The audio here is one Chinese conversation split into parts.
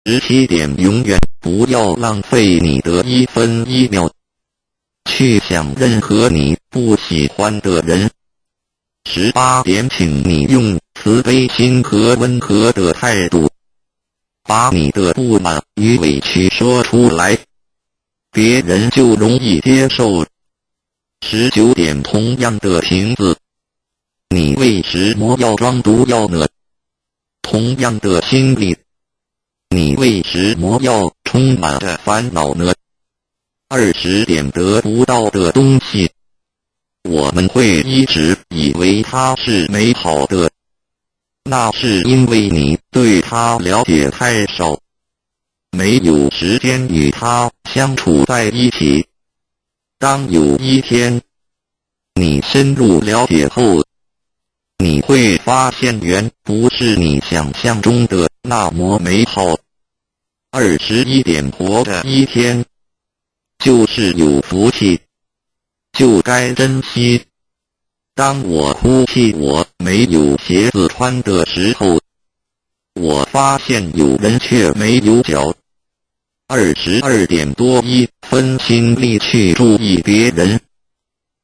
17点，永远不要浪费你的1分1秒，去想任何你不喜欢的人。18点，请你用慈悲心和温和的态度，把你的不满与委屈说出来，别人就容易接受。19点，同样的瓶子，你为什么要装毒药呢？同样的心理，你为什么要充满着烦恼呢？20点，得不到的东西，我们会一直以为它是美好的，那是因为你对它了解太少，没有时间与它相处在一起。当有一天你深入了解后，你会发现原不是你想象中的那么美好。21点，活着一天就是有福气，就该珍惜。当我哭泣我没有鞋子穿的时候，我发现有人却没有脚。22点，多1分心力去注意别人，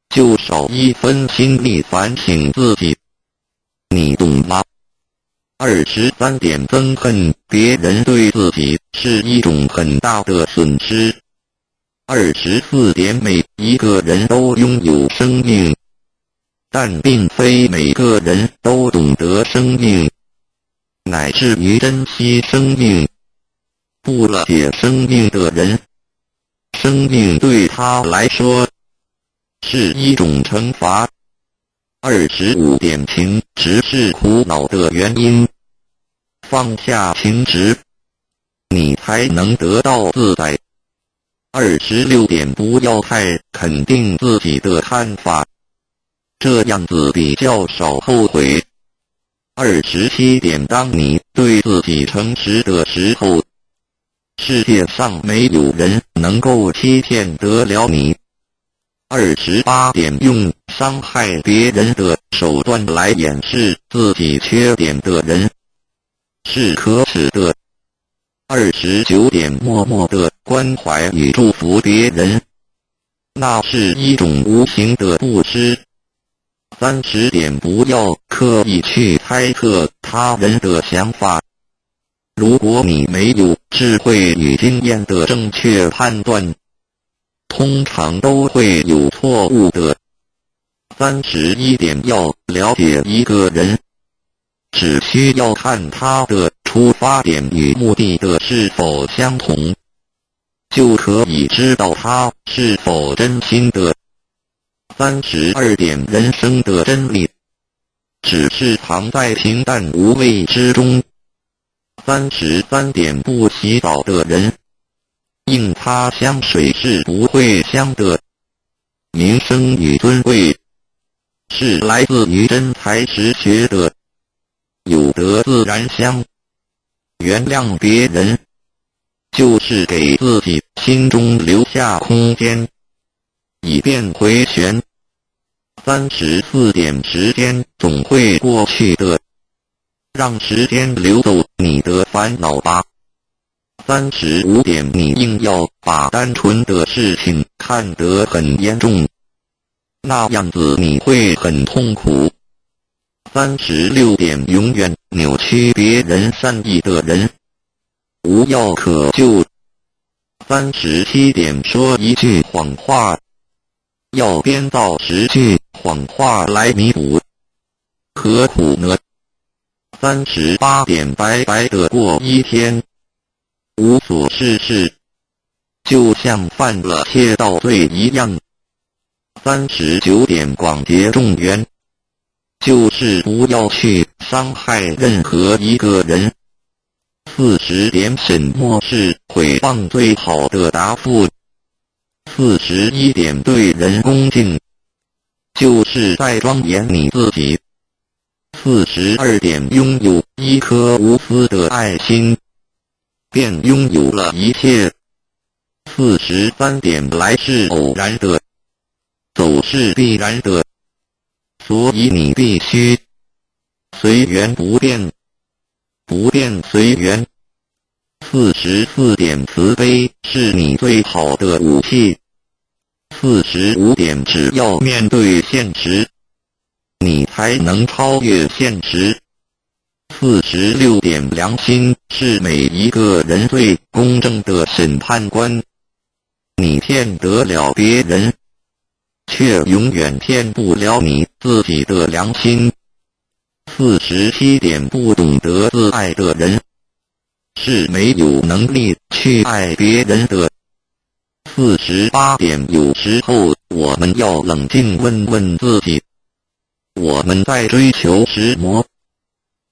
就少1分心力反省自己，你懂吗？23点，憎恨别人对自己是一种很大的损失。24点，每一个人都拥有生命，但并非每个人都懂得生命，乃至于珍惜生命。不了解生命的人，生命对他来说是一种惩罚。25点，情执是苦恼的原因，放下情执，你才能得到自在。26点，不要太肯定自己的看法，这样子比较少后悔。27点，当你对自己诚实的时候，世界上没有人能够欺骗得了你。28点，用伤害别人的手段来掩饰自己缺点的人是可耻的。29点，默默的关怀与祝福别人，那是一种无形的布施。30点，不要刻意去猜测他人的想法，如果你没有智慧与经验的正确判断，通常都会有错误的。31点，要了解一个人，只需要看他的出发点与目的的是否相同，就可以知道他是否真心的。32点，人生的真理只是藏在平淡无味之中。33点，不洗澡的人，硬擦香水是不会香的。名声与尊贵是来自于真才实学的，有德自然香。原谅别人，就是给自己心中留下空间，以便回旋。34点，时间总会过去的，让时间流走你的烦恼吧。35点，你硬要把单纯的事情看得很严重，那样子你会很痛苦。36点，永远扭曲别人善意的人无药可救。37点，说一句谎话要编造10句谎话来弥补，何苦呢？38点，白白的过一天，无所事事，就像犯了窃盗罪一样。39点，广结众缘，就是不要去伤害任何一个人。40点，什么是诽谤最好的答复？41点，对人恭敬，就是在庄严你自己。42点，拥有一颗无私的爱心，便拥有了一切。43点，来是偶然的，走是必然的，所以你必须随缘不变，不变随缘。44点慈悲是你最好的武器。45点只要面对现实，你才能超越现实。46点良心是每一个人最公正的审判官。你骗得了别人，却永远骗不了你自己的良心。47点不懂得自爱的人，是没有能力去爱别人的。48点有时候我们要冷静问问自己，我们在追求什么？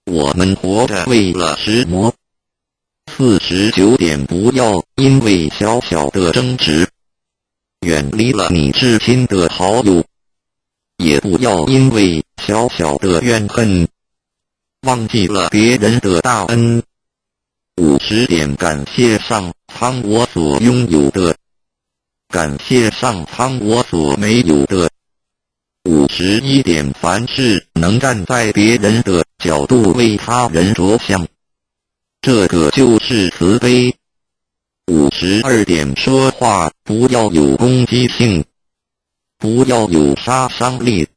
我们活着为了什么？49点不要因为小小的争执远离了你至亲的好友，也不要因为小小的怨恨忘记了别人的大恩。50点感谢上苍我所拥有的，感谢上苍我所没有的。51点凡事能站在别人的角度为他人着想，这个就是慈悲。52点说话不要有攻击性，不要有杀伤力，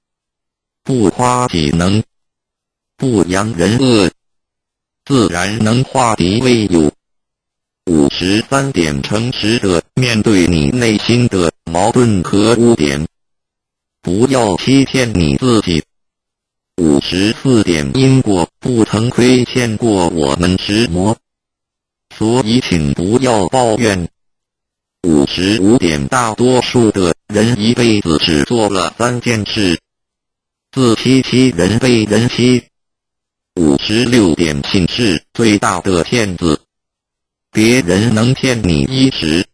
不夸己能，不扬人恶，自然能化敌为友。53点诚实的面对你内心的矛盾和污点，不要欺骗你自己。54点因果不曾亏欠过我们什么，所以请不要抱怨。55点大多数的人一辈子只做了3件事：自欺欺人被人欺。56点信是最大的骗子，别人能骗你一时，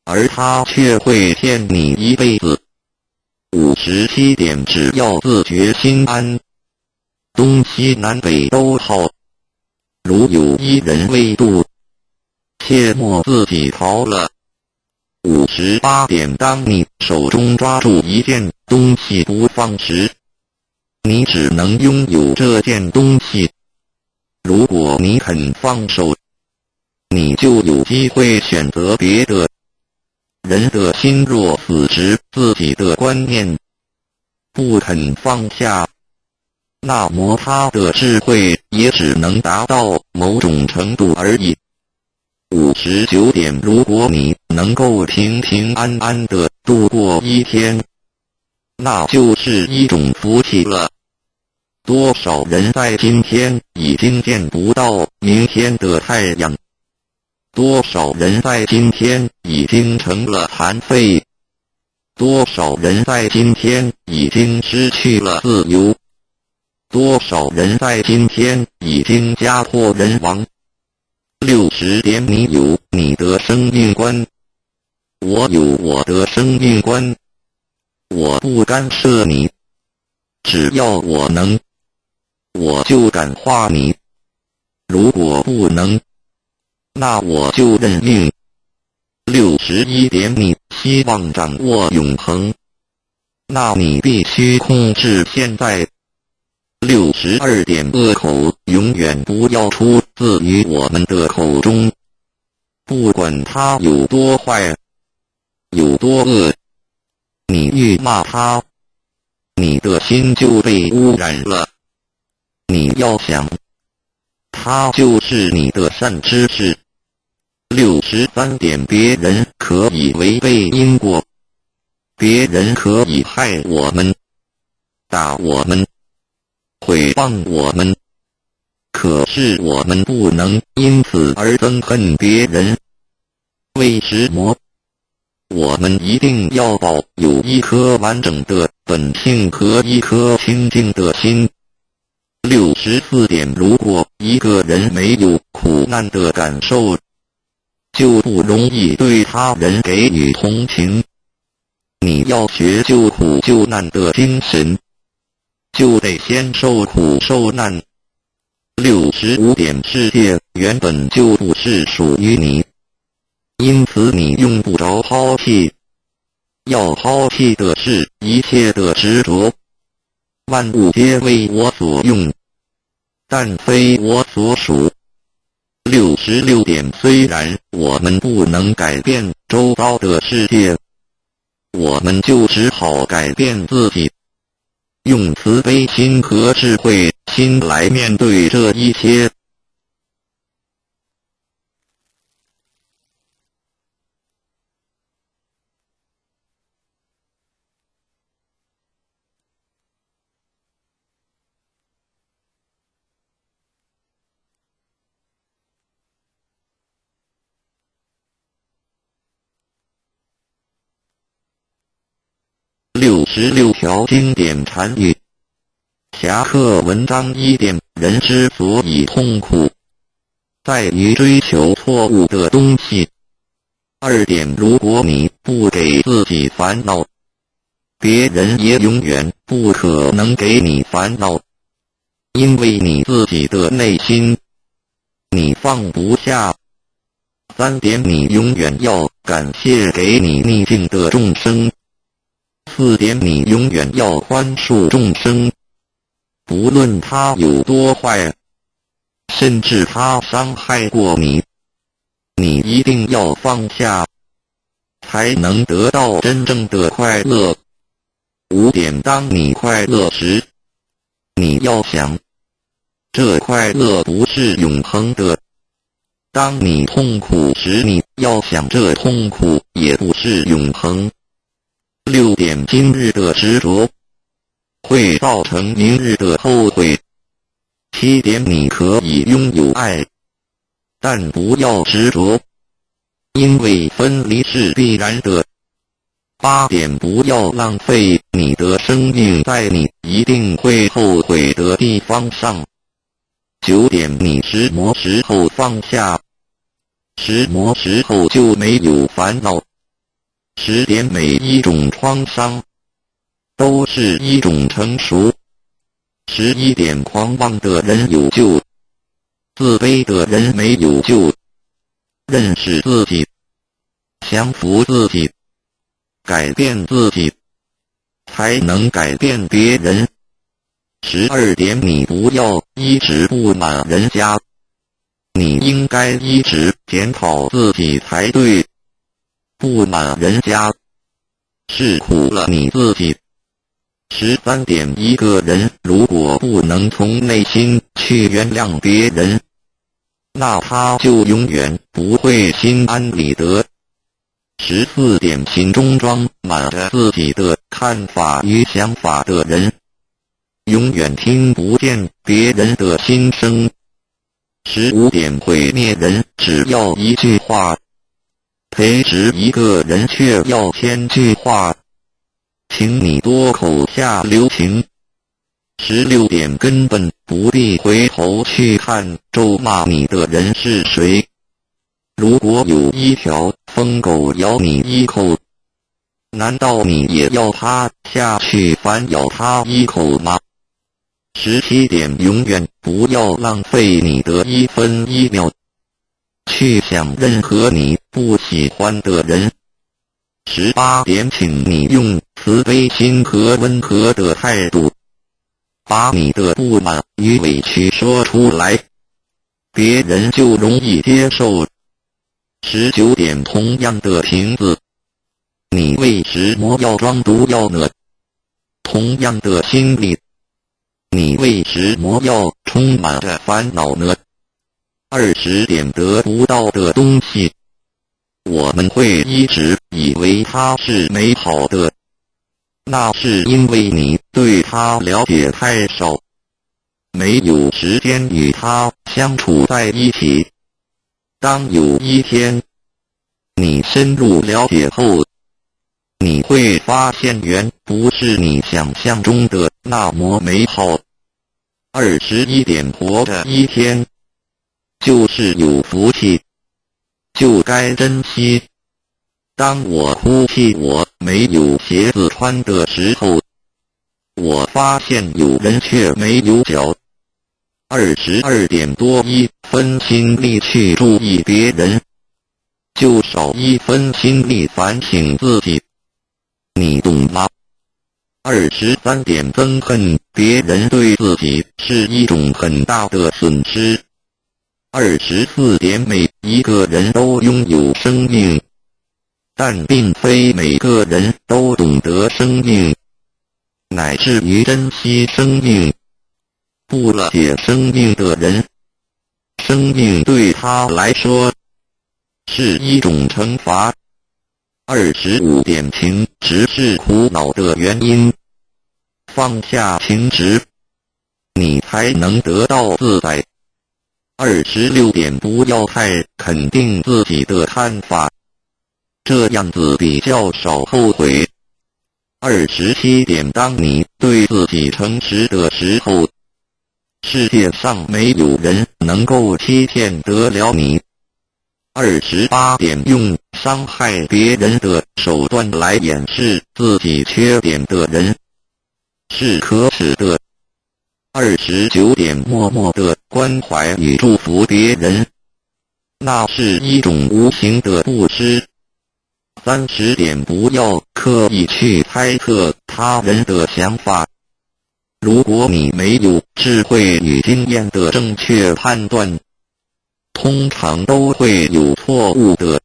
而他却会骗你一辈子。57点只要自觉心安，东西南北都好。如有一人未渡，切莫自己逃了。58点当你手中抓住一件东西不放时，你只能拥有这件东西。如果你肯放手，你就有机会选择别的。人的心若死执自己的观念，不肯放下，那么他的智慧也只能达到某种程度而已。59点如果你能够平平安安地度过一天，那就是一种福气了。多少人在今天已经见不到明天的太阳，多少人在今天已经成了残废，多少人在今天已经失去了自由，多少人在今天已经家破人亡。60点你有你的生命观，我有我的生命观，我不干涉你，只要我能，我就感化你，如果不能，那我就认命。61点你希望掌握永恒，那你必须控制现在。62点恶口永远不要出自于我们的口中，不管他有多坏，有多恶，你越骂他，你的心就被污染了。你要想，他就是你的善知识。63点别人可以违背因果，别人可以害我们，打我们，毁谤我们，可是我们不能因此而憎恨别人。为什么？我们一定要保有一颗完整的本性和一颗清净的心。64点如果一个人没有苦难的感受，就不容易对他人给予同情。你要学救苦救难的精神，就得先受苦受难。65点世界原本就不是属于你，因此你用不着抛弃。要抛弃的是一切的执着。万物皆为我所用，但非我所属。66点虽然我们不能改变周遭的世界，我们就只好改变自己，用慈悲心和智慧心来面对这一切。66条经典禅语。侠客文章1点，人之所以痛苦，在于追求错误的东西。2点，如果你不给自己烦恼，别人也永远不可能给你烦恼，因为你自己的内心，你放不下。3点，你永远要感谢给你逆境的众生。4点，你永远要宽恕众生，不论他有多坏，甚至他伤害过你，你一定要放下，才能得到真正的快乐。5点，当你快乐时，你要想，这快乐不是永恒的；当你痛苦时，你要想，这痛苦也不是永恒。6点，今日的执着会造成明日的后悔。7点，你可以拥有爱，但不要执着，因为分离是必然的。8点，不要浪费你的生命在你一定会后悔的地方上。9点，你石磨时候放下，石磨时候就没有烦恼。10点，每一种创伤都是一种成熟。11点，狂妄的人有救，自卑的人没有救。认识自己，降服自己，改变自己，才能改变别人。12点，你不要一直不满人家，你应该一直检讨自己才对。不满人家，是苦了你自己。13点，一个人如果不能从内心去原谅别人，那他就永远不会心安理得。14点，心中装满着自己的看法与想法的人，永远听不见别人的心声。15点，毁灭人只要一句话，培植一个人却要1000句话，请你多口下留情。16点，根本不必回头去看咒骂你的人是谁。如果有一条疯狗咬你一口，难道你也要它下去反咬它一口吗？17点，永远不要浪费你的1分1秒去想任何你不喜欢的人。18点，请你用慈悲心和温和的态度，把你的不满与委屈说出来，别人就容易接受。19点，同样的瓶子，你为什么要装毒药呢？同样的心理，你为什么要充满着烦恼呢？20点，得不到的东西，我们会一直以为它是美好的，那是因为你对它了解太少，没有时间与它相处在一起。当有一天你深入了解后，你会发现原不是你想象中的那么美好。21点，活着一天就是有福气，就该珍惜。当我哭泣我没有鞋子穿的时候，我发现有人却没有脚。22点，多1分心力去注意别人，就少1分心力反省自己，你懂吗？23点，憎恨别人对自己是一种很大的损失。24点每一个人都拥有生命，但并非每个人都懂得生命，乃至于珍惜生命。不了解生命的人，生命对他来说是一种惩罚。25点情执是苦恼的原因，放下情执，你才能得到自在。26点不要太肯定自己的看法，这样子比较少后悔。27点当你对自己诚实的时候，世界上没有人能够欺骗得了你。28点用伤害别人的手段来掩饰自己缺点的人是可耻的。29点默默的关怀与祝福别人，那是一种无形的布施。30点不要刻意去猜测他人的想法，如果你没有智慧与经验的正确判断，通常都会有错误的。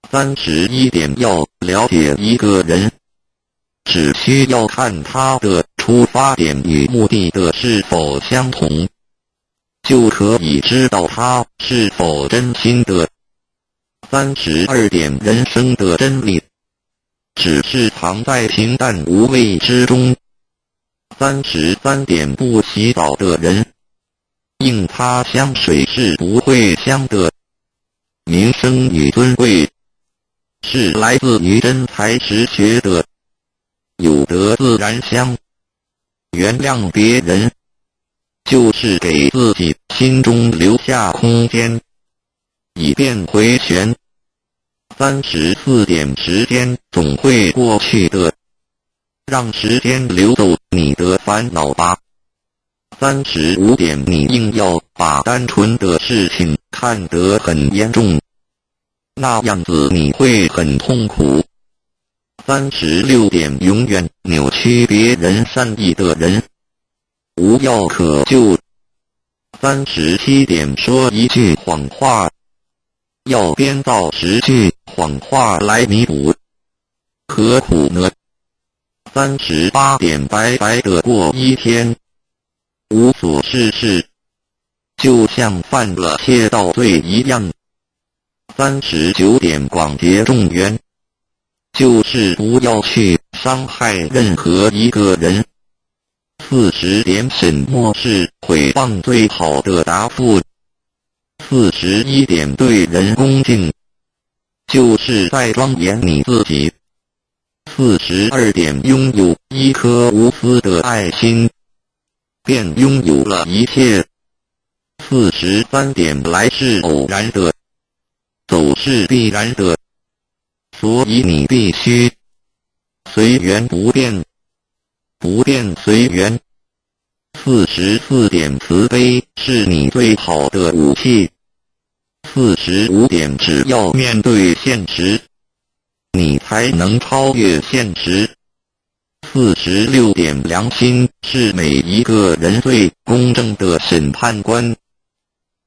31点要了解一个人，只需要看他的出发点与目的的是否相同，就可以知道他是否真心的。32点人生的真理，只是藏在平淡无味之中。33点不洗澡的人，应擦香水是不会香的。名声与尊贵，是来自于真才实学的，有德自然香。原谅别人，就是给自己心中留下空间，以便回旋。34点时间总会过去的，让时间流走你的烦恼吧。35点你硬要把单纯的事情看得很严重，那样子你会很痛苦。36点永远扭曲别人善意的人，无药可救。37点说一句谎话，要编造10句谎话来弥补，何苦呢？38点白白的过一天，无所事事，就像犯了窃盗罪一样。39点广结众缘，就是不要去伤害任何一个人。40点什么是诽谤最好的答复？41点对人恭敬，就是在庄严你自己。42点拥有一颗无私的爱心，便拥有了一切。43点来是偶然的，走是必然的，所以你必须随缘不变，不变随缘。44点慈悲是你最好的武器。45点只要面对现实，你才能超越现实。46点良心是每一个人最公正的审判官，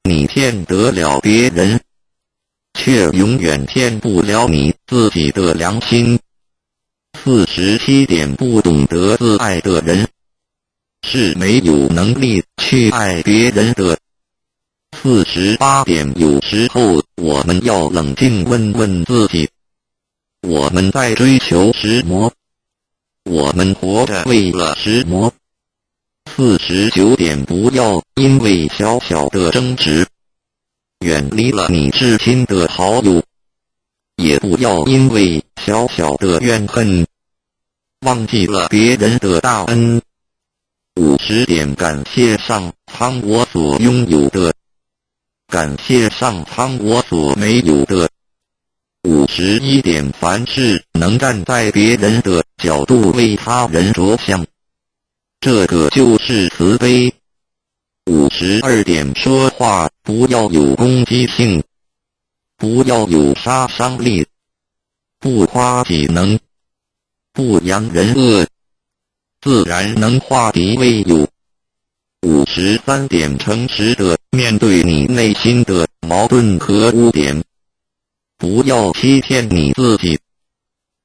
你骗得了别人，却永远骗不了你自己的良心。47点不懂得自爱的人，是没有能力去爱别人的。48点有时候我们要冷静问问自己，我们在追求什么？我们活着为了什么？49点不要因为小小的争执远离了你至亲的好友，也不要因为小小的怨恨忘记了别人的大恩。50点感谢上苍我所拥有的，感谢上苍我所没有的。51点凡事能站在别人的角度为他人着想，这个就是慈悲。52点说话不要有攻击性，不要有杀伤力，不夸己能，不扬人恶，自然能化敌为友。53点，诚实的面对你内心的矛盾和污点，不要欺骗你自己。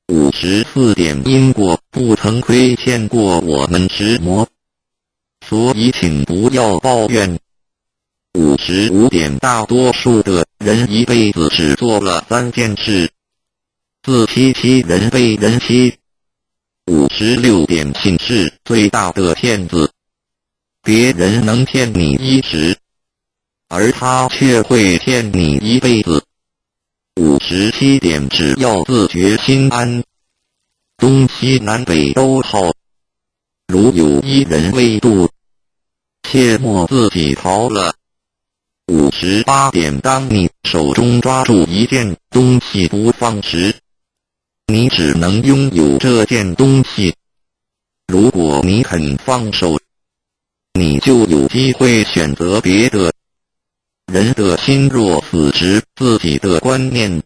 54点，因果不曾亏欠过我们石魔，所以请不要抱怨。55点，大多数的人一辈子只做了3件事：自欺欺人，被人欺。56点，信是最大的骗子。别人能骗你一时，而他却会骗你一辈子。57点，只要自觉心安，东西南北都好。如有一人未渡，切莫自己逃了。58点，当你手中抓住一件东西不放时，你只能拥有这件东西。如果你肯放手，你就有机会选择别的。人的心若死执自己的观念，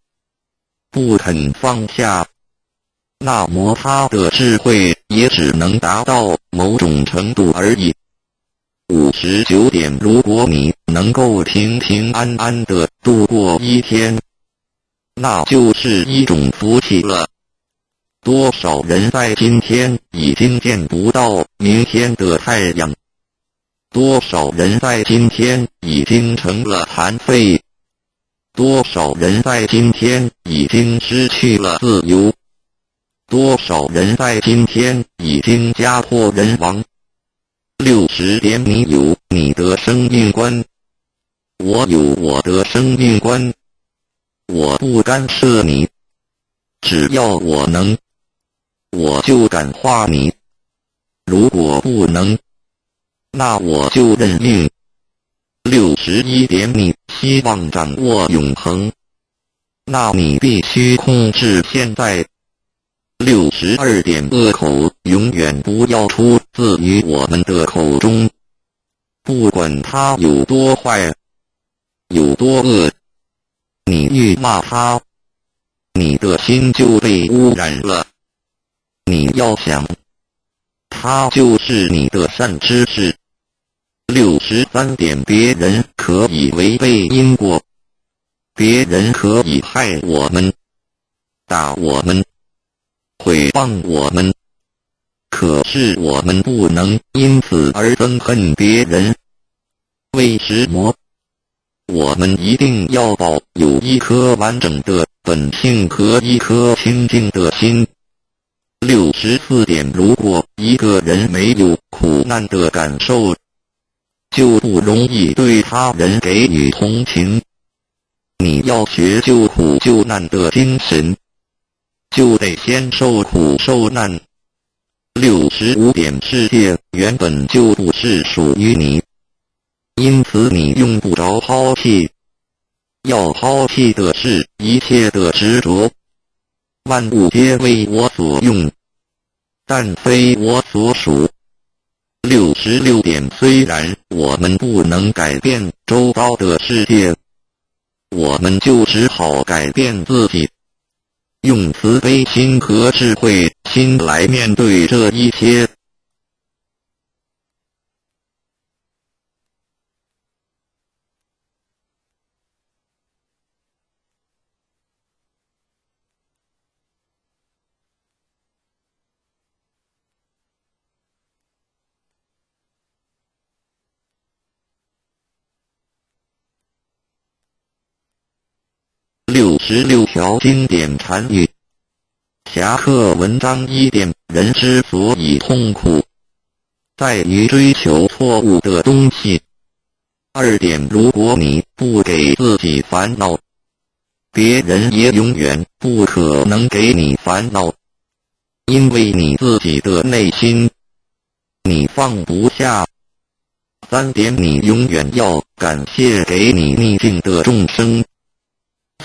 不肯放下，那么他的智慧也只能达到某种程度而已。59点，如果你能够平平安安地度过一天，那就是一种福气了。多少人在今天已经见不到明天的太阳，多少人在今天已经成了残废，多少人在今天已经失去了自由，多少人在今天已经家破人亡。60点，你有你的生命观，我有我的生命观，我不干涉你，只要我能，我就感化你，如果不能，那我就认命。61点，你希望掌握永恒，那你必须控制现在。62点，恶口永远不要出自于我们的口中，不管他有多坏，有多恶，你愈骂他，你的心就被污染了。你要想，他就是你的善知识。63点，别人可以违背因果，别人可以害我们，打我们，毁谤我们，可是我们不能因此而憎恨别人。为石魔，我们一定要保有一颗完整的本性和一颗清净的心。64点，如果一个人没有苦难的感受，就不容易对他人给予同情。你要学救苦救难的精神，就得先受苦受难。65点，世界原本就不是属于你，因此你用不着抛弃。要抛弃的是一切的执着。万物皆为我所用，但非我所属。66点，虽然我们不能改变周遭的世界，我们就只好改变自己，用慈悲心和智慧心来面对这一切。66条经典禅语。侠客文章1点，人之所以痛苦，在于追求错误的东西。2点，如果你不给自己烦恼，别人也永远不可能给你烦恼，因为你自己的内心，你放不下。3点，你永远要感谢给你逆境的众生。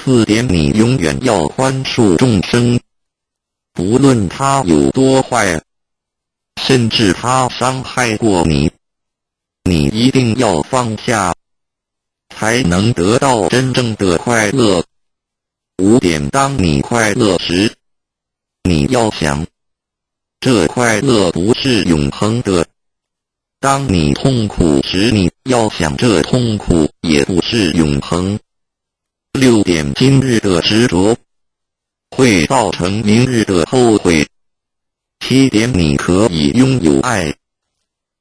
4点，你永远要宽恕众生，不论他有多坏，甚至他伤害过你，你一定要放下，才能得到真正的快乐。5点，当你快乐时，你要想，这快乐不是永恒的，当你痛苦时，你要想这痛苦也不是永恒。6点，今日的执着会造成明日的后悔。7点，你可以拥有爱，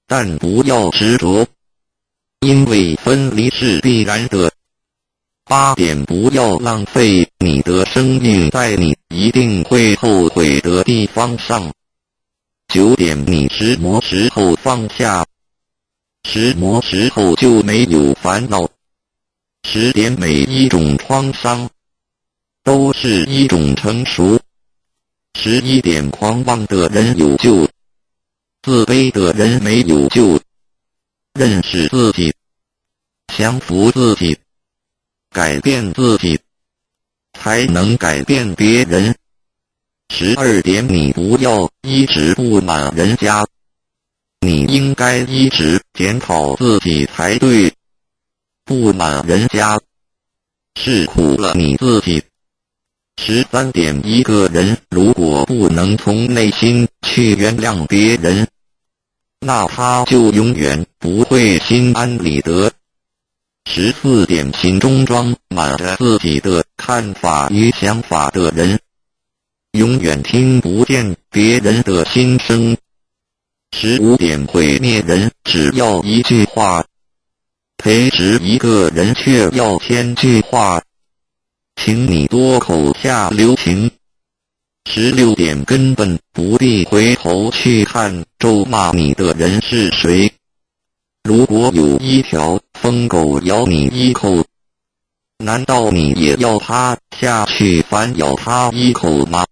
但不要执着，因为分离是必然的。8点，不要浪费你的生命在你一定会后悔的地方上。9点，你石磨时候放下，石磨时候就没有烦恼。10点，每一种创伤都是一种成熟。11点，狂妄的人有救，自卑的人没有救。认识自己，降服自己，改变自己，才能改变别人。12点，你不要一直不满人家，你应该一直检讨自己才对。不满人家，是苦了你自己。13点，一个人如果不能从内心去原谅别人，那他就永远不会心安理得。14点，心中装满着自己的看法与想法的人，永远听不见别人的心声。15点，毁灭人只要一句话，培植一个人却要1000句话，请你多口下留情。16点，根本不必回头去看咒骂你的人是谁。如果有一条疯狗咬你一口，难道你也要它下去反咬它一口吗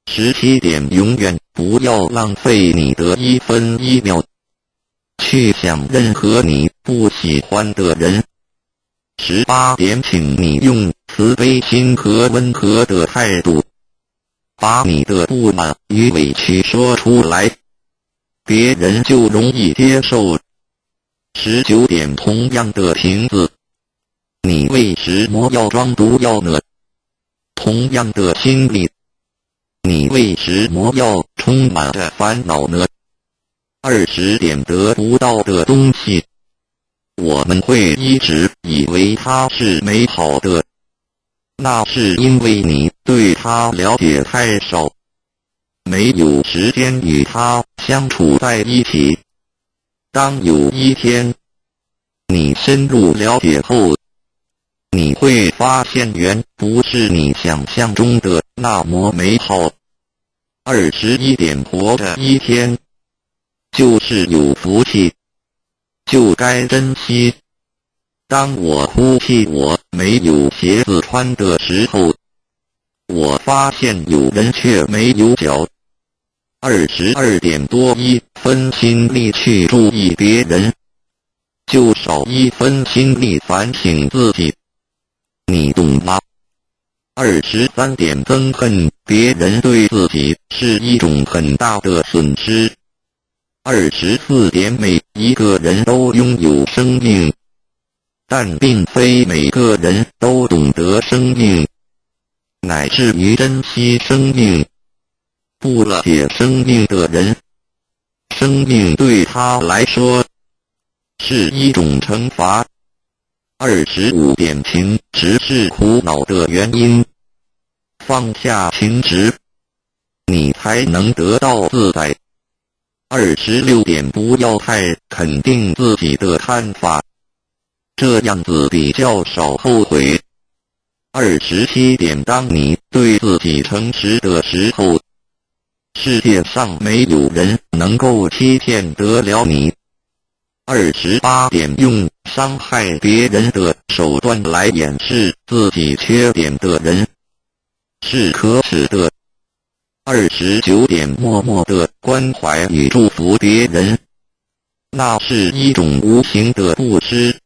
？17点，永远不要浪费你的1分1秒去想任何你不喜欢的人。18点，请你用慈悲心和温和的态度，把你的不满与委屈说出来，别人就容易接受。19点，同样的瓶子，你为什么要装毒药呢？同样的心理，你为什么要充满着烦恼呢？20点，得不到的东西，我们会一直以为它是美好的，那是因为你对它了解太少，没有时间与它相处在一起。当有一天你深入了解后，你会发现原不是你想象中的那么美好。21点，活着一天就是有福气，就该珍惜。当我哭泣我没有鞋子穿的时候，我发现有人却没有脚。22点，多1分心力去注意别人，就少1分心力反省自己，你懂吗？23点，憎恨别人对自己是一种很大的损失。24点，每一个人都拥有生命，但并非每个人都懂得生命，乃至于珍惜生命。不了解生命的人，生命对他来说是一种惩罚。25点，情执是苦恼的原因，放下情执，你才能得到自在。26点，不要太肯定自己的看法，这样子比较少后悔。27点，当你对自己诚实的时候，世界上没有人能够欺骗得了你。28点，用伤害别人的手段来掩饰自己缺点的人是可耻的。29点，默默地关怀与祝福别人，那是一种无形的布施。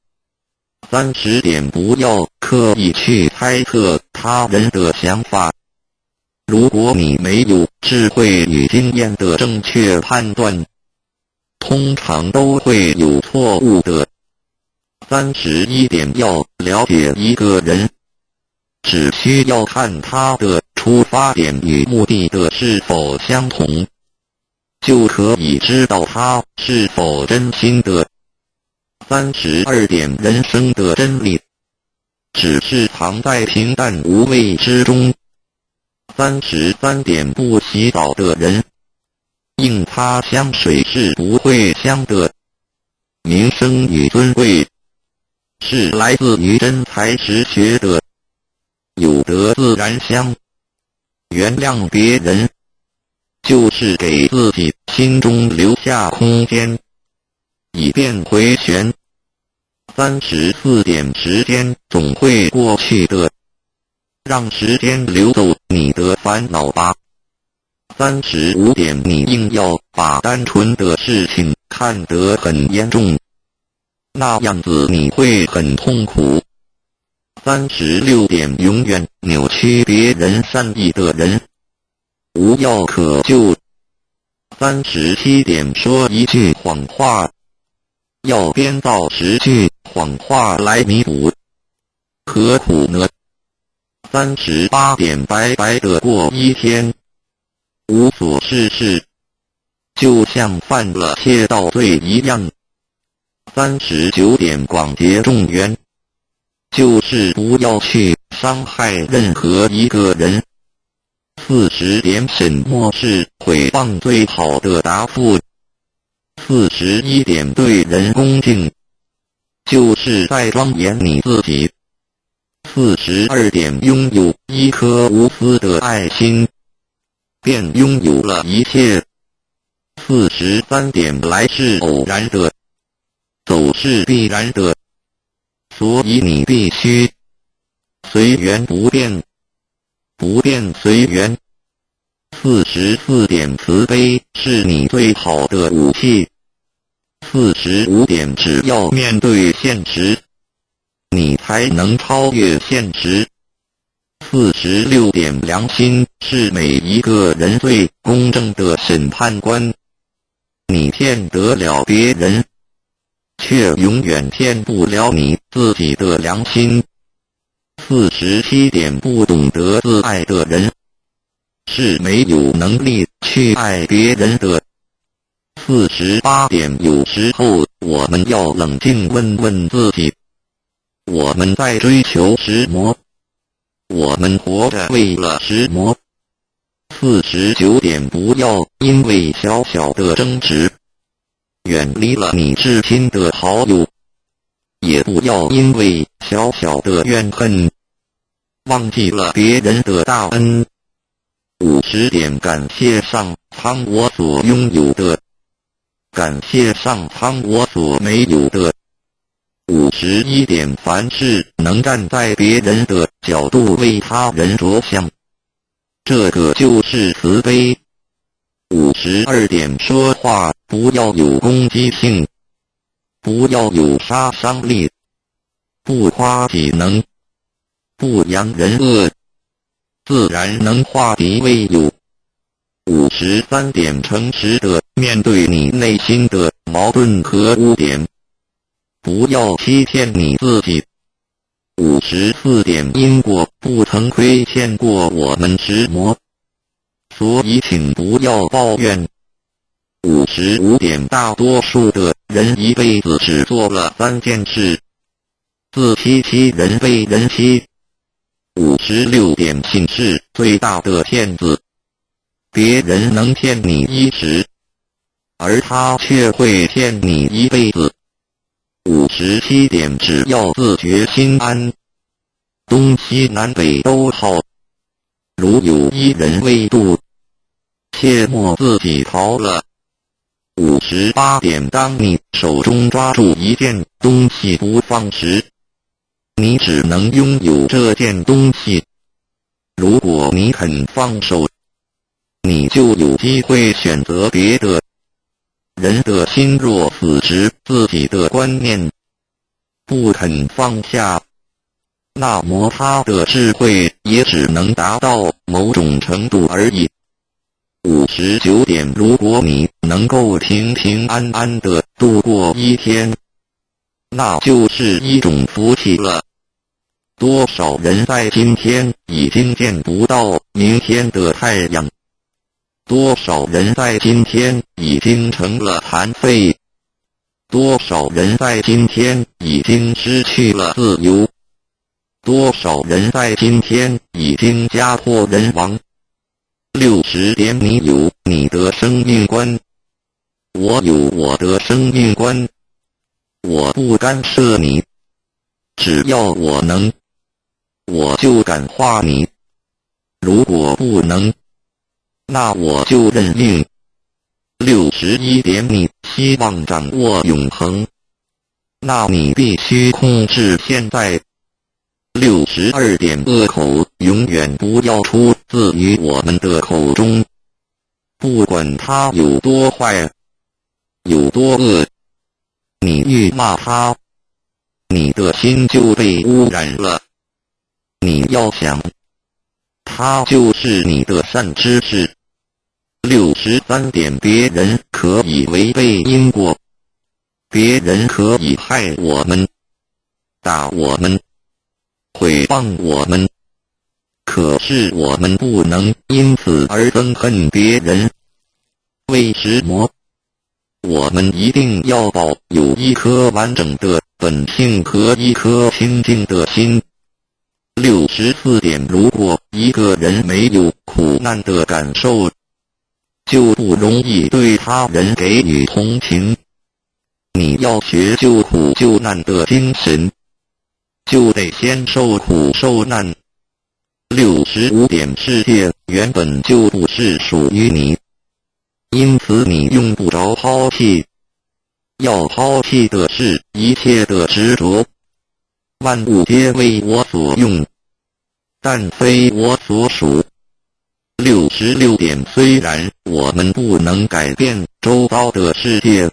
30点，不要刻意去猜测他人的想法，如果你没有智慧与经验的正确判断，通常都会有错误的。31点，要了解一个人，只需要看他的出发点与目的的是否相同，就可以知道他是否真心的。32点人生的真理，只是藏在平淡无味之中。33点不洗澡的人，硬擦香水是不会香的。名声与尊贵，是来自于真才实学的，有德自然香。原谅别人，就是给自己心中留下空间，以便回旋。34点时间总会过去的，让时间流走你的烦恼吧。35点你硬要把单纯的事情看得很严重，那样子你会很痛苦。36点永远扭曲别人善意的人，无药可救。37点说一句谎话，要编造10句谎话来弥补，何苦呢？38点白白的过一天，无所事事，就像犯了窃盗罪一样。39点广结众缘，就是不要去伤害任何一个人。40点什么是诽谤最好的答复？41点对人恭敬，就是在庄严你自己。42点拥有一颗无私的爱心，便拥有了一切。43点来是偶然的，走是必然的，所以你必须随缘不变，不变随缘。44点慈悲是你最好的武器。45点只要面对现实，你才能超越现实。46点良心是每一个人最公正的审判官，你骗得了别人，却永远骗不了你自己的良心。47点不懂得自爱的人，是没有能力去爱别人的。48点有时候我们要冷静问问自己，我们在追求什么？我们活着为了什么？49点不要因为小小的争执远离了你至亲的好友，也不要因为小小的怨恨忘记了别人的大恩。50点感谢上苍我所拥有的，感谢上苍我所没有的。51点凡事能站在别人的角度为他人着想，这个就是慈悲。52点说话不要有攻击性，不要有杀伤力，不夸己能，不扬人恶，自然能化敌为友。53点诚实的面对你内心的矛盾和污点，不要欺骗你自己。54点因果不曾亏欠过我们什么，所以请不要抱怨。55点大多数的人一辈子只做了3件事：自欺欺人被人欺。56点信是最大的骗子，别人能骗你一时，而他却会骗你一辈子。57点只要自觉心安，东西南北都好。如有一人未度，切莫自己逃了。58点当你手中抓住一件东西不放时，你只能拥有这件东西。如果你肯放手，你就有机会选择别的。人的心若死执自己的观念，不肯放下，那么他的智慧也只能达到某种程度而已。59点如果你能够平平安安地度过一天，那就是一种福气了。多少人在今天已经见不到明天的太阳，多少人在今天已经成了残废？多少人在今天已经失去了自由？多少人在今天已经家破人亡？60点，你有你的生命观，我有我的生命观。我不干涉你，只要我能，我就感化你。如果不能，那我就认命。61点，你希望掌握永恒，那你必须控制现在。62点，恶口永远不要出自于我们的口中，不管他有多坏，有多恶，你愈骂他，你的心就被污染了。你要想，他就是你的善知识。63点，别人可以违背因果，别人可以害我们，打我们，毁谤我们，可是我们不能因此而憎恨别人。为什么？我们一定要保有一颗完整的本性和一颗清净的心。64点，如果一个人没有苦难的感受，就不容易对他人给予同情。你要学救苦救难的精神，就得先受苦受难。65点，世界原本就不是属于你，因此你用不着抛弃。要抛弃的是一切的执着。万物皆为我所用，但非我所属。66点，虽然我们不能改变周遭的世界，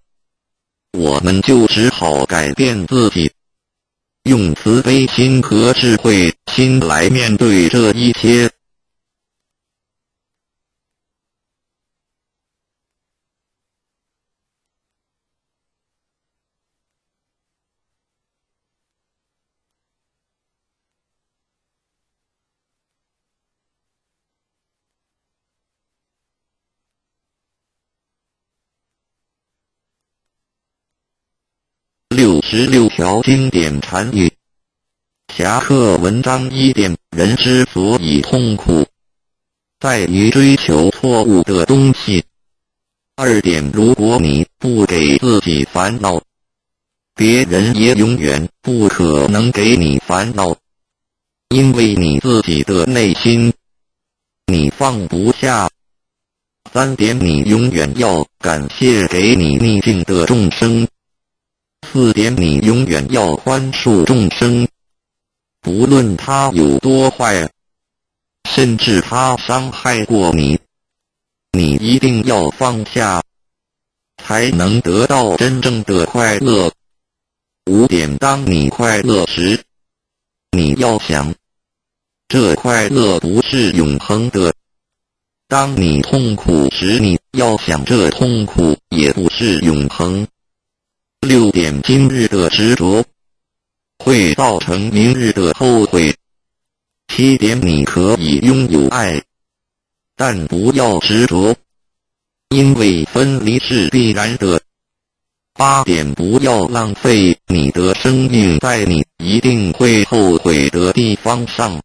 我们就只好改变自己，用慈悲心和智慧心来面对这一切。66条经典禅语。侠客文章1点，人之所以痛苦，在于追求错误的东西。2点，如果你不给自己烦恼，别人也永远不可能给你烦恼，因为你自己的内心，你放不下。3点，你永远要感谢给你逆境的众生。4点，你永远要宽恕众生，不论他有多坏，甚至他伤害过你，你一定要放下，才能得到真正的快乐。5点，当你快乐时，你要想，这快乐不是永恒的。当你痛苦时，你要想，这痛苦也不是永恒。6点，今日的执着会造成明日的后悔。7点，你可以拥有爱，但不要执着，因为分离是必然的。8点，不要浪费你的生命在你一定会后悔的地方上。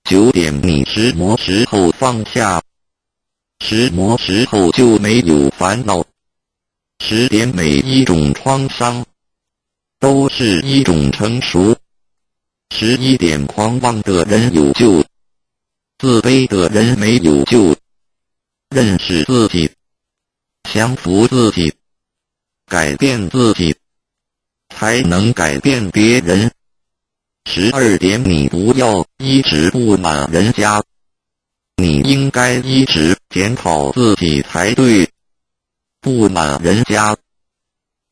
9点，你什么时候放下，什么时候就没有烦恼。10点，每一种创伤都是一种成熟。11点，狂妄的人有救，自卑的人没有救。认识自己，降服自己，改变自己，才能改变别人。12点，你不要一直不满人家，你应该一直检讨自己才对。不满人家，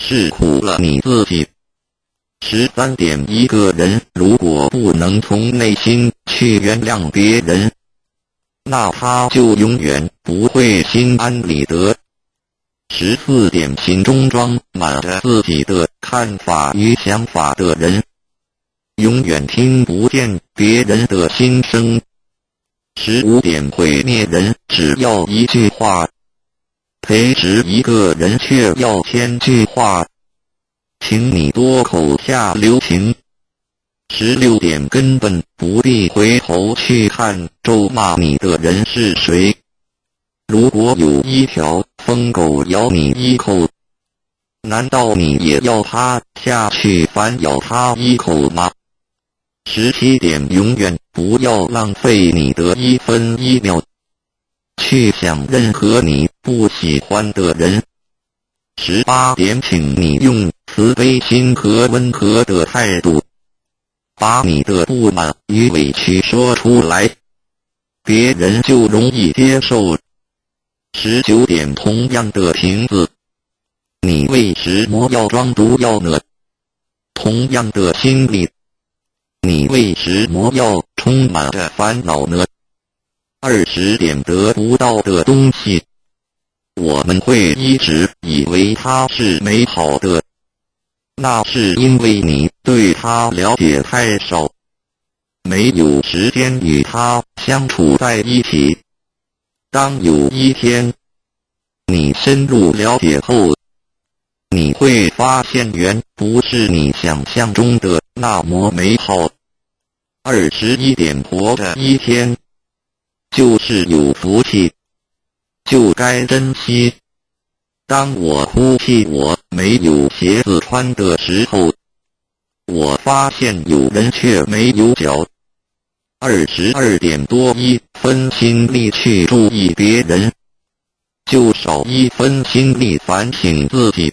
是苦了你自己。13点，一个人如果不能从内心去原谅别人，那他就永远不会心安理得。14点，心中装满着自己的看法与想法的人，永远听不见别人的心声。25点毁灭人只要一句话，培植一个人却要1000句话，请你多口下留情。16点根本不必回头去看咒骂你的人是谁。如果有一条疯狗咬你一口，难道你也要它下去反咬它一口吗？17点永远不要浪费你的1分1秒去想任何你不喜欢的人。18点请你用慈悲心和温和的态度把你的不满与委屈说出来，别人就容易接受。19点同样的瓶子，你为什么要装毒药呢？同样的心理，你为什么要充满着烦恼呢？20点得不到的东西，我们会一直以为它是美好的，那是因为你对它了解太少，没有时间与它相处在一起。当有一天你深入了解后，你会发现原不是你想象中的那么美好。21点活着一天就是有福气，就该珍惜。当我哭泣我没有鞋子穿的时候，我发现有人却没有脚。22点多1分心力去注意别人，就少1分心力反省自己，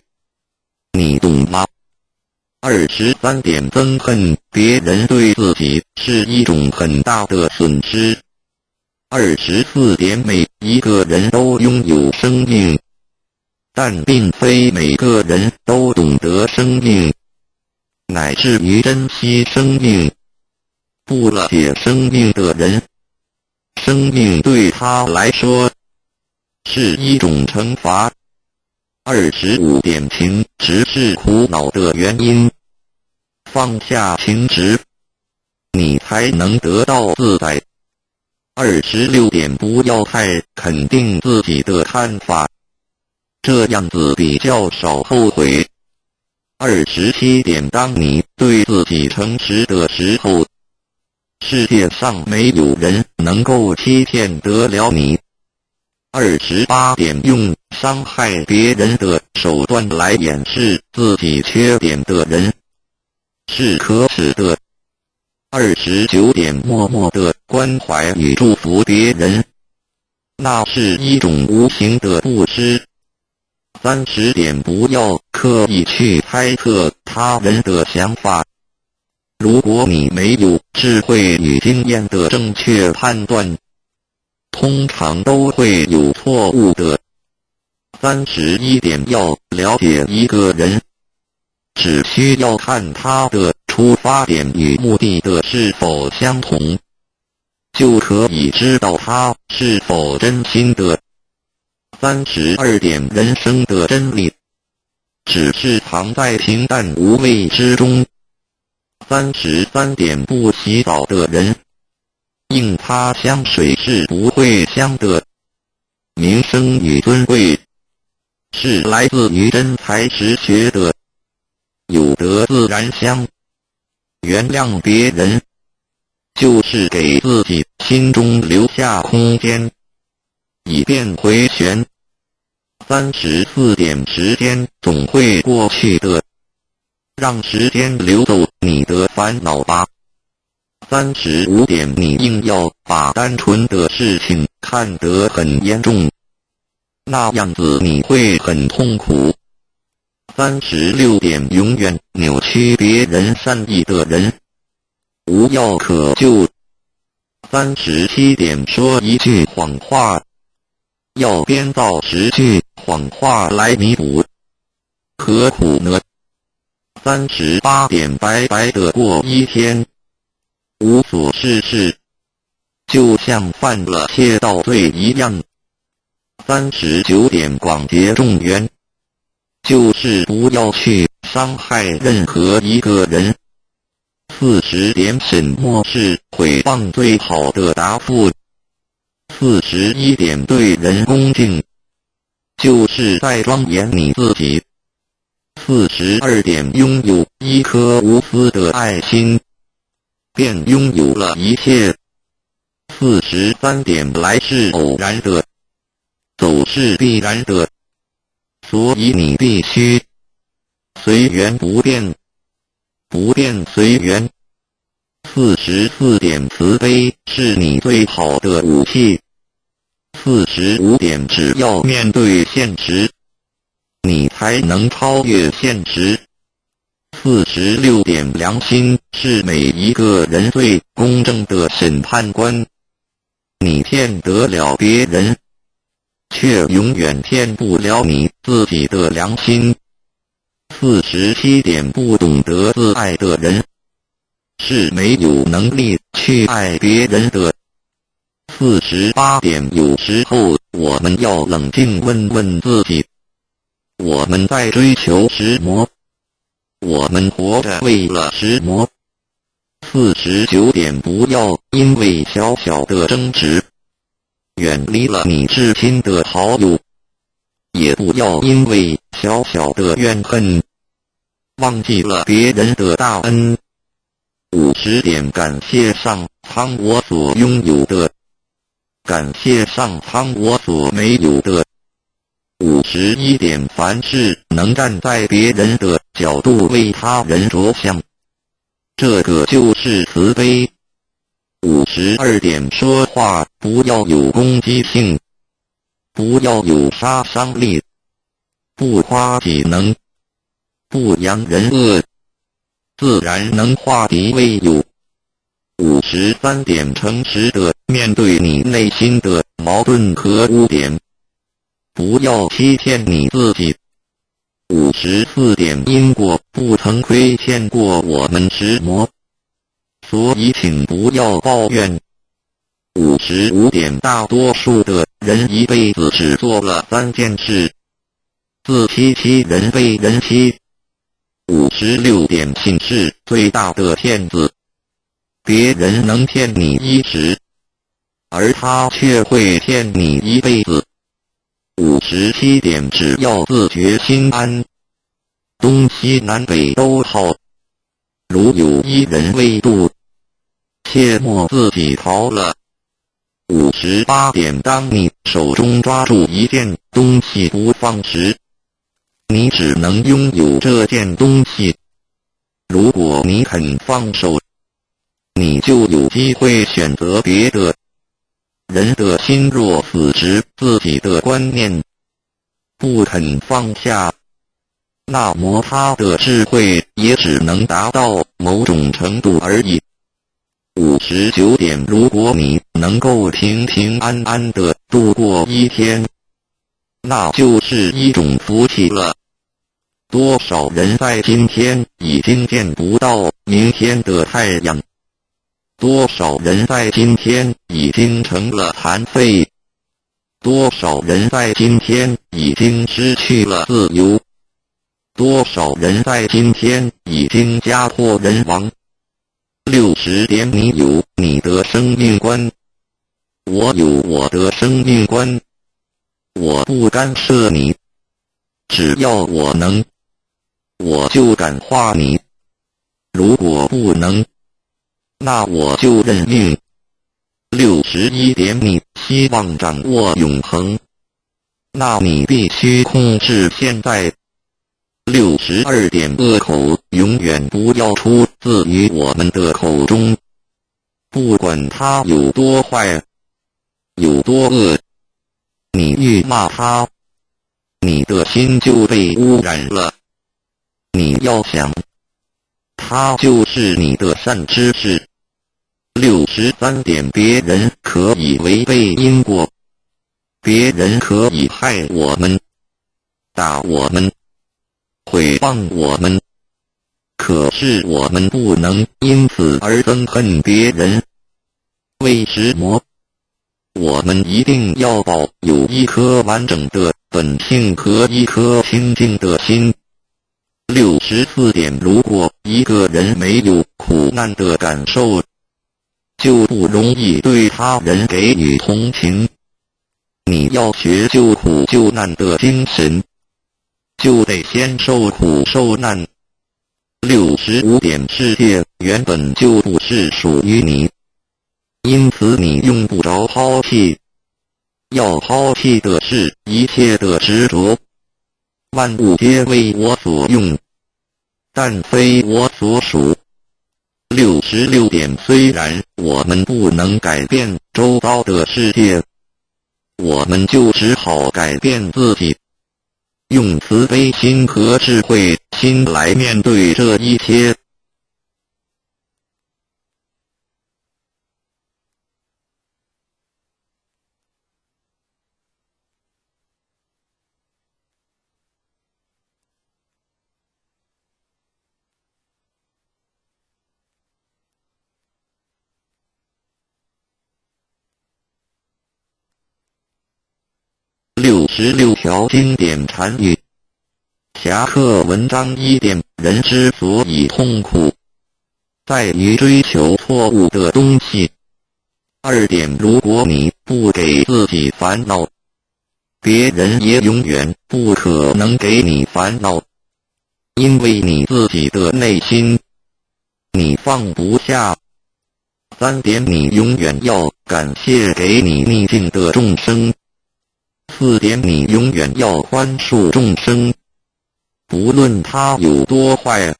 你懂吗？23点憎恨别人对自己是一种很大的损失。24点每一个人都拥有生命，但并非每个人都懂得生命，乃至于珍惜生命。不了解生命的人，生命对他来说是一种惩罚。25点情执是苦恼的原因，放下情执，你才能得到自在。26点不要太肯定自己的看法，这样子比较少后悔。27点当你对自己诚实的时候，世界上没有人能够欺骗得了你。28点用伤害别人的手段来掩饰自己缺点的人是可耻的。29点默默的关怀与祝福别人，那是一种无形的布施。30点不要刻意去猜测他人的想法，如果你没有智慧与经验的正确判断，通常都会有错误的。31点要了解一个人，只需要看他的出发点与目的的是否相同，就可以知道他是否真心的。32点人生的真理，只是藏在平淡无味之中。33点不洗澡的人，硬擦香水是不会香的。名声与尊贵是来自于真才实学的，有德自然香。原谅别人，就是给自己心中留下空间，以便回旋。34点时间总会过去的，让时间流走你的烦恼吧。35点你硬要把单纯的事情看得很严重，那样子你会很痛苦。36点永远扭曲别人善意的人，无药可救。37点说一句谎话，要编造10句谎话来弥补，何苦呢？38点白白的过一天，无所事事，就像犯了窃盗罪一样。39点广结众缘，就是不要去伤害任何一个人。40点什么是诽谤最好的答复？ 41点对人恭敬，就是在庄严你自己。42点拥有一颗无私的爱心，便拥有了一切。43点来是偶然的，走是必然的，所以你必须随缘不变，不变随缘。44点慈悲是你最好的武器。45点只要面对现实，你才能超越现实。46点良心是每一个人最公正的审判官。你骗得了别人，却永远骗不了你自己的良心。47点不懂得自爱的人，是没有能力去爱别人的。48点有时候我们要冷静问问自己，我们在追求什么？我们活着为了什么？49点不要因为小小的争执远离了你至亲的好友，也不要因为小小的怨恨忘记了别人的大恩。50点感谢上苍我所拥有的，感谢上苍我所没有的。51点凡事能站在别人的角度为他人着想，这个就是慈悲。52点说话不要有攻击性，不要有杀伤力，不夸己能，不扬人恶，自然能化敌为友。53点诚实的面对你内心的矛盾和污点，不要欺骗你自己。54点因果不曾亏欠过我们什么，所以请不要抱怨。55点大多数的人一辈子只做了3件事：自欺欺人被人欺。56点信是最大的骗子，别人能骗你一时，而他却会骗你一辈子。57点只要自觉心安，东西南北都好。如有一人未渡，切莫自己逃了。58点当你手中抓住一件东西不放时，你只能拥有这件东西。如果你肯放手，你就有机会选择别的。人的心若死执自己的观念，不肯放下，那么他的智慧也只能达到某种程度而已。59点如果你能够平平安安地度过一天，那就是一种福气了。多少人在今天已经见不到明天的太阳，多少人在今天已经成了残废，多少人在今天已经失去了自由，多少人在今天已经家破人亡。60点你有你的生命观，我有我的生命观，我不干涉你，只要我能，我就感化你，如果不能，那我就认命。61点你希望掌握永恒，那你必须控制现在。62点恶口永远不要出自于我们的口中，不管他有多坏，有多恶，你愈骂他，你的心就被污染了。你要想，他就是你的善知识。63点别人可以违背因果，别人可以害我们，打我们，毁谤我们，可是我们不能因此而憎恨别人。为什么？我们一定要保有一颗完整的本性和一颗清净的心。64点如果一个人没有苦难的感受，就不容易对他人给予同情。你要学救苦救难的精神，就得先受苦受难。65点世界原本就不是属于你，因此你用不着抛弃。要抛弃的是一切的执着。万物皆为我所用，但非我所属。66点虽然我们不能改变周遭的世界，我们就只好改变自己，用慈悲心和智慧心来面对这一切。66条经典禅语。侠客文章1点：人之所以痛苦，在于追求错误的东西。2点：如果你不给自己烦恼，别人也永远不可能给你烦恼，因为你自己的内心你放不下。3点：你永远要感谢给你逆境的众生。4点：你永远要宽恕众生，不论他有多坏，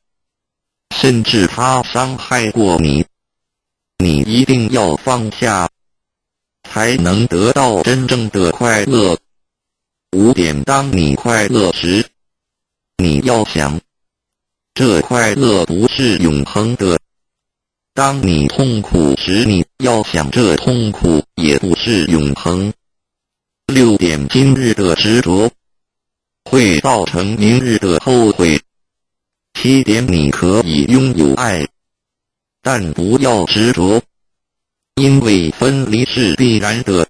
甚至他伤害过你，你一定要放下，才能得到真正的快乐。5点：当你快乐时，你要想，这快乐不是永恒的；当你痛苦时，你要想，这痛苦也不是永恒。6点：今日的执着会造成明日的后悔。7点：你可以拥有爱，但不要执着，因为分离是必然的。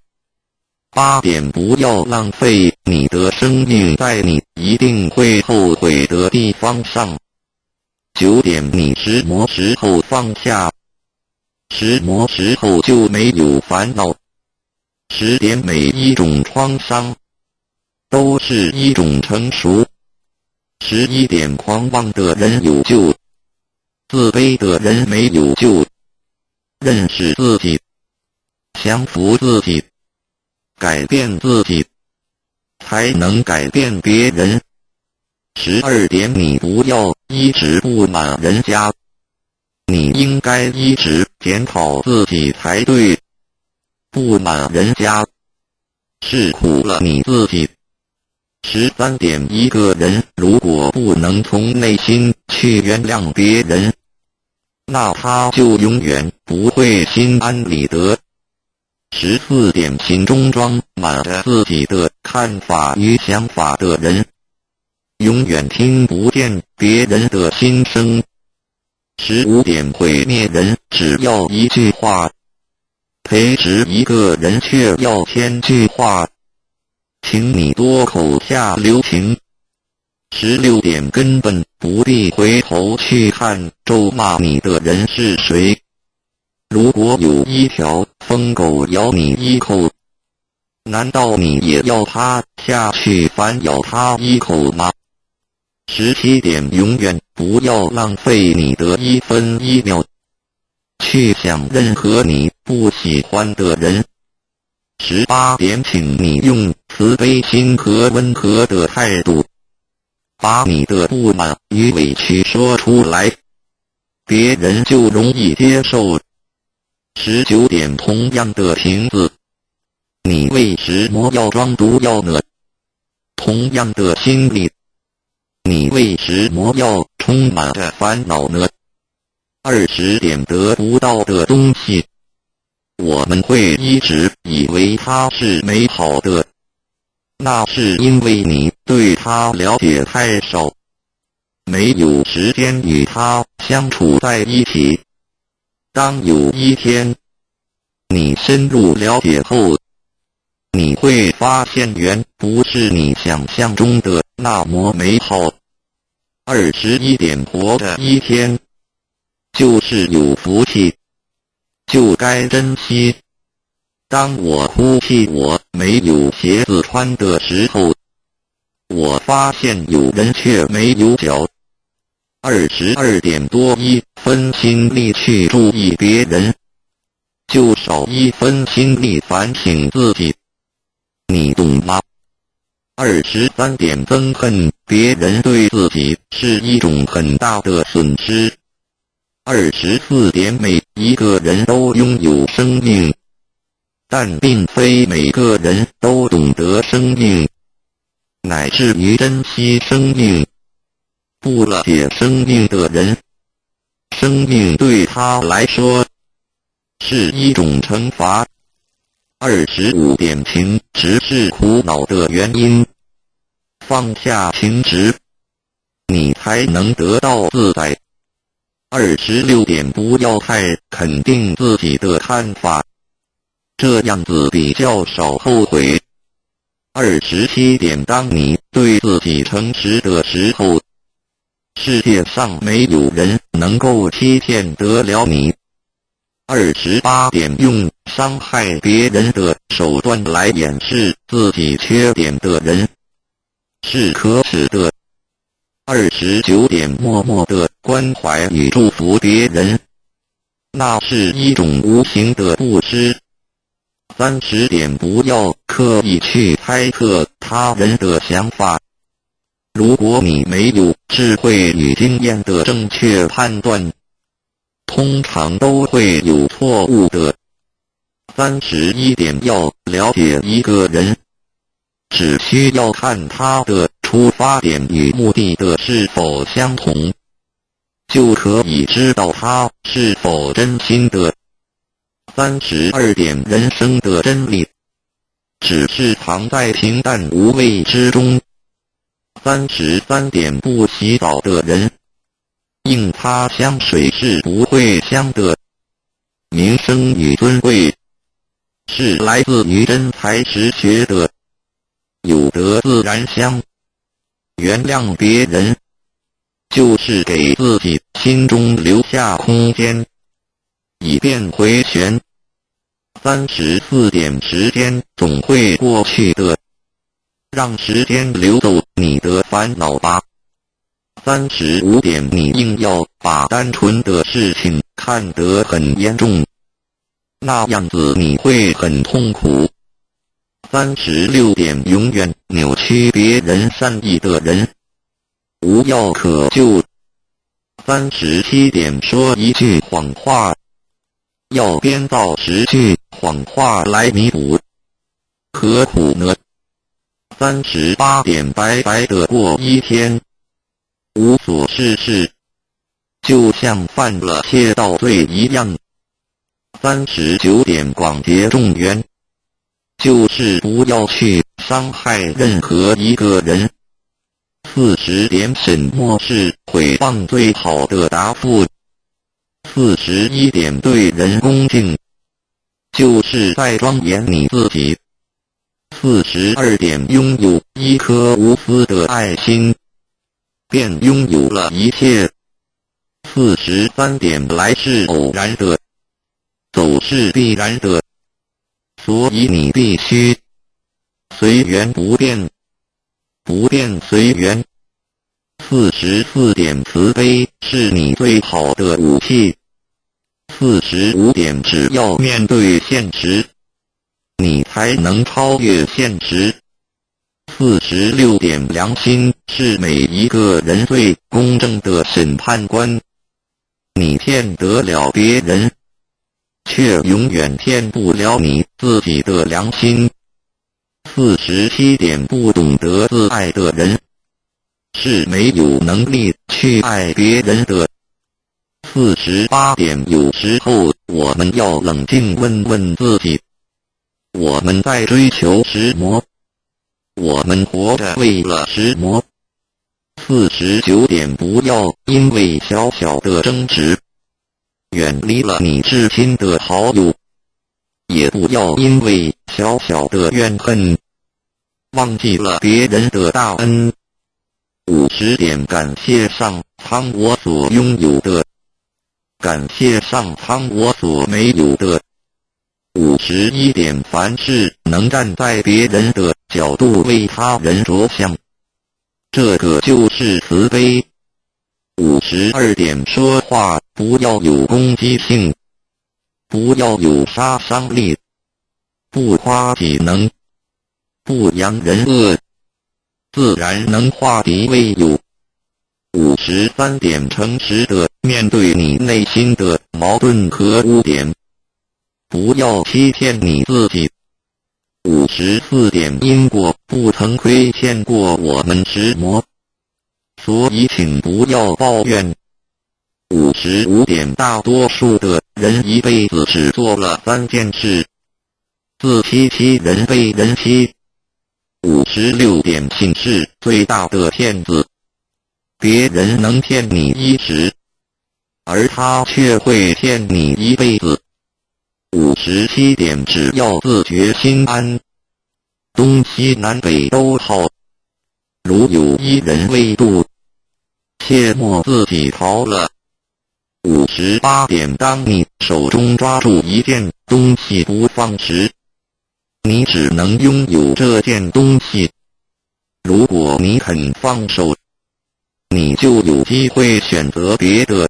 8点：不要浪费你的生命在你一定会后悔的地方上。9点：你什么时候放下，什么时候就没有烦恼。10点：每一种创伤都是一种成熟。11点：狂妄的人有救，自卑的人没有救。认识自己，降服自己，改变自己，才能改变别人。12点：你不要一直不满人家，你应该一直检讨自己才对。不满人家是苦了你自己。13点：一个人如果不能从内心去原谅别人，那他就永远不会心安理得。14点：心中装满着自己的看法与想法的人，永远听不见别人的心声。15点：毁灭人只要一句话，培植一个人却要1000句话，请你多口下留情。16点：根本不必回头去看咒骂你的人是谁。如果有一条疯狗咬你一口，难道你也要它下去反咬它一口吗？17点：永远不要浪费你的1分1秒去想任何你不喜欢的人。18点：请你用慈悲心和温和的态度，把你的不满与委屈说出来，别人就容易接受。19点：同样的瓶子，你为什么要装毒药呢？同样的心理，你为什么要充满着烦恼呢？20点：得不到的东西，我们会一直以为它是美好的，那是因为你对它了解太少，没有时间与它相处在一起。当有一天你深入了解后，你会发现原不是你想象中的那么美好。21点：活着一天就是有福气，就该珍惜。当我哭泣我没有鞋子穿的时候，我发现有人却没有脚。22点多1分心力去注意别人，就少1分心力反省自己，你懂吗？23点憎恨别人对自己是一种很大的损失。24点每一个人都拥有生命，但并非每个人都懂得生命，乃至于珍惜生命。不了解生命的人，生命对他来说是一种惩罚。25点情执是苦恼的原因，放下情执，你才能得到自在。26点不要太肯定自己的看法，这样子比较少后悔。27点当你对自己诚实的时候，世界上没有人能够欺骗得了你。28点用伤害别人的手段来掩饰自己缺点的人，是可耻的。29点默默的关怀与祝福别人，那是一种无形的布施。30点不要刻意去猜测他人的想法，如果你没有智慧与经验的正确判断，通常都会有错误的。31点要了解一个人，只需要看他的出发点与目的的是否相同，就可以知道他是否真心的。32点人生的真理，只是藏在平淡无味之中。33点不洗澡的人，硬擦香水是不会香的。名声与尊贵，是来自于真才实学的，有德自然香。原谅别人，就是给自己心中留下空间，以便回旋。34点时间总会过去的，让时间流走你的烦恼吧。35点你硬要把单纯的事情看得很严重，那样子你会很痛苦。36点永远扭曲别人善意的人，无药可救。37点说一句谎话，要编造10句谎话来弥补，何苦呢？38点白白的过一天，无所事事，就像犯了窃盗罪一样。39点广结众缘，就是不要去伤害任何一个人。40点什么是诽谤最好的答复？41点对人恭敬，就是在庄严你自己。42点拥有一颗无私的爱心，便拥有了一切。43点来是偶然的，走是必然的，所以你必须随缘不变，不变随缘。44点慈悲是你最好的武器。45点只要面对现实，你才能超越现实。46点良心是每一个人最公正的审判官，你骗得了别人，却永远骗不了你自己的良心。47点不懂得自爱的人，是没有能力去爱别人的。48点有时候我们要冷静问问自己，我们在追求什么？我们活着为了什么？49点不要因为小小的争执远离了你至亲的好友，也不要因为小小的怨恨忘记了别人的大恩。50点感谢上苍我所拥有的，感谢上苍我所没有的， 51点，凡事能站在别人的角度为他人着想，这个就是慈悲。52点，说话不要有攻击性，不要有杀伤力，不夸己能，不扬人恶，自然能化敌为友。53点，诚实的面对你内心的矛盾和污点，不要欺骗你自己。54点，因果不曾亏欠过我们石魔，所以请不要抱怨。55点，大多数的人一辈子只做了3件事：自欺欺人，被人欺。56点，信是最大的骗子，别人能骗你一时，而他却会骗你一辈子。57点，只要自觉心安，东西南北都好。如有一人未渡，切莫自己逃了。58点，当你手中抓住一件东西不放时，你只能拥有这件东西。如果你肯放手，你就有机会选择别的。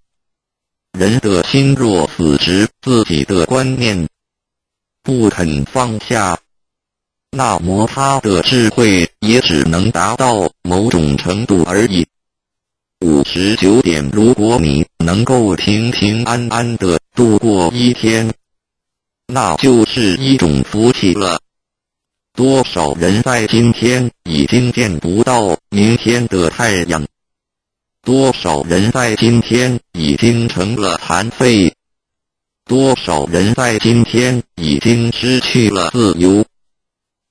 人的心若死执自己的观念，不肯放下，那么他的智慧也只能达到某种程度而已。59点，如果你能够平平安安地度过一天，那就是一种福气了。多少人在今天已经见不到明天的太阳，多少人在今天已经成了残废，多少人在今天已经失去了自由，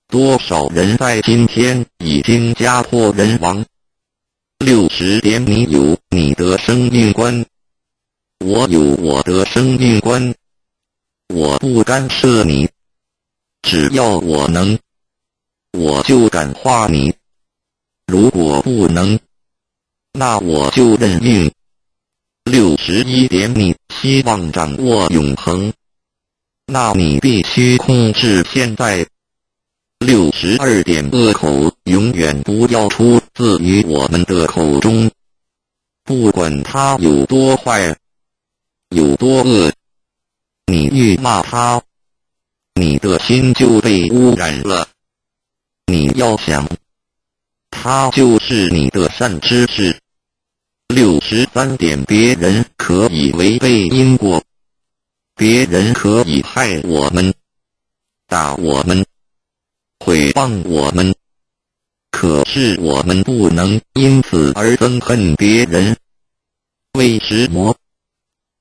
多少人在今天已经家破人亡。60点，你有你的生命观，我有我的生命观，我不干涉你，只要我能，我就感化你，如果不能，那我就认命。61点，你希望掌握永恒，那你必须控制现在。62点，恶口永远不要出自于我们的口中，不管他有多坏，有多恶，你愈骂他，你的心就被污染了。你要想，他就是你的善知识。63点，别人可以违背因果，别人可以害我们，打我们，毁谤我们，可是我们不能因此而憎恨别人。为石魔，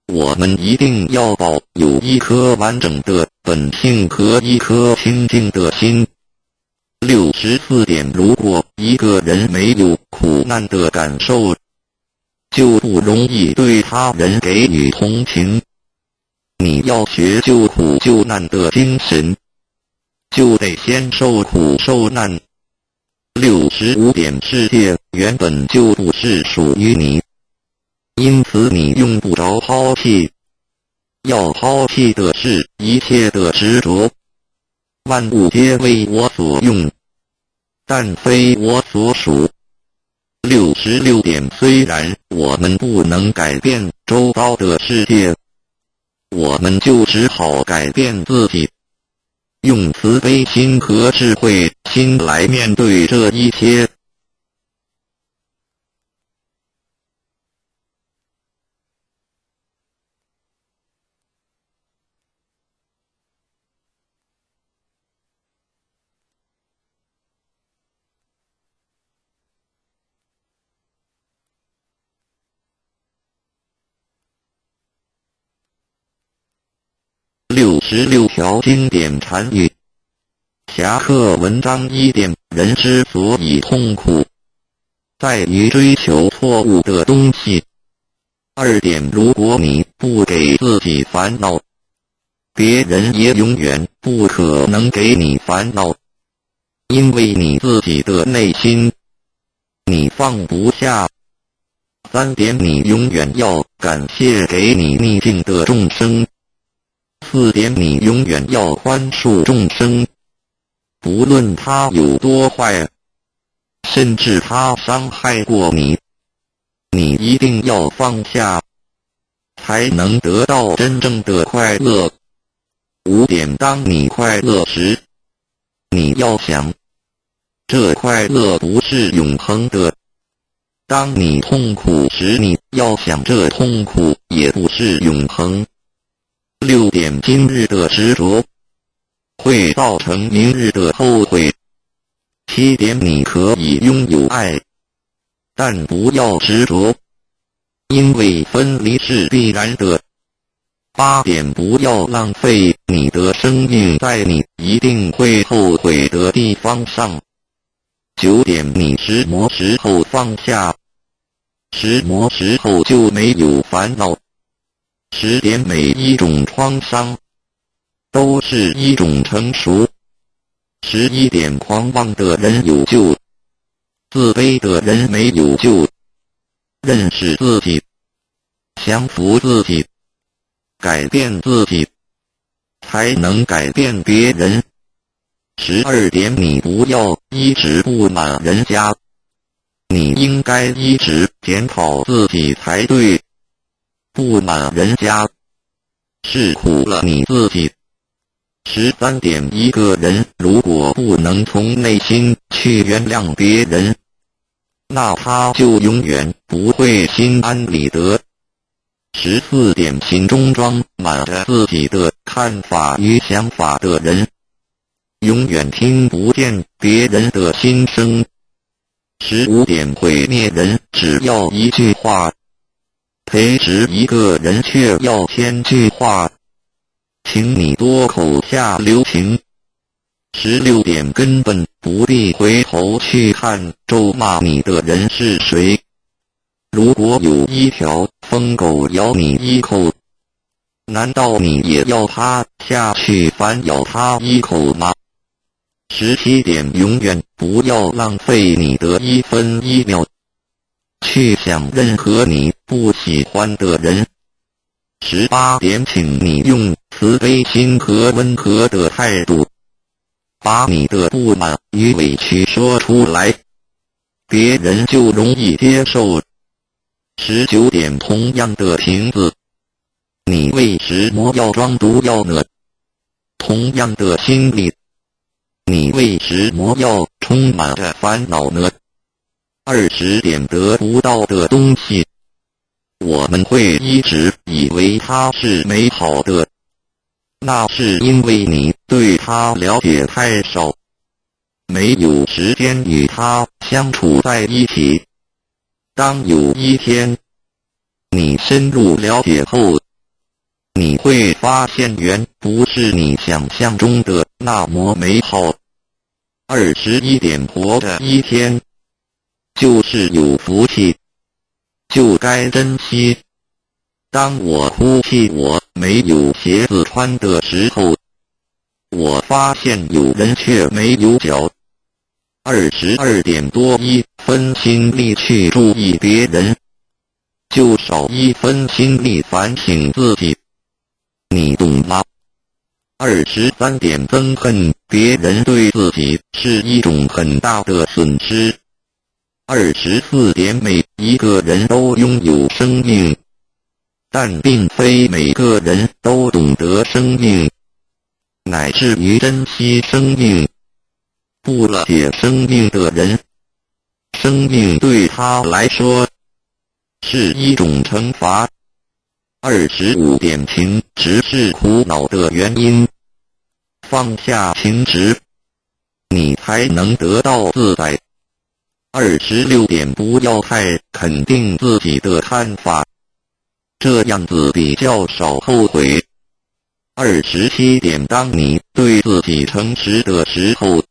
我们一定要保有一颗完整的本性和一颗清净的心。64点，如果一个人没有苦难的感受，就不容易对他人给予同情。你要学救苦救难的精神，就得先受苦受难。65点，世界原本就不是属于你，因此你用不着抛弃。要抛弃的是一切的执着。万物皆为我所用，但非我所属。66点，虽然我们不能改变周遭的世界，我们就只好改变自己，用慈悲心和智慧心来面对这一切。66条经典禅语。侠客文章1点，人之所以痛苦，在于追求错误的东西。2点，如果你不给自己烦恼，别人也永远不可能给你烦恼，因为你自己的内心，你放不下。3点，你永远要感谢给你逆境的众生。14点，你永远要宽恕众生，不论他有多坏，甚至他伤害过你，你一定要放下，才能得到真正的快乐。5点，当你快乐时，你要想，这快乐不是永恒的。当你痛苦时，你要想，这痛苦也不是永恒。6点，今日的执着会造成明日的后悔。7点，你可以拥有爱，但不要执着，因为分离是必然的。8点，不要浪费你的生命在你一定会后悔的地方上。9点，你石磨时候放下，石磨时候就没有烦恼。10点，每一种创伤都是一种成熟。11点，狂妄的人有救，自卑的人没有救。认识自己，降服自己，改变自己，才能改变别人。12点，你不要一直不满人家，你应该一直检讨自己才对。不满人家，是苦了你自己。13点，一个人如果不能从内心去原谅别人，那他就永远不会心安理得。14点，心中装满着自己的看法与想法的人，永远听不见别人的心声。15点，毁灭人只要一句话，培植一个人却要1000句话，请你多口下留情。16点，根本不必回头去看咒骂你的人是谁。如果有一条疯狗咬你一口，难道你也要它下去反咬它一口吗？17点，永远不要浪费你的1分1秒去想任何你不喜欢的人。18点，请你用慈悲心和温和的态度，把你的不满与委屈说出来，别人就容易接受。19点，同样的瓶子，你为什么要装毒药呢？同样的心理，你为什么要充满着烦恼呢？20点，得不到的东西，我们会一直以为它是美好的，那是因为你对它了解太少，没有时间与它相处在一起。当有一天你深入了解后，你会发现原不是你想象中的那么美好。21点，活着一天就是有福气，就该珍惜。当我哭泣我没有鞋子穿的时候，我发现有人却没有脚。22点，多1分心力去注意别人，就少1分心力反省自己，你懂吗？23点，憎恨别人对自己是一种很大的损失。24点，每一个人都拥有生命，但并非每个人都懂得生命，乃至于珍惜生命。不了解生命的人，生命对他来说是一种惩罚。25点，情执是苦恼的原因，放下情执，你才能得到自在。26点，不要太肯定自己的看法，这样子比较少后悔。27点，当你对自己诚实的时候，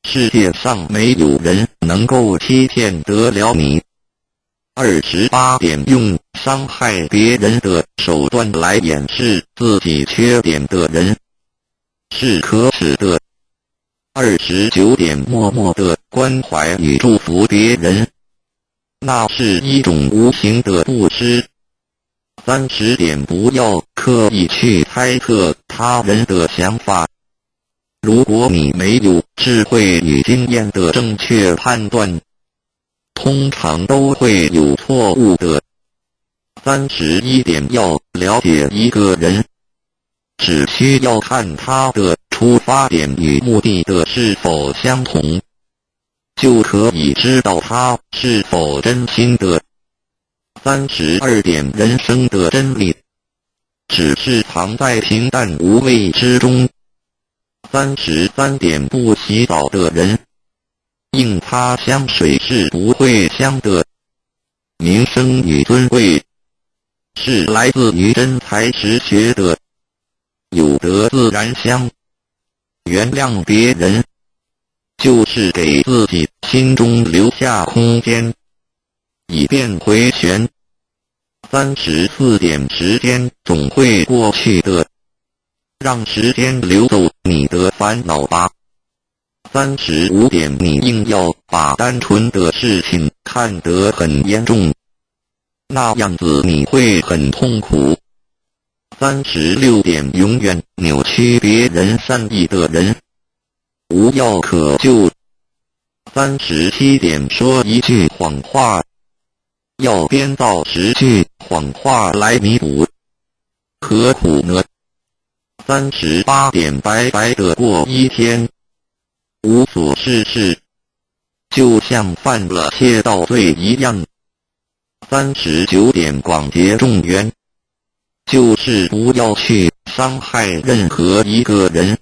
世界上没有人能够欺骗得了你。28点，用伤害别人的手段来掩饰自己缺点的人是可耻的。29点，默默的关怀与祝福别人，那是一种无形的布施。30点不要刻意去猜测他人的想法。如果你没有智慧与经验的正确判断，通常都会有错误的。31点要了解一个人，只需要看他的出发点与目的的是否相同，就可以知道他是否真心的。32点人生的真理，只是藏在平淡无味之中。33点不洗澡的人，硬擦香水是不会香的。名声与尊贵，是来自于真才实学的，有德自然香。原谅别人，就是给自己心中留下空间，以便回旋。34点时间总会过去的，让时间流走你的烦恼吧。35点你硬要把单纯的事情看得很严重，那样子你会很痛苦。36点永远扭曲别人善意的人，无药可救。37点说一句谎话，要编造10句谎话来弥补，何苦呢？38点白白的过一天，无所事事，就像犯了窃盗罪一样。39点广结众缘，就是不要去伤害任何一个人。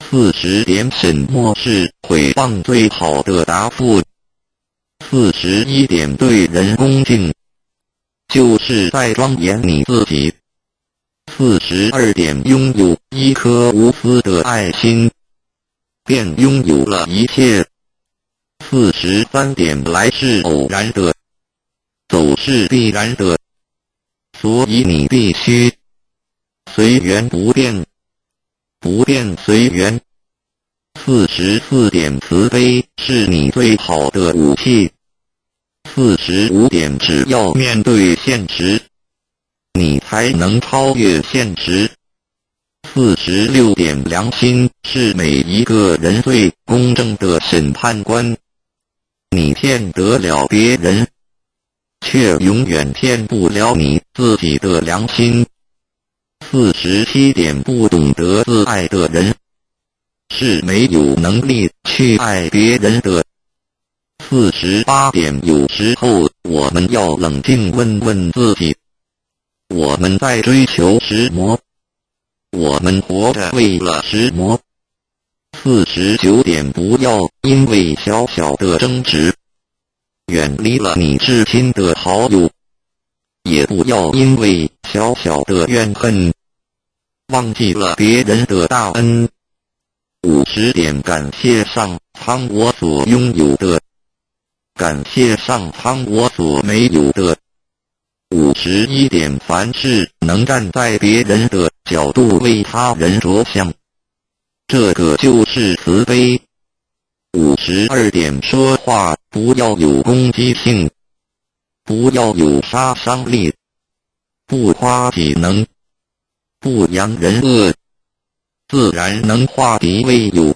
40点什么是诽谤最好的答复？41点对人恭敬，就是在庄严你自己。42点拥有一颗无私的爱心，便拥有了一切。43点来是偶然的，走是必然的，所以你必须随缘不变，不变随缘。44点慈悲是你最好的武器。45点只要面对现实，你才能超越现实。46点良心是每一个人最公正的审判官，你骗得了别人，却永远骗不了你自己的良心。47点不懂得自爱的人，是没有能力去爱别人的。48点有时候我们要冷静问问自己，我们在追求什么？我们活着为了什么？49点不要因为小小的争执，远离了你至亲的好友，也不要因为小小的怨恨，忘记了别人的大恩。50点感谢上苍我所拥有的，感谢上苍我所没有的。51点凡事能站在别人的角度为他人着想，这个就是慈悲。52点说话不要有攻击性，不要有杀伤力，不夸己能，不扬人恶，自然能化敌为友。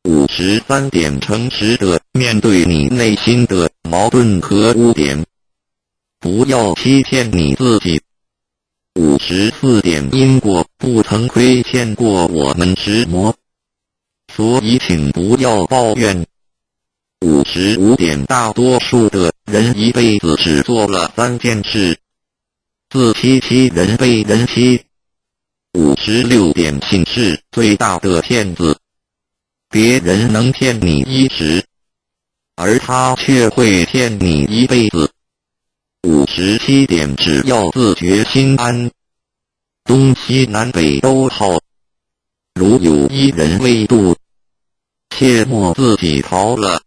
53点诚实的面对你内心的矛盾和污点，不要欺骗你自己。54点因果不曾亏欠过我们什么，所以请不要抱怨。55点大多数的人一辈子只做了3件事：自欺欺人被人欺。56点信是最大的骗子，别人能骗你一时，而他却会骗你一辈子。57点只要自觉心安，东西南北都好。如有一人未度，切莫自己逃了。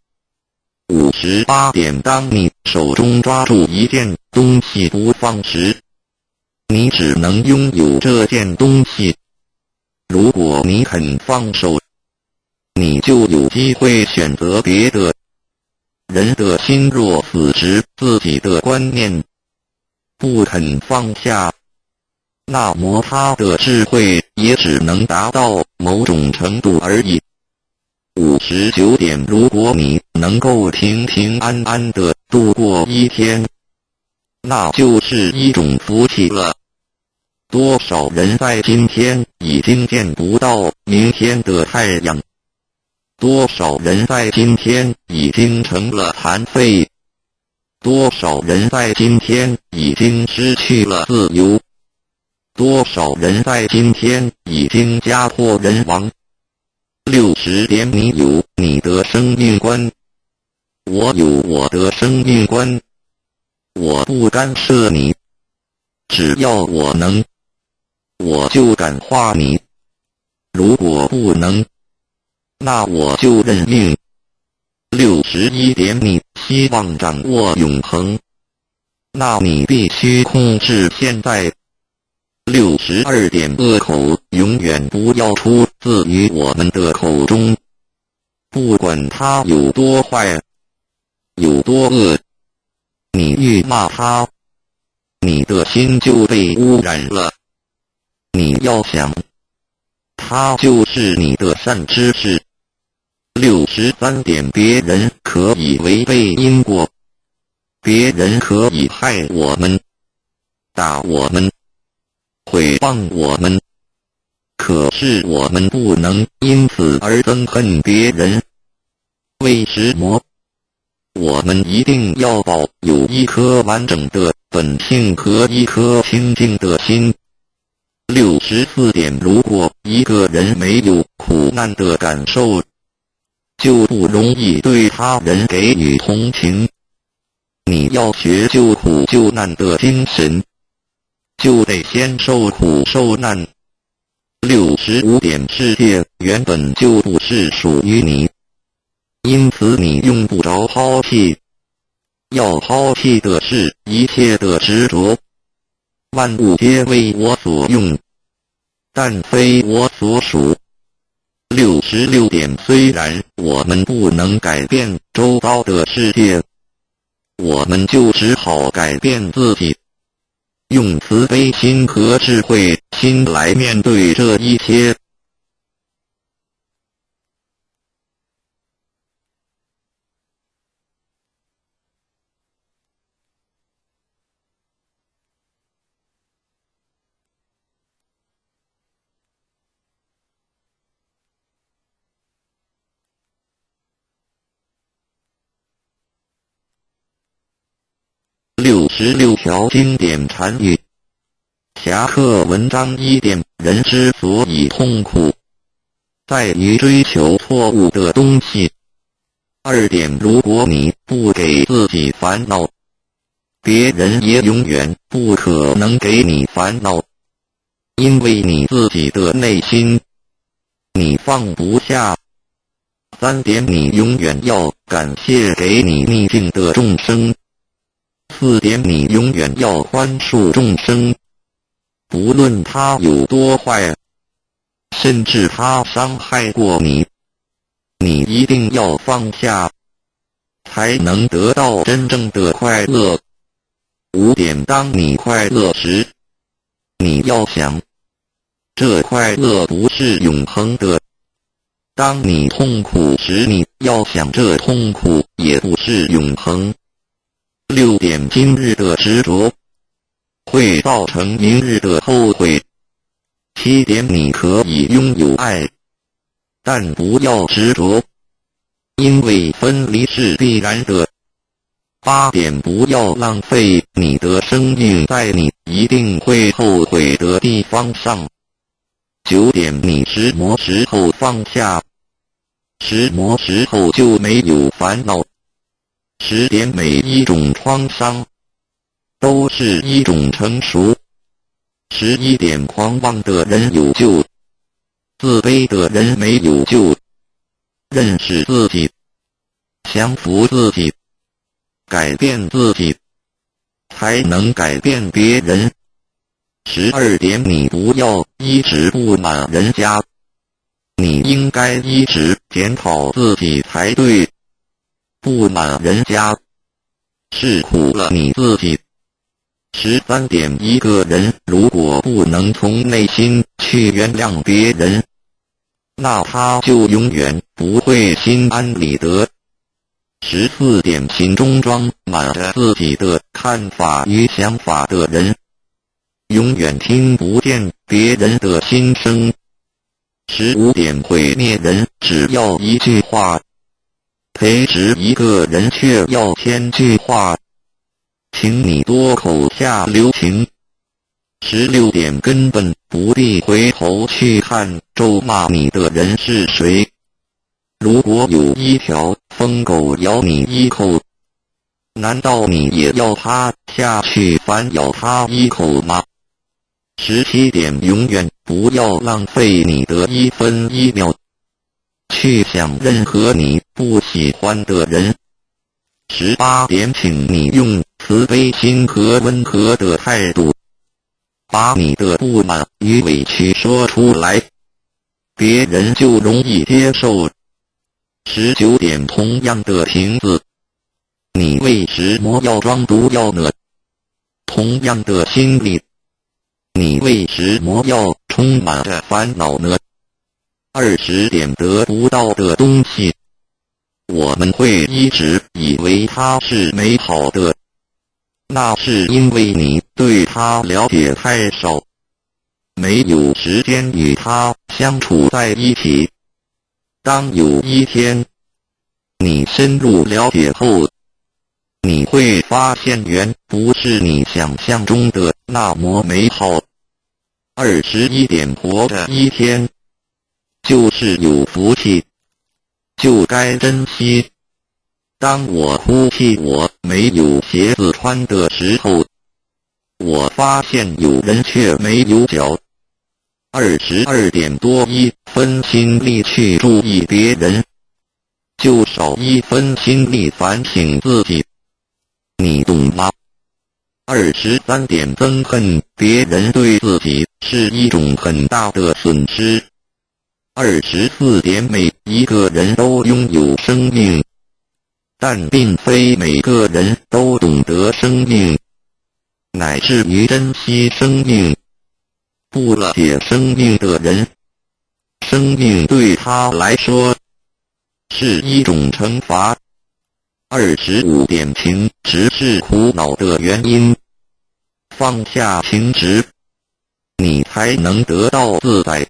58点当你手中抓住一件东西不放时，你只能拥有这件东西。如果你肯放手，你就有机会选择别的。人的心若死时，自己的观念不肯放下，那么他的智慧也只能达到某种程度而已。59点，如果你能够平平安安地度过一天，那就是一种福气了。多少人在今天已经见不到明天的太阳？多少人在今天已经成了残废？多少人在今天已经失去了自由？多少人在今天已经家破人亡？60点，你有你的生命观，我有我的生命观，我不干涉你，只要我能，我就感化你，如果不能，那我就认命。61点，你希望掌握永恒，那你必须控制现在。62点，恶口永远不要出自于我们的口中，不管他有多坏，有多恶，你越骂他，你的心就被污染了。你要想，他就是你的善知识。63点，别人可以违背因果，别人可以害我们，打我们，毁谤我们，可是我们不能因此而憎恨别人。为什么？我们一定要保有一颗完整的本性和一颗清净的心。64点，如果一个人没有苦难的感受，就不容易对他人给予同情。你要学救苦救难的精神，就得先受苦受难。65点，世界原本就不是属于你，因此你用不着抛弃。要抛弃的是一切的执着。万物皆为我所用，但非我所属。66点，虽然我们不能改变周遭的世界，我们就只好改变自己，用慈悲心和智慧心来面对这一切。66条经典禅语。侠客文章1点，人之所以痛苦，在于追求错误的东西。2点，如果你不给自己烦恼，别人也永远不可能给你烦恼，因为你自己的内心，你放不下。3点，你永远要感谢给你逆境的众生。4点，你永远要宽恕众生，不论他有多坏，甚至他伤害过你，你一定要放下，才能得到真正的快乐。5点，当你快乐时，你要想，这快乐不是永恒的；当你痛苦时，你要想，这痛苦也不是永恒。6点，今日的执着会造成明日的后悔。7点，你可以拥有爱，但不要执着，因为分离是必然的。8点，不要浪费你的生命在你一定会后悔的地方上。9点，你什么时候放下，什么时候就没有烦恼。10点，每一种创伤都是一种成熟。11点，狂妄的人有救，自卑的人没有救。认识自己，降服自己，改变自己，才能改变别人。12点，你不要一直不满人家，你应该一直检讨自己才对。不满人家，是苦了你自己， 13点，一个人如果不能从内心去原谅别人，那他就永远不会心安理得。14点，心中装满着自己的看法与想法的人，永远听不见别人的心声。15点，毁灭人只要一句话，培植一个人却要1000句话，请你多口下留情。16点，根本不必回头去看咒骂你的人是谁。如果有一条疯狗咬你一口，难道你也要它下去反咬它一口吗？17点，永远不要浪费你的1分1秒去想任何你不喜欢的人。18点，请你用慈悲心和温和的态度，把你的不满与委屈说出来，别人就容易接受。19点，同样的瓶子，你为什么要装毒药呢？同样的心理，你为什么要充满着烦恼呢？20点，得不到的东西，我们会一直以为它是美好的，那是因为你对它了解太少，没有时间与它相处在一起。当有一天你深入了解后，你会发现远不是你想象中的那么美好。21点，活着一天就是有福气，就该珍惜。当我哭泣我没有鞋子穿的时候，我发现有人却没有脚。22点，多1分心力去注意别人，就少1分心力反省自己，你懂吗？23点，憎恨别人对自己是一种很大的损失。24点，每一个人都拥有生命，但并非每个人都懂得生命，乃至于珍惜生命。不了解生命的人，生命对他来说是一种惩罚。25点，情执是苦恼的原因，放下情执，你才能得到自在。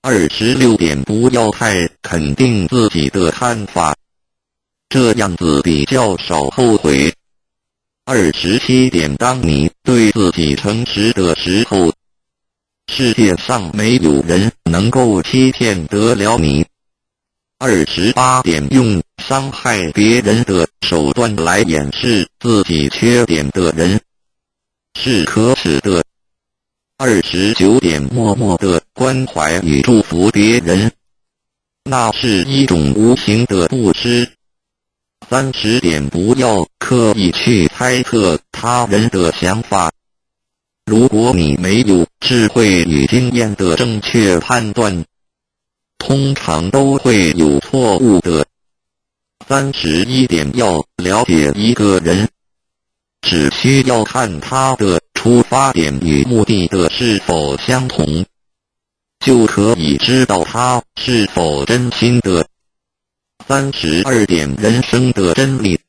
26点，不要太肯定自己的看法，这样子比较少后悔。27点，当你对自己诚实的时候，世界上没有人能够欺骗得了你。28点，用伤害别人的手段来掩饰自己缺点的人是可耻的。29点，默默的关怀与祝福别人，那是一种无形的布施。30点，不要刻意去猜测他人的想法，如果你没有智慧与经验的正确判断，通常都会有错误的。31点，要了解一个人，只需要看他的出发点与目的的是否相同，就可以知道他是否真心的。32点，人生的真理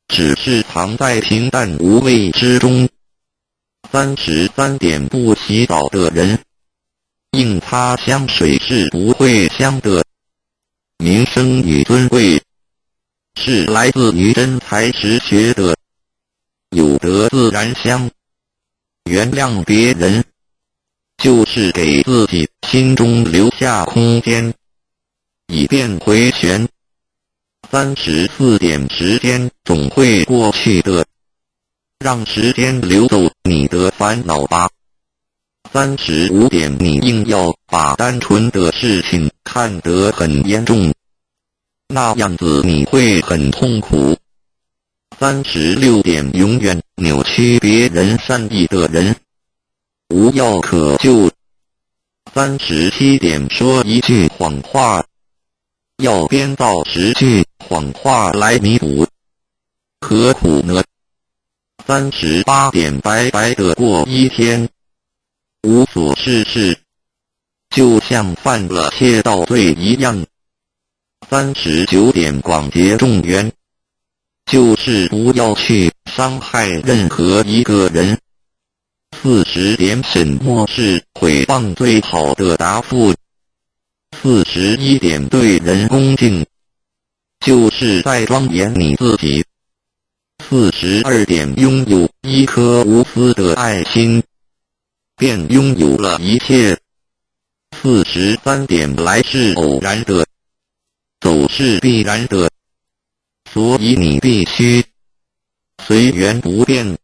只是藏在平淡无味之中。33点，不洗澡的人，硬擦香水是不会香的。名声与尊贵是来自于真才实学的，有德自然香。原谅别人，就是给自己心中留下空间，以便回旋。34点，时间总会过去的，让时间流走你的烦恼吧。35点，你硬要把单纯的事情看得很严重，那样子你会很痛苦。36点，永远扭曲别人善意的人，无药可救。37点，说一句谎话，要编造10句谎话来弥补，何苦呢38点白白的过一天，无所事事，就像犯了窃盗罪一样。39点广结众缘，就是不要去伤害任何一个人。40点什么是诽谤最好的答复？41点对人恭敬，就是在庄严你自己。42点拥有一颗无私的爱心，便拥有了一切。43点来是偶然的，走是必然的，所以你必须随缘不变，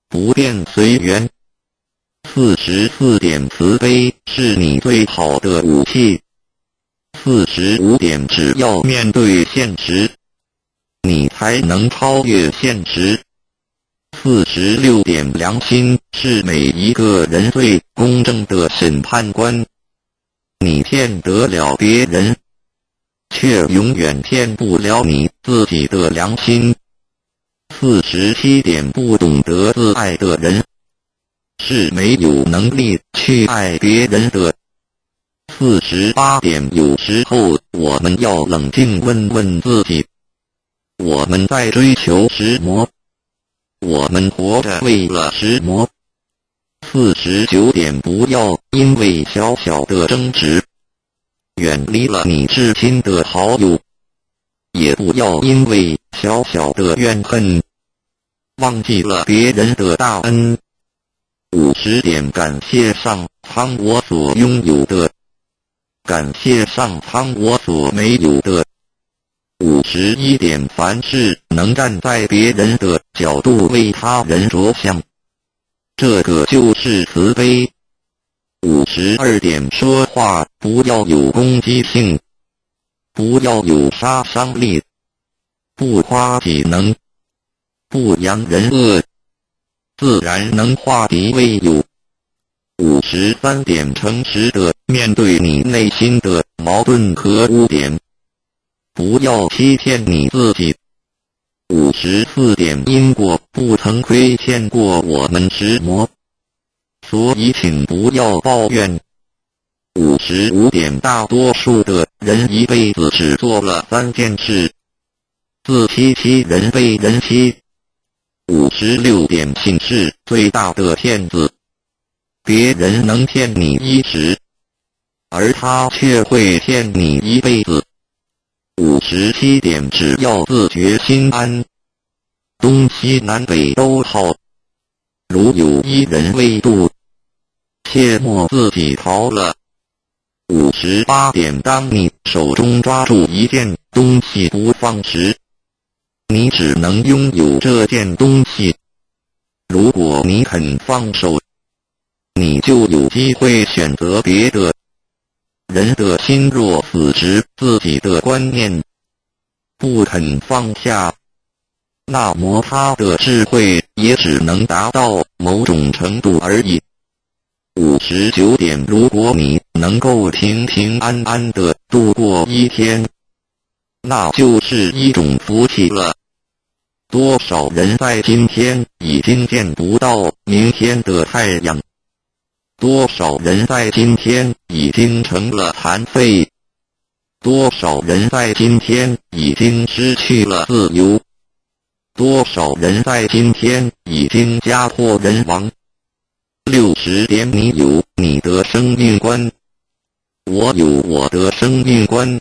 不变随缘。44点慈悲是你最好的武器。45点只要面对现实，你才能超越现实。46点良心是每一个人最公正的审判官。你骗得了别人，却永远骗不了你自己的良心。47点不懂得自爱的人，是没有能力去爱别人的。48点有时候我们要冷静问问自己，我们在追求什么？我们活着为了什么？49点不要因为小小的争执远离了你至亲的好友，也不要因为小小的怨恨忘记了别人的大恩。50点感谢上苍我所拥有的，感谢上苍我所没有的。51点凡事能站在别人的角度为他人着想，这个就是慈悲。52点说话不要有攻击性，不要有杀伤力，不夸己能，不扬人恶，自然能化敌为友。53点诚实的面对你内心的矛盾和污点，不要欺骗你自己。54点因果不曾亏欠过我们什么，所以请不要抱怨。55点大多数的人一辈子只做了3件事：自欺欺人被人欺。56点信是最大的骗子，别人能骗你一时，而他却会骗你一辈子。57点只要自觉心安，东西南北都好。如有一人未度，切莫自己逃了。58点当你手中抓住一件东西不放时，你只能拥有这件东西。如果你肯放手，你就有机会选择别的。人的心若死执自己的观念，不肯放下，那么他的智慧也只能达到某种程度而已。59点如果你能够平平安安地度过一天，那就是一种福气了。多少人在今天已经见不到明天的太阳，多少人在今天已经成了残废，多少人在今天已经失去了自由，多少人在今天已经家破人亡。60点你有你的生命观，我有我的生命观，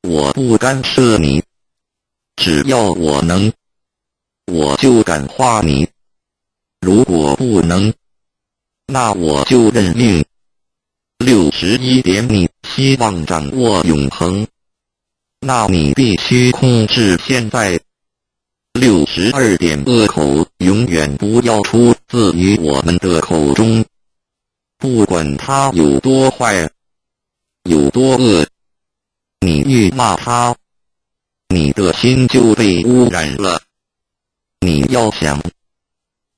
我不干涉你，只要我能，我就感化你，如果不能，那我就认命。61点你希望掌握永恒，那你必须控制现在。62点恶口永远不要出自于我们的口中，不管他有多坏，有多恶，你愈骂他，你的心就被污染了。你要想，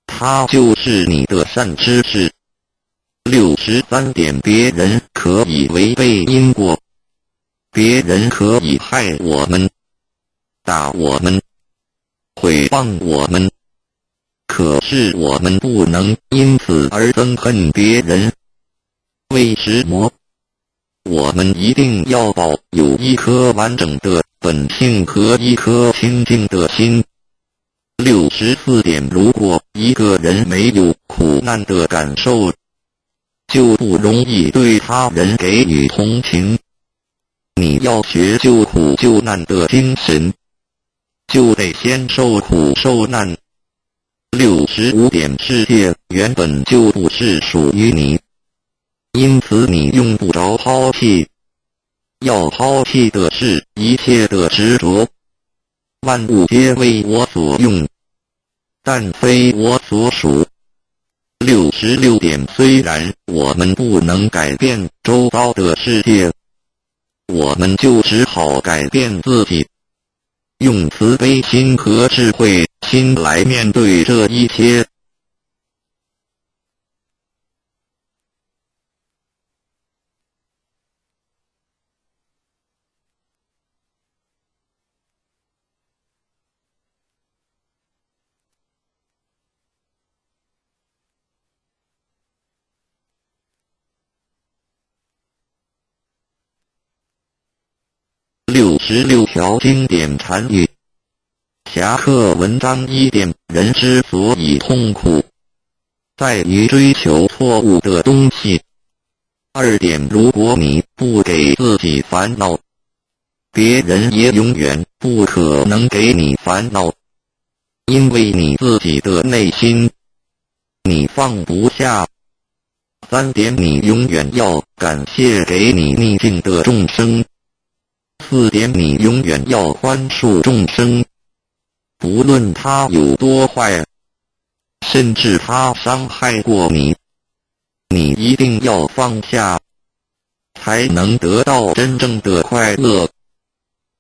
他就是你的善知识。63点别人可以违背因果，别人可以害我们，打我们，诽谤我们，可是我们不能因此而憎恨别人。为什么？我们一定要保有一颗完整的本性和一颗清净的心。64点，如果一个人没有苦难的感受，就不容易对他人给予同情。你要学救苦救难的精神，就得先受苦受难。65点，世界原本就不是属于你，因此你用不着抛弃。要抛弃的是一切的执着。万物皆为我所用，但非我所属。66点，虽然我们不能改变周遭的世界，我们就只好改变自己，用慈悲心和智慧心来面对这一切。66条经典禅语。侠客文章1点，人之所以痛苦，在于追求错误的东西。2点，如果你不给自己烦恼，别人也永远不可能给你烦恼，因为你自己的内心你放不下。3点，你永远要感谢给你逆境的众生。4点，你永远要宽恕众生，不论他有多坏，甚至他伤害过你，你一定要放下，才能得到真正的快乐。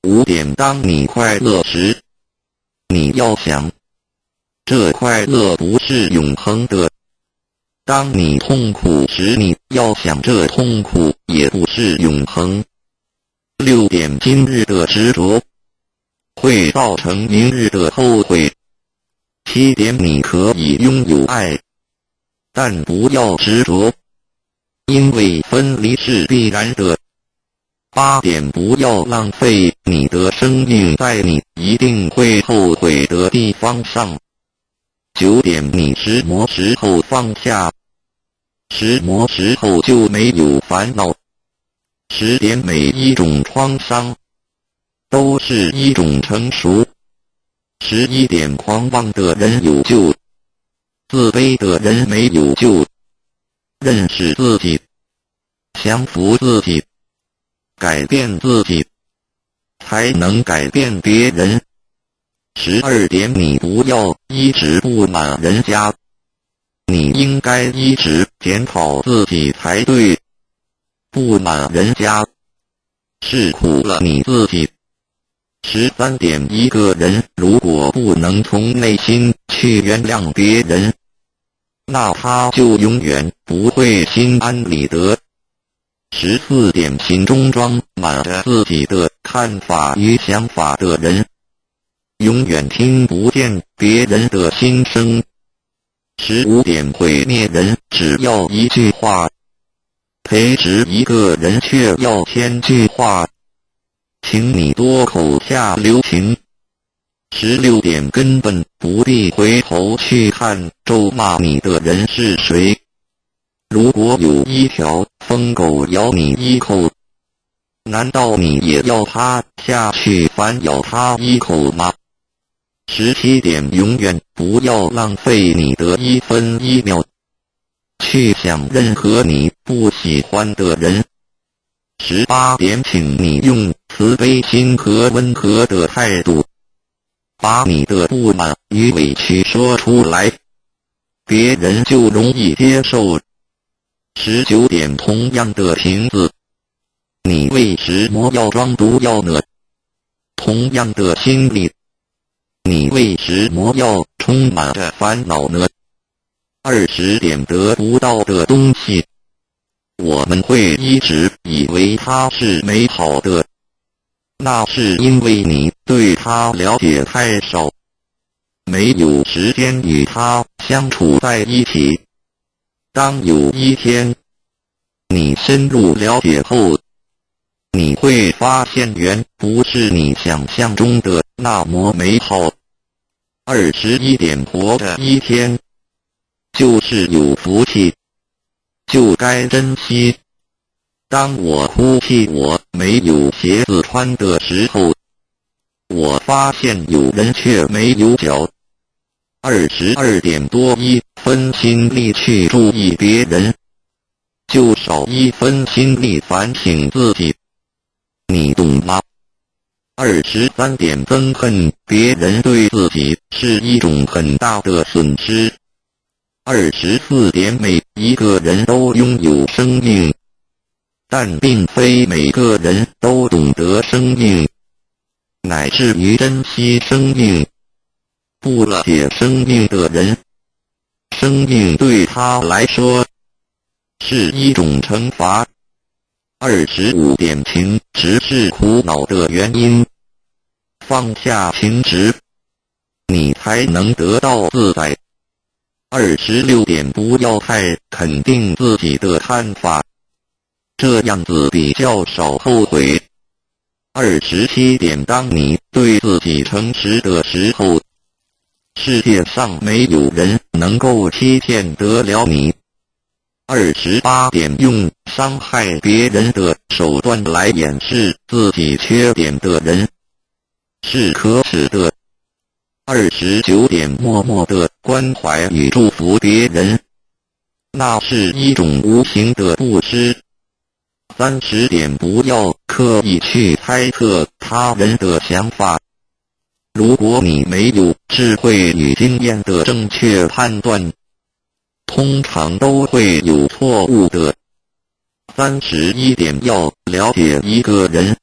5点，当你快乐时，你要想，这快乐不是永恒的；当你痛苦时，你要想，这痛苦也不是永恒。6点，今日的执着会造成明日的后悔。7点，你可以拥有爱，但不要执着，因为分离是必然的。8点，不要浪费你的生命在你一定会后悔的地方上。9点，你什么时候放下，什么时候就没有烦恼。10点，每一种创伤都是一种成熟。11点，狂妄的人有救，自卑的人没有救。认识自己，降服自己，改变自己，才能改变别人。12点，你不要一直不满人家，你应该一直检讨自己才对。不满人家，是苦了你自己。13点，一个人如果不能从内心去原谅别人，那他就永远不会心安理得。14点，心中装满着自己的看法与想法的人，永远听不见别人的心声。15点，毁灭人只要一句话，培植一个人却要1000句话，请你多口下留情。16点，根本不必回头去看咒骂你的人是谁。如果有一条疯狗咬你一口，难道你也要它下去反咬它一口吗？17点，永远不要浪费你的1分1秒去想任何你不喜欢的人。18点，请你用慈悲心和温和的态度，把你的不满与委屈说出来，别人就容易接受。19点，同样的瓶子，你为什么要装毒药呢？同样的心理，你为什么要充满着烦恼呢？20点，得不到的东西，我们会一直以为它是美好的，那是因为你对它了解太少。没有时间与他相处在一起。当有一天，你深入了解后，你会发现远不是你想象中的那么美好。21点活着一天，就是有福气，就该珍惜。当我哭泣我没有鞋子穿的时候，我发现有人却没有脚。22点多1分心力去注意别人，就少1分心力反省自己。你懂吗？23点憎恨别人对自己是一种很大的损失。24点每一个人都拥有生命，但并非每个人都懂得生命，乃至于珍惜生命。不了解生命的人，生命对他来说是一种惩罚。25点情执是苦恼的原因，放下情执，你才能得到自在。26点不要太肯定自己的看法，这样子比较少后悔。27点当你对自己诚实的时候，世界上没有人能够欺骗得了你。28点用伤害别人的手段来掩饰自己缺点的人，是可耻的。29点默默的关怀与祝福别人，那是一种无形的布施。30点不要刻意去猜测他人的想法，如果你没有智慧与经验的正确判断，通常都会有错误的。31点要了解一个人，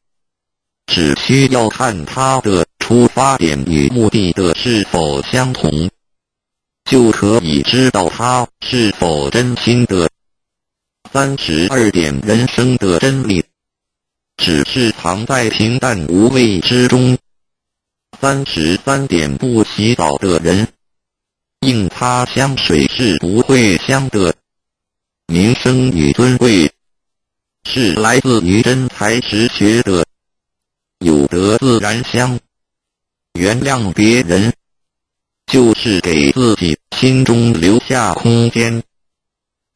只需要看他的出发点与目的的是否相同，就可以知道他是否真心的。32点人生的真理，只是藏在平淡无味之中。33点不洗澡的人，硬擦香水是不会香的。名声与尊贵，是来自于真才实学的，有德自然香。原谅别人，就是给自己心中留下空间，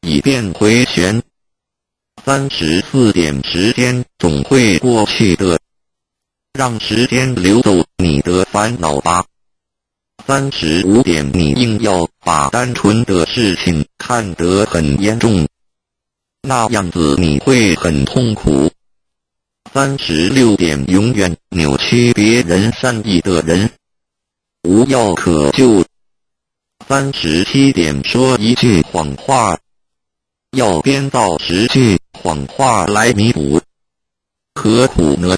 以便回旋。34点时间总会过去的，让时间流走你的烦恼吧。35点你硬要把单纯的事情看得很严重，那样子你会很痛苦。36点永远扭曲别人善意的人，无药可救。37点说一句谎话，要编造10句谎话来弥补，何苦呢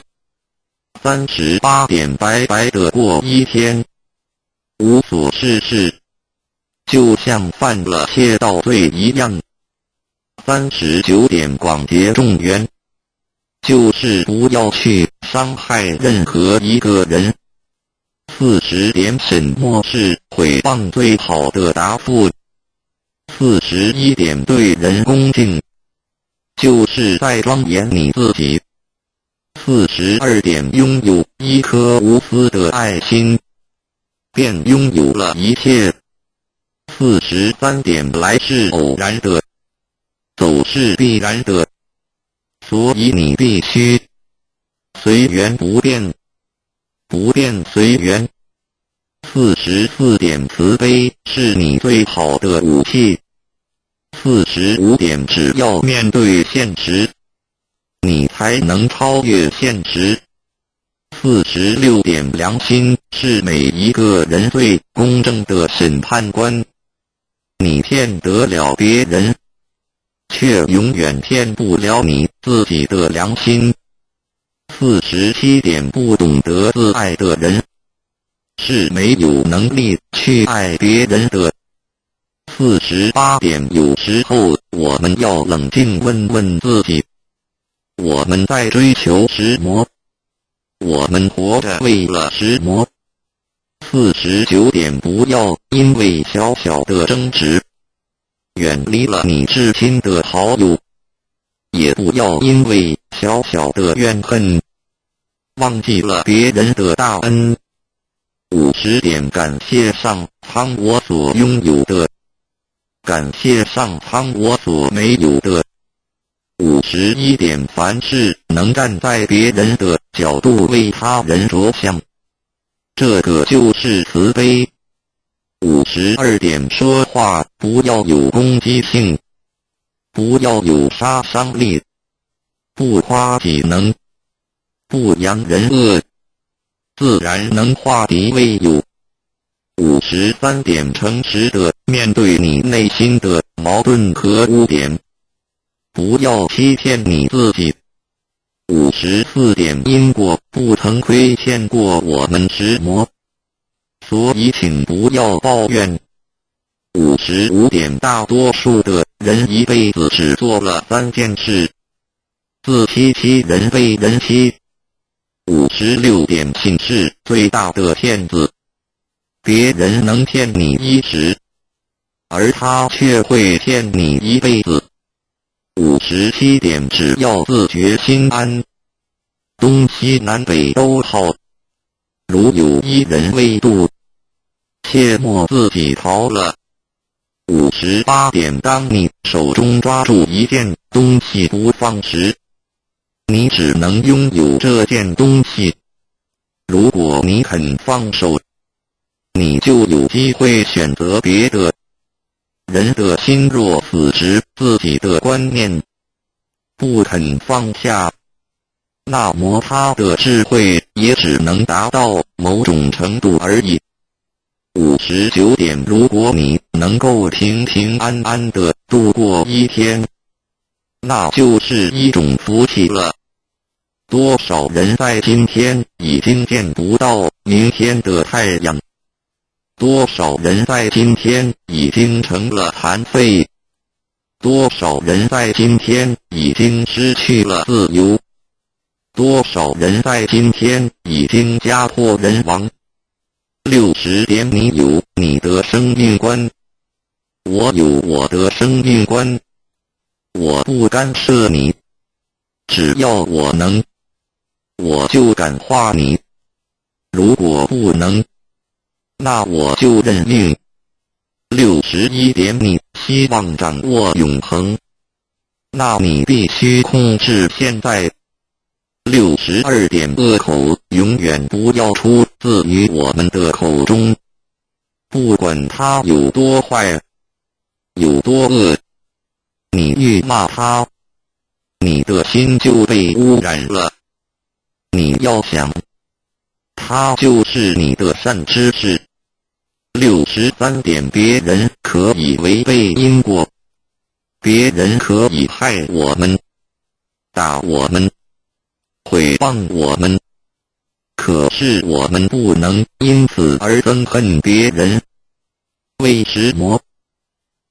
？38点白白的过一天，无所事事，就像犯了窃盗罪一样。39点广结众缘，就是不要去伤害任何一个人。40点什么是诽谤最好的答复？41点对人恭敬，就是在庄严你自己。42点拥有一颗无私的爱心，便拥有了一切。43点来是偶然的，走是必然的，所以你必须随缘不变，不变随缘。44点慈悲是你最好的武器。45点只要面对现实，你才能超越现实。46点良心是每一个人最公正的审判官，你骗得了别人，却永远骗不了你自己的良心。47点不懂得自爱的人，是没有能力去爱别人的。48点有时候我们要冷静问问自己，我们在追求什么？我们活着为了什么？ 49点，不要因为小小的争执，远离了你至亲的好友，也不要因为小小的怨恨，忘记了别人的大恩。50点，感谢上苍我所拥有的，感谢上苍我所没有的。51点，凡事能站在别人的角度为他人着想，这个就是慈悲。52点，说话不要有攻击性，不要有杀伤力，不夸己能，不扬人恶，自然能化敌为友。53点，诚实的面对你内心的矛盾和污点，不要欺骗你自己。54点，因果不曾亏欠过我们石魔，所以请不要抱怨。55点，大多数的人一辈子只做了3件事：自欺欺人，被人欺。56点，信是最大的骗子，别人能骗你一时，而他却会骗你一辈子。57点，只要自觉心安，东西南北都好。如有一人未渡，切莫自己逃了。58点，当你手中抓住一件东西不放时，你只能拥有这件东西。如果你肯放手，你就有机会选择别的。人的心若死执自己的观念，不肯放下，那么他的智慧也只能达到某种程度而已。59点，如果你能够平平安安地度过一天，那就是一种福气了。多少人在今天已经见不到明天的太阳，多少人在今天已经成了残废，多少人在今天已经失去了自由，多少人在今天已经家破人亡。60点，你有你的生命观，我有我的生命观，我不干涉你，只要我能，我就感化你，如果不能，那我就认命。61点，你希望掌握永恒，那你必须控制现在。62点，恶口永远不要出自于我们的口中，不管他有多坏，有多恶，你越骂他，你的心就被污染了。你要想，他就是你的善知识。63点，别人可以违背因果，别人可以害我们，打我们，毁谤我们，可是我们不能因此而憎恨别人。为什么？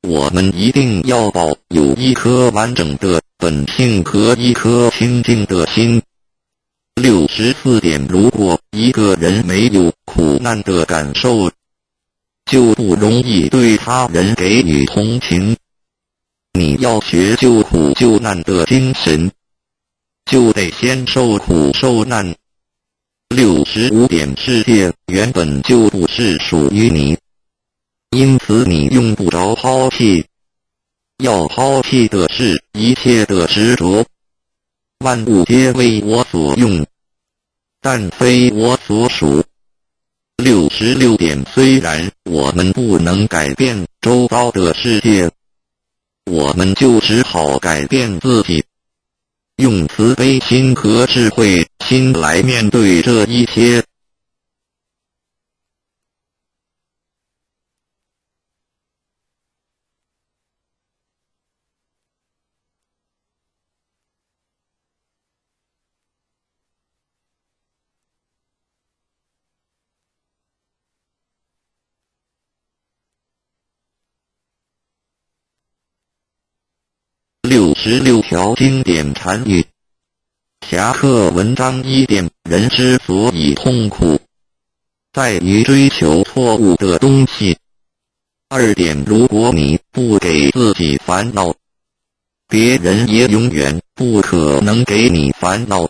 我们一定要保有一颗完整的本性和一颗清净的心。64点，如果一个人没有苦难的感受，就不容易对他人给予同情。你要学救苦救难的精神，就得先受苦受难。65点，世界原本就不是属于你，因此你用不着抛弃。要抛弃的是一切的执着。万物皆为我所用，但非我所属。66点，虽然我们不能改变周遭的世界，我们就只好改变自己，用慈悲心和智慧心来面对这一切。66条经典禅语。侠客文章1点，人之所以痛苦，在于追求错误的东西。2点，如果你不给自己烦恼，别人也永远不可能给你烦恼，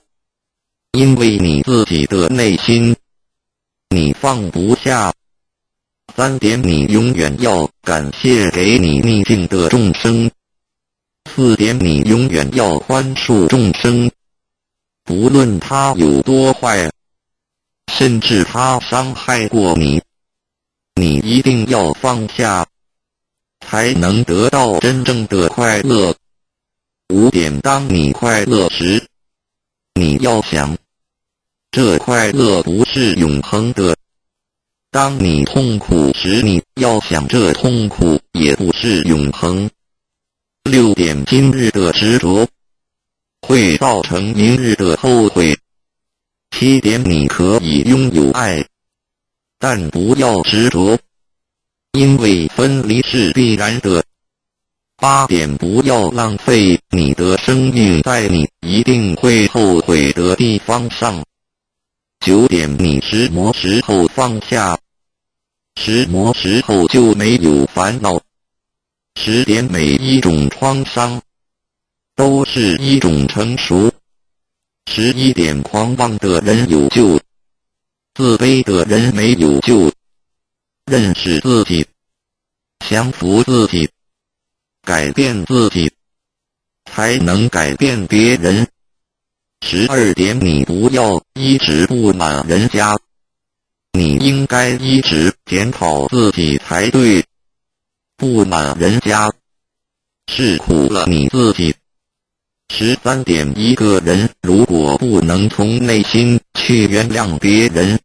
因为你自己的内心，你放不下。3点，你永远要感谢给你逆境的众生。4点，你永远要宽恕众生，不论他有多坏，甚至他伤害过你，你一定要放下，才能得到真正的快乐。5点，当你快乐时，你要想，这快乐不是永恒的。当你痛苦时，你要想，这痛苦也不是永恒。6点，今日的执着会造成明日的后悔。7点，你可以拥有爱，但不要执着，因为分离是必然的。8点，不要浪费你的生命在你一定会后悔的地方上。9点，你石磨时候放下，石磨时候就没有烦恼。10点，每一种创伤都是一种成熟。11点，狂妄的人有救，自卑的人没有救。认识自己，降服自己，改变自己，才能改变别人。12点，你不要一直不满人家，你应该一直检讨自己才对。不满人家，是苦了你自己。13点，一个人如果不能从内心去原谅别人，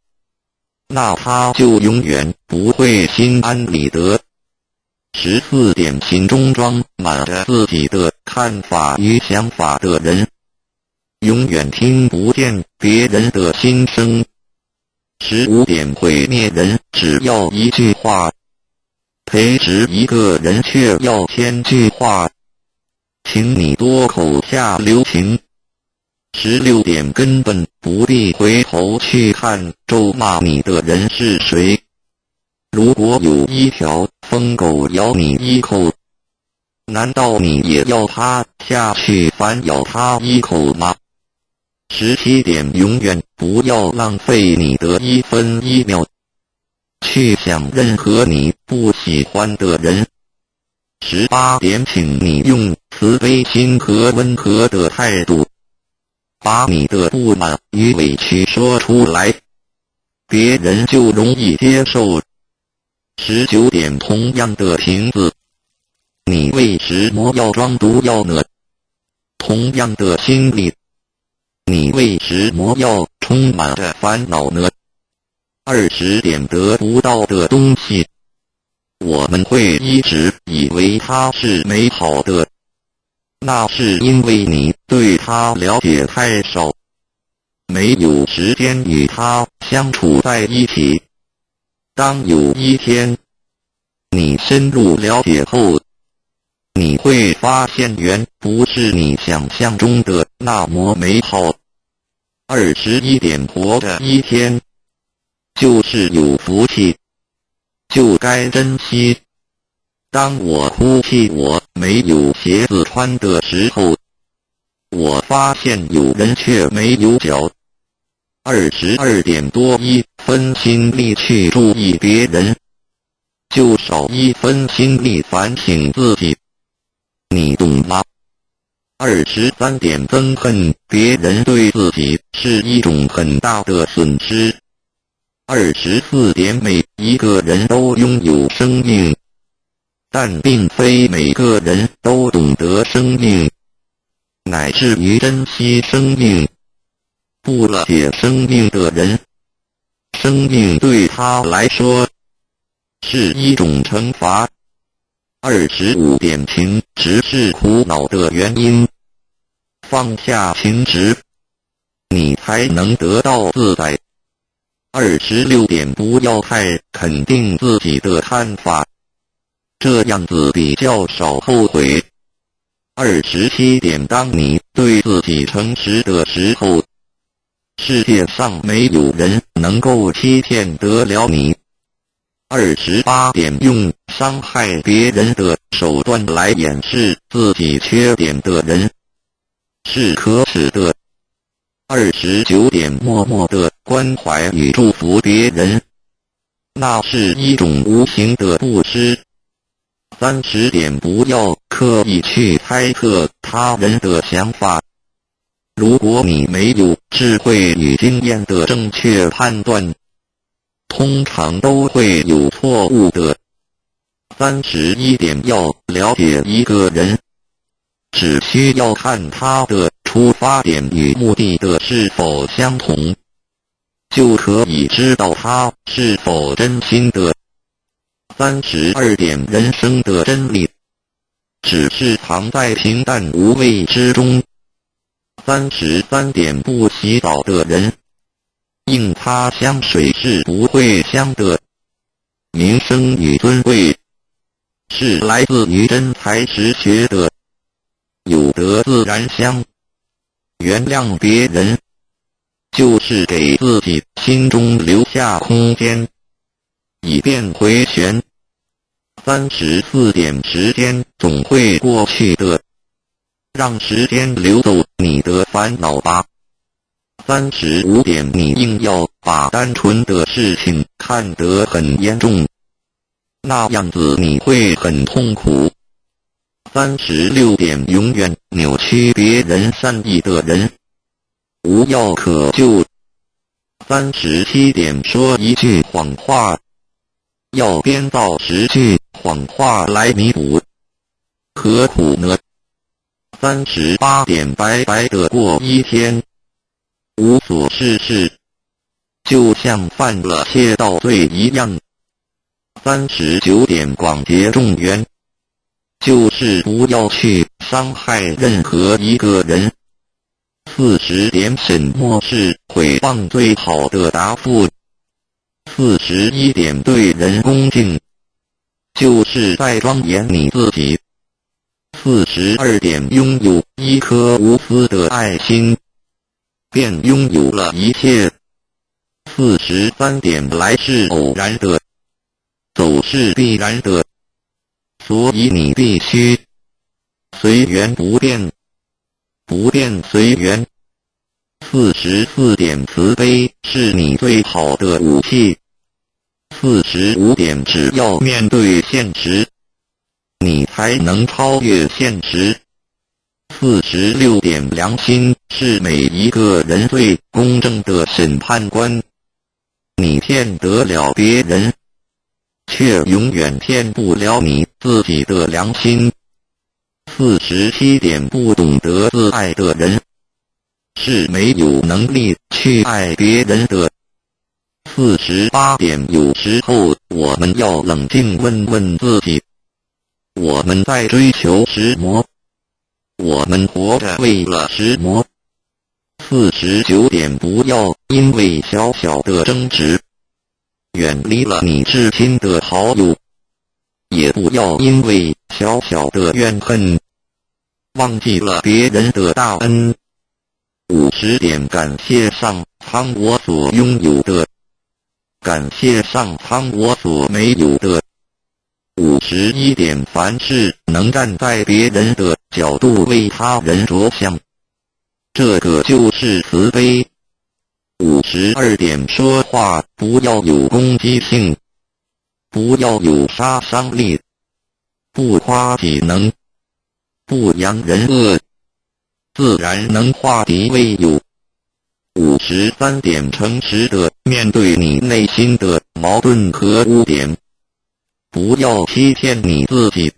那他就永远不会心安理得。14点，心中装满着自己的看法与想法的人，永远听不见别人的心声。15点，毁灭人只要一句话，培植一个人却要1000句话，请你多口下留情。16点，根本不必回头去看咒骂你的人是谁。如果有一条疯狗咬你一口，难道你也要趴下去反咬它一口吗？17点，永远不要浪费你的1分1秒去想任何你不喜欢的人。18点，请你用慈悲心和温和的态度，把你的不满与委屈说出来，别人就容易接受。19点，同样的瓶子，你为什么要装毒药呢？同样的心理，你为什么要充满着烦恼呢？20点，得不到的东西，我们会一直以为它是美好的，那是因为你对它了解太少，没有时间与它相处在一起。当有一天你深入了解后，你会发现原不是你想象中的那么美好。21点，活着一天就是有福气，就该珍惜。当我哭泣我没有鞋子穿的时候，我发现有人却没有脚。22点，多1分心力去注意别人，就少1分心力反省自己，你懂吗？23点，憎恨别人对自己是一种很大的损失。24点，每一个人都拥有生命，但并非每个人都懂得生命，乃至于珍惜生命。不了解生命的人，生命对他来说是一种惩罚。25点，情执是苦恼的原因，放下情执，你才能得到自在。26点，不要太肯定自己的看法，这样子比较少后悔。27点，当你对自己诚实的时候，世界上没有人能够欺骗得了你。28点，用伤害别人的手段来掩饰自己缺点的人是可耻的。29点，默默地关怀与祝福别人，那是一种无形的布施。30点，不要刻意去猜测他人的想法。如果你没有智慧与经验的正确判断，通常都会有错误的。31点，要了解一个人，只需要看他的出发点与目的的是否相同，就可以知道他是否真心的。32点，人生的真理只是藏在平淡无味之中。33点，不洗澡的人，硬擦香水是不会香的。名声与尊贵是来自于真才实学的，有德自然香。原谅别人，就是给自己心中留下空间，以便回旋。34点，时间总会过去的，让时间流走你的烦恼吧。35点，你硬要把单纯的事情看得很严重，那样子你会很痛苦。36点，永远扭曲别人善意的人无药可救。37点，说一句谎话要编造10句谎话来弥补，何苦呢？38点，白白的过一天，无所事事，就像犯了窃盗罪一样。39点，广结众缘，就是不要去伤害任何一个人。40点，什么是诽谤最好的答复？41点，对人恭敬，就是在庄严你自己。42点，拥有一颗无私的爱心，便拥有了一切。43点，来是偶然的，走是必然的，所以你必须随缘不变，不变随缘。44点，慈悲是你最好的武器。45点，只要面对现实，你才能超越现实。46点，良心是每一个人最公正的审判官。你骗得了别人，却永远骗不了你自己的良心。47点，不懂得自爱的人是没有能力去爱别人的。48点，有时候我们要冷静问问自己，我们在追求什么？我们活着为了什么？49点，不要因为小小的争执远离了你至亲的好友，也不要因为小小的怨恨忘记了别人的大恩。50点，感谢上苍我所拥有的，感谢上苍我所没有的。51点，凡事能站在别人的角度为他人着想，这个就是慈悲。52点，说话不要有攻击性，不要有杀伤力，不夸己能，不扬人恶，自然能化敌为友。53点，诚实的面对你内心的矛盾和污点，不要欺骗你自己。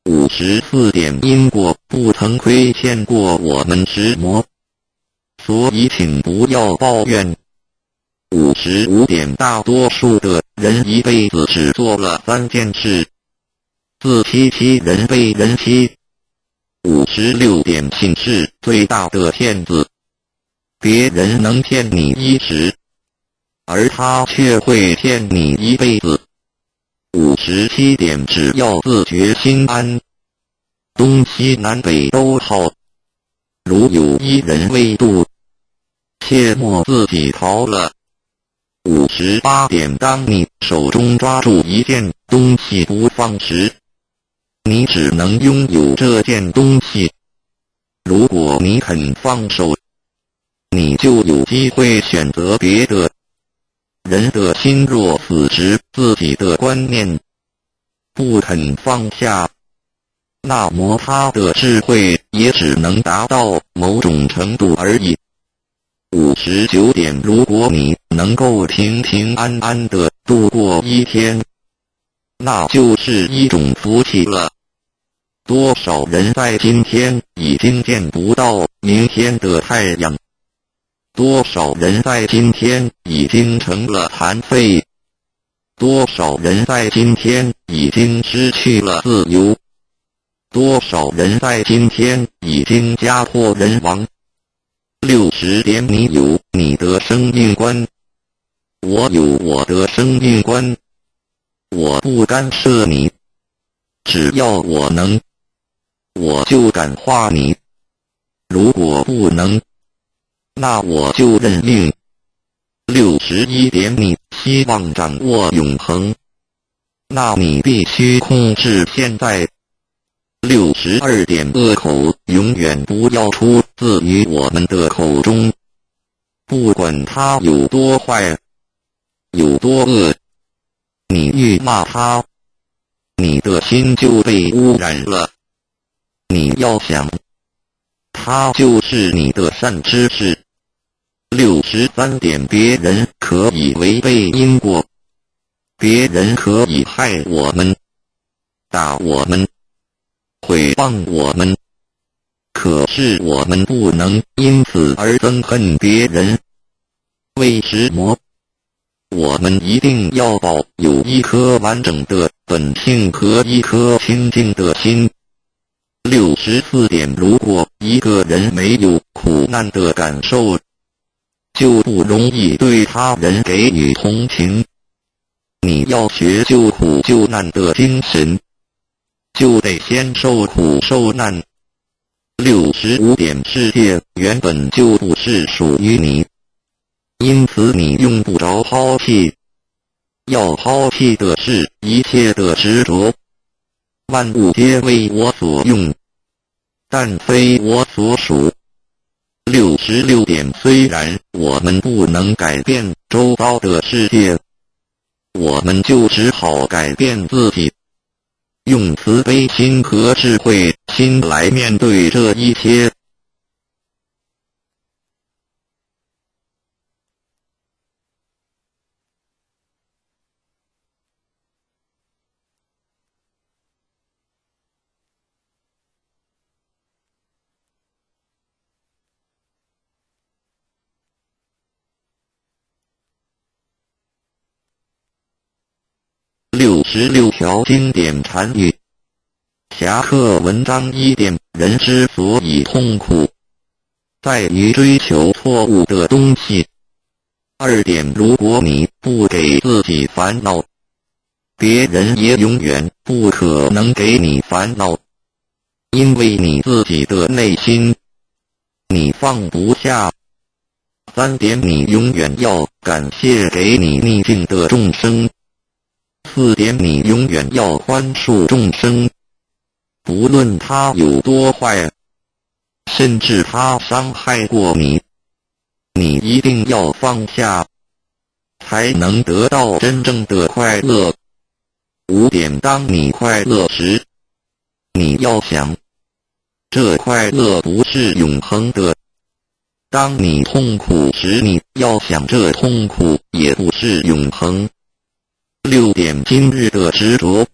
54点，因果不曾亏欠过我们什么，所以请不要抱怨。55点，大多数的人一辈子只做了3件事：自欺欺人，被人欺。56点，信是最大的骗子，别人能骗你一时，而他却会骗你一辈子。57点，只要自觉心安，东西南北都好，如有一人未度，切莫自己逃了。58点，当你手中抓住一件东西不放时，你只能拥有这件东西。如果你肯放手，你就有机会选择别的。人的心若死执自己的观念，不肯放下，那么他的智慧也只能达到某种程度而已。59点，如果你能够平平安安地度过一天，那就是一种福气了。多少人在今天已经见不到明天的太阳？多少人在今天已经成了残废？多少人在今天已经失去了自由？多少人在今天已经家破人亡？60点，你有你的生命观，我有我的生命观，我不干涉你，只要我能，我就感化你，如果不能，那我就认命。61点，你希望掌握永恒，那你必须控制现在。62点，恶口永远不要出自于我们的口中，不管它有多坏，有多恶，你愈骂它，你的心就被污染了。你要想，它就是你的善知识。63点，别人可以违背因果，别人可以害我们，打我们，毁谤我们，可是我们不能因此而憎恨别人。为什么？我们一定要保有一颗完整的本性和一颗清净的心。64点，如果一个人没有苦难的感受，就不容易对他人给予同情。你要学救苦救难的精神，就得先受苦受难。65点，世界原本就不是属于你，因此你用不着抛弃。要抛弃的是一切的执着。万物皆为我所用，但非我所属。66点，虽然我们不能改变周遭的世界，我们就只好改变自己，用慈悲心和智慧心来面对这一切。66条经典禅语。侠客文章1点，人之所以痛苦，在于追求错误的东西。2点，如果你不给自己烦恼，别人也永远不可能给你烦恼，因为你自己的内心，你放不下。3点，你永远要感谢给你逆境的众生。4点，你永远要宽恕众生，不论他有多坏，甚至他伤害过你，你一定要放下，才能得到真正的快乐。5点，当你快乐时，你要想，这快乐不是永恒的。当你痛苦时，你要想，这痛苦也不是永恒。6点，今日的执着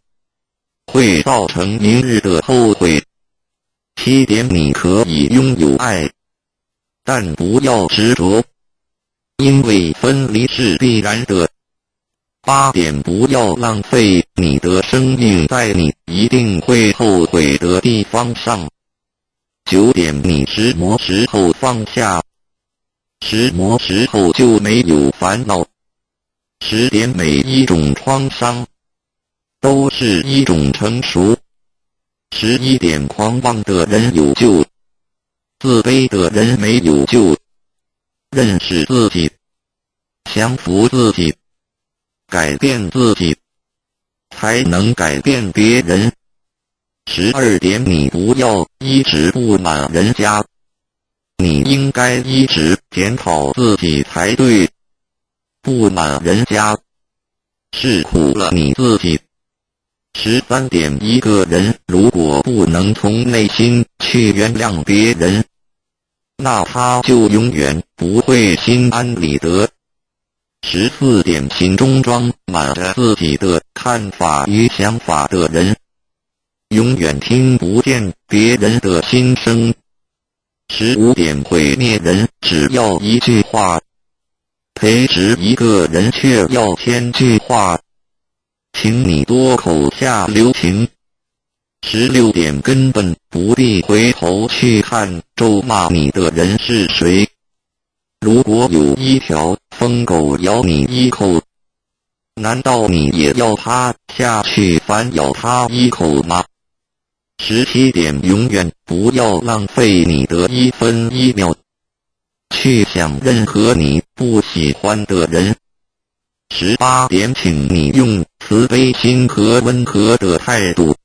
会造成明日的后悔。7点，你可以拥有爱，但不要执着，因为分离是必然的。8点，不要浪费你的生命在你一定会后悔的地方上。9点，你什么时候放下，什么时候就没有烦恼。10点，每一种创伤都是一种成熟。11点，狂妄的人有救，自卑的人没有救。认识自己，降服自己，改变自己，才能改变别人。12点，你不要一直不满人家，你应该一直检讨自己才对。不满人家，是苦了你自己。13点，一个人如果不能从内心去原谅别人，那他就永远不会心安理得。14点，心中装满着自己的看法与想法的人，永远听不见别人的心声。15点，毁灭人只要一句话，培植一个人却要1000句话，请你多口下留情。16点，根本不必回头去看咒骂你的人是谁。如果有一条疯狗咬你一口，难道你也要趴下去反咬它一口吗？17点，永远不要浪费你的1分1秒去想任何你不喜欢的人。18点，请你用慈悲心和温和的态度，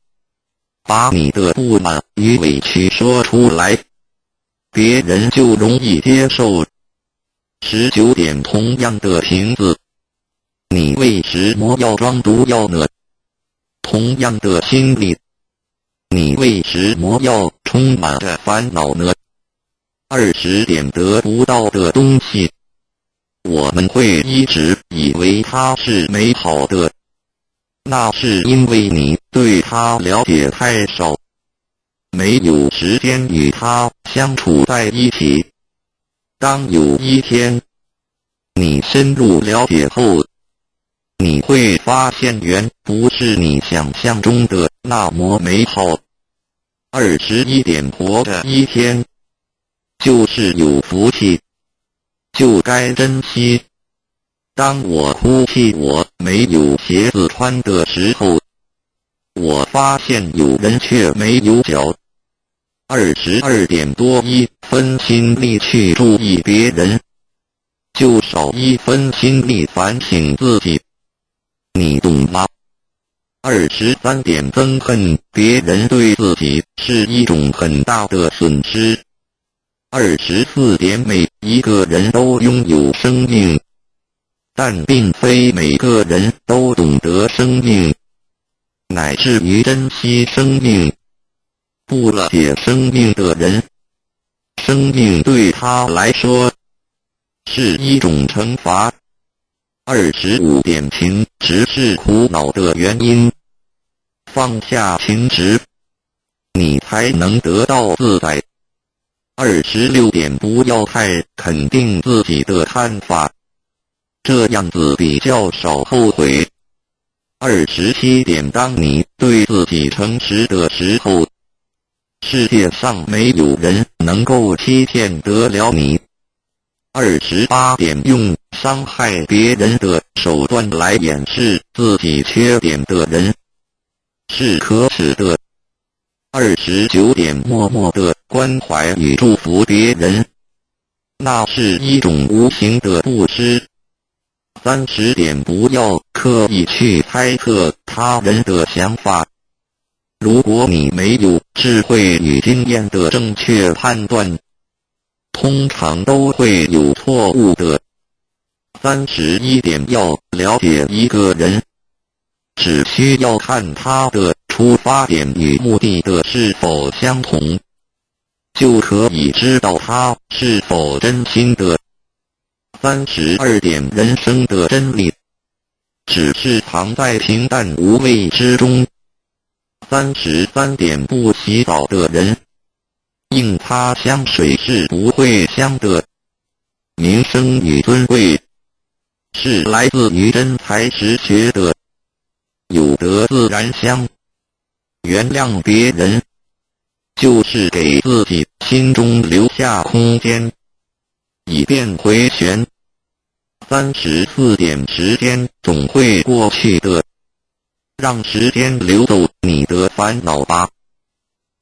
把你的不满与委屈说出来，别人就容易接受。19点，同样的瓶子，你为什么要装毒药呢？同样的心理，你为什么要充满着烦恼呢？20点，得不到的东西，我们会一直以为它是美好的，那是因为你对它了解太少，没有时间与它相处在一起。当有一天你深入了解后，你会发现原不是你想象中的那么美好。21点，活着一天就是有福气，就该珍惜。当我哭泣我没有鞋子穿的时候，我发现有人却没有脚。22点，多1分心力去注意别人，就少1分心力反省自己，你懂吗？23点，憎恨别人对自己是一种很大的损失。24点，每一个人都拥有生命，但并非每个人都懂得生命，乃至于珍惜生命。不了解生命的人，生命对他来说是一种惩罚。25点，情执是苦恼的原因，放下情执，你才能得到自在。26点，不要太肯定自己的看法，这样子比较少后悔。27点，当你对自己诚实的时候，世界上没有人能够欺骗得了你。28点，用伤害别人的手段来掩饰自己缺点的人是可耻的。29点，默默的关怀与祝福别人，那是一种无形的布施。30点，不要刻意去猜测他人的想法，如果你没有智慧与经验的正确判断，通常都会有错误的。31点，要了解一个人，只需要看他的出发点与目的的是否相同，就可以知道他是否真心的。32点，人生的真理只是藏在平淡无味之中。33点，不洗澡的人，硬擦香水是不会香的。名声与尊贵是来自于真才实学的，有德自然香。原谅别人，就是给自己心中留下空间，以便回旋。34点，时间总会过去的，让时间流走你的烦恼吧。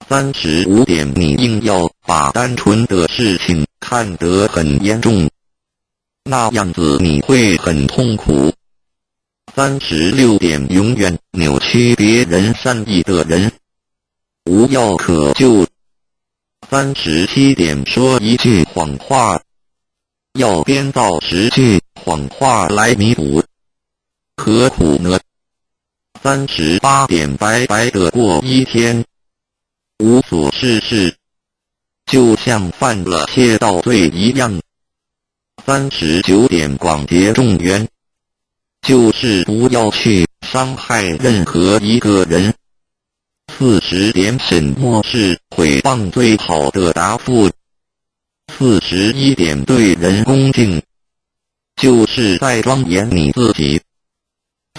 35点，你硬要把单纯的事情看得很严重，那样子你会很痛苦。36点永远扭曲别人善意的人，无药可救。37点说一句谎话，要编造10句谎话来弥补，何苦呢？38点白白的过一天，无所事事，就像犯了窃盗罪一样。39点广结众缘，就是不要去伤害任何一个人。40点什么是诽谤最好的答复？41点对人恭敬，就是在庄严你自己。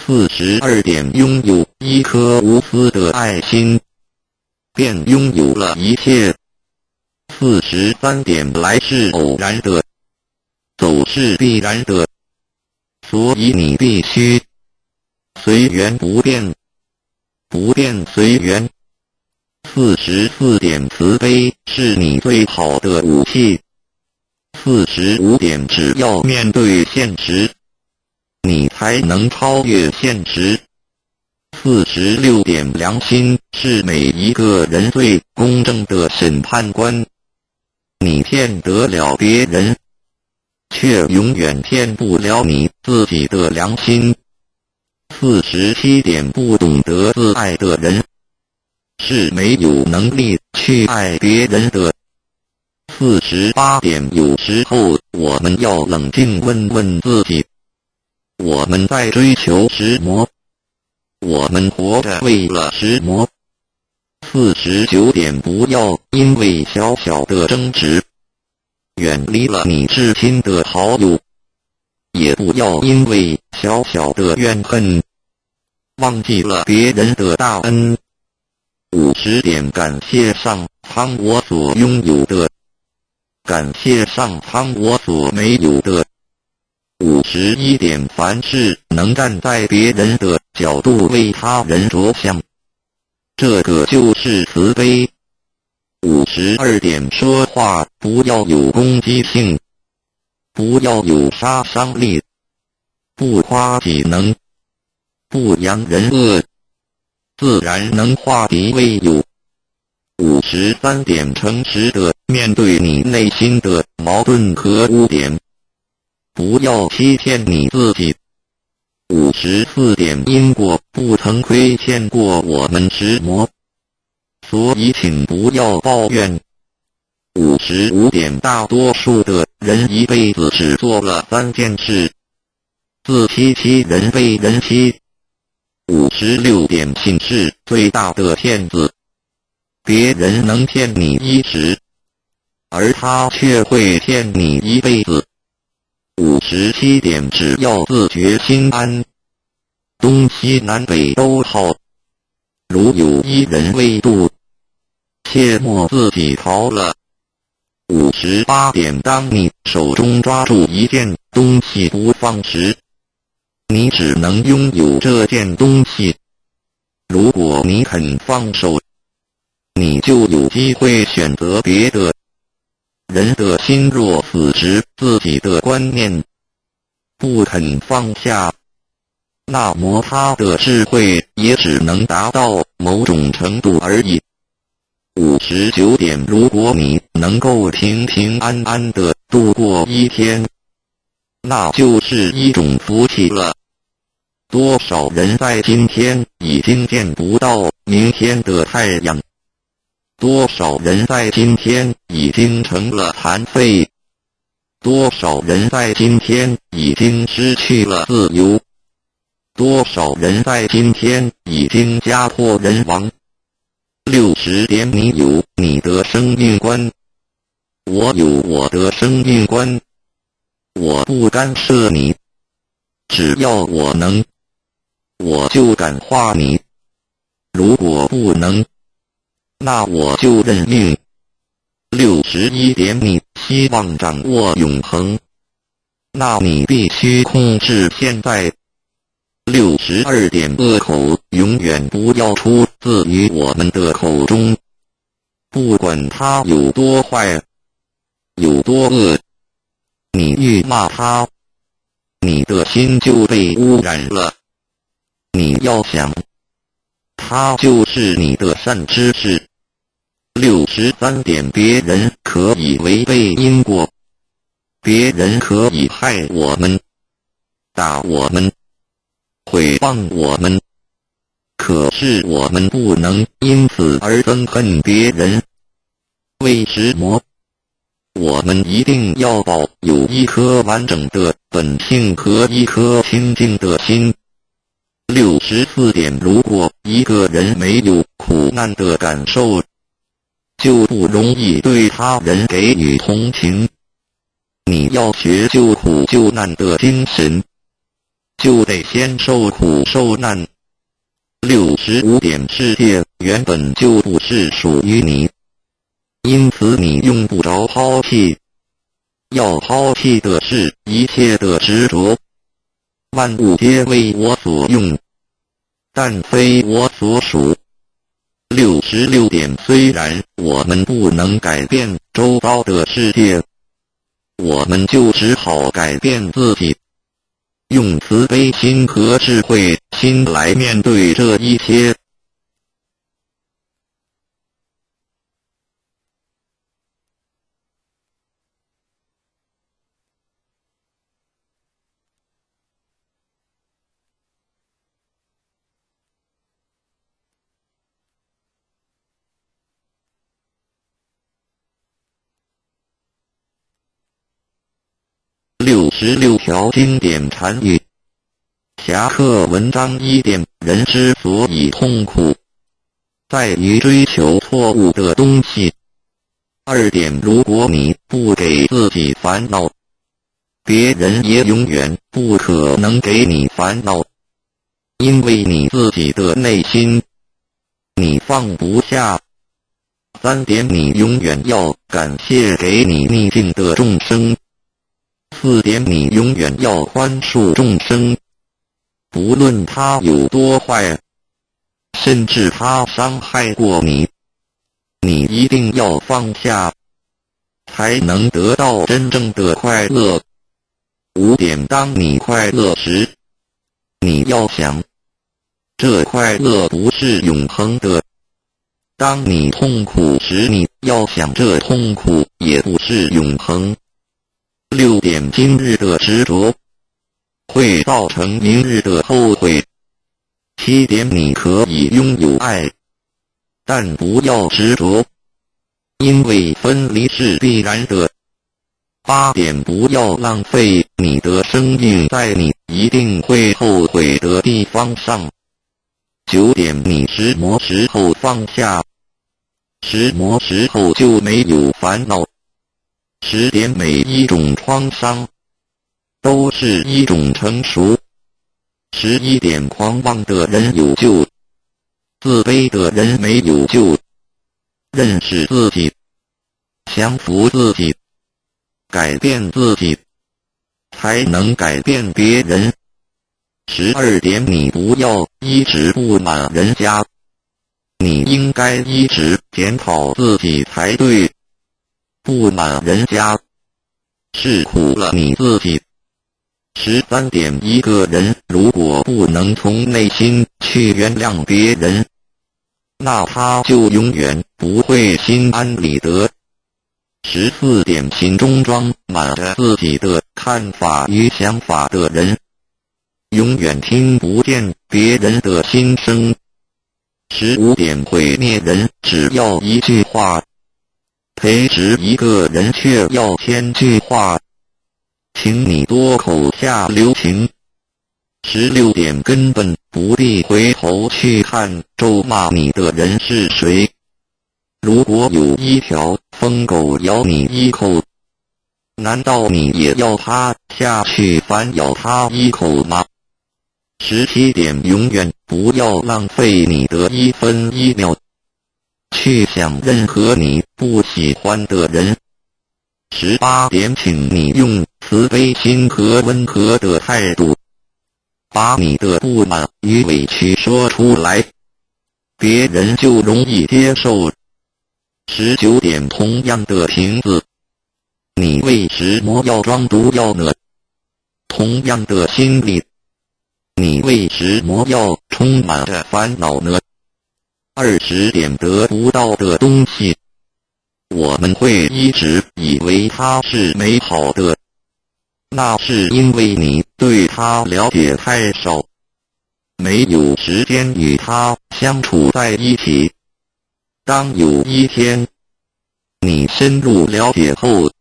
42点拥有一颗无私的爱心，便拥有了一切。43点来是偶然的，走是必然的，所以你必须随缘不变，不变随缘。44点慈悲是你最好的武器。45点只要面对现实，你才能超越现实。46点良心是每一个人最公正的审判官。你骗得了别人，却永远骗不了你自己的良心。47点不懂得自爱的人，是没有能力去爱别人的。48点有时候我们要冷静问问自己，我们在追求什么？我们活着为了什么？49点不要因为小小的争执远离了你至亲的好友，也不要因为小小的怨恨忘记了别人的大恩。50点感谢上苍我所拥有的，感谢上苍我所没有的。51点凡事能站在别人的角度为他人着想，这个就是慈悲。52点说话不要有攻击性，不要有杀伤力，不夸己能，不扬人恶，自然能化敌为友。53点诚实的面对你内心的矛盾和污点，不要欺骗你自己。54点因果不曾亏欠过我们什么，所以请不要抱怨。55点大多数的人一辈子只做了3件事：自欺欺人被人欺。56点信是最大的骗子，别人能骗你一时，而他却会骗你一辈子。57点只要自觉心安，东西南北都好。如有一人未度，切莫自己逃了。58点当你手中抓住一件东西不放时，你只能拥有这件东西。如果你肯放手，你就有机会选择别的。人的心若死执自己的观念，不肯放下，那么他的智慧也只能达到某种程度而已。59点如果你能够平平安安地度过一天，那就是一种福气了。多少人在今天已经见不到明天的太阳，多少人在今天已经成了残废，多少人在今天已经失去了自由，多少人在今天已经家破人亡。60点你有你的生命观，我有我的生命观，我不干涉你，只要我能，我就感化你，如果不能，那我就认命。61点你希望掌握永恒，那你必须控制现在。62点恶口永远不要出自于我们的口中，不管他有多坏，有多恶，你欲骂他，你的心就被污染了。你要想，它就是你的善知识。63点，别人可以违背因果，别人可以害我们、打我们、毁谤我们，可是我们不能因此而憎恨别人。为什么？我们一定要保有一颗完整的本性和一颗清净的心。64点，如果一个人没有苦难的感受，就不容易对他人给予同情。你要学救苦救难的精神，就得先受苦受难。65点，世界原本就不是属于你，因此你用不着抛弃。要抛弃的是一切的执着。万物皆为我所用，但非我所属。66点，虽然我们不能改变周遭的世界，我们就只好改变自己，用慈悲心和智慧心来面对这一切。66条经典禅语。侠客文章1点，人之所以痛苦，在于追求错误的东西。2点，如果你不给自己烦恼，别人也永远不可能给你烦恼，因为你自己的内心，你放不下。3点，你永远要感谢给你逆境的众生。4点，你永远要宽恕众生，不论他有多坏，甚至他伤害过你，你一定要放下，才能得到真正的快乐。5点，当你快乐时，你要想，这快乐不是永恒的；当你痛苦时，你要想，这痛苦也不是永恒。6点，今日的执着会造成明日的后悔。7点，你可以拥有爱，但不要执着，因为分离是必然的。8点，不要浪费你的生命在你一定会后悔的地方上。9点，你什么时候放下，什么时候就没有烦恼。10点，每一种创伤都是一种成熟。11点，狂妄的人有救，自卑的人没有救。认识自己，降服自己，改变自己，才能改变别人。12点，你不要一直不满人家，你应该一直检讨自己才对。不满人家，是苦了你自己。13点，一个人如果不能从内心去原谅别人，那他就永远不会心安理得。14点，心中装满着自己的看法与想法的人，永远听不见别人的心声。15点，毁灭人只要一句话，培植一个人却要1000句话，请你多口下留情。16点，根本不必回头去看咒骂你的人是谁。如果有一条疯狗咬你一口，难道你也要它下去反咬它一口吗？17点，永远不要浪费你的1分1秒去想任何你不喜欢的人。18点，请你用慈悲心和温和的态度，把你的不满与委屈说出来，别人就容易接受。19点，同样的瓶子，你为什么要装毒药呢？同样的心理，你为什么要充满着烦恼呢？20点得不到的东西，我们会一直以为它是美好的，那是因为你对它了解太少，没有时间与它相处在一起。当有一天你深入了解后，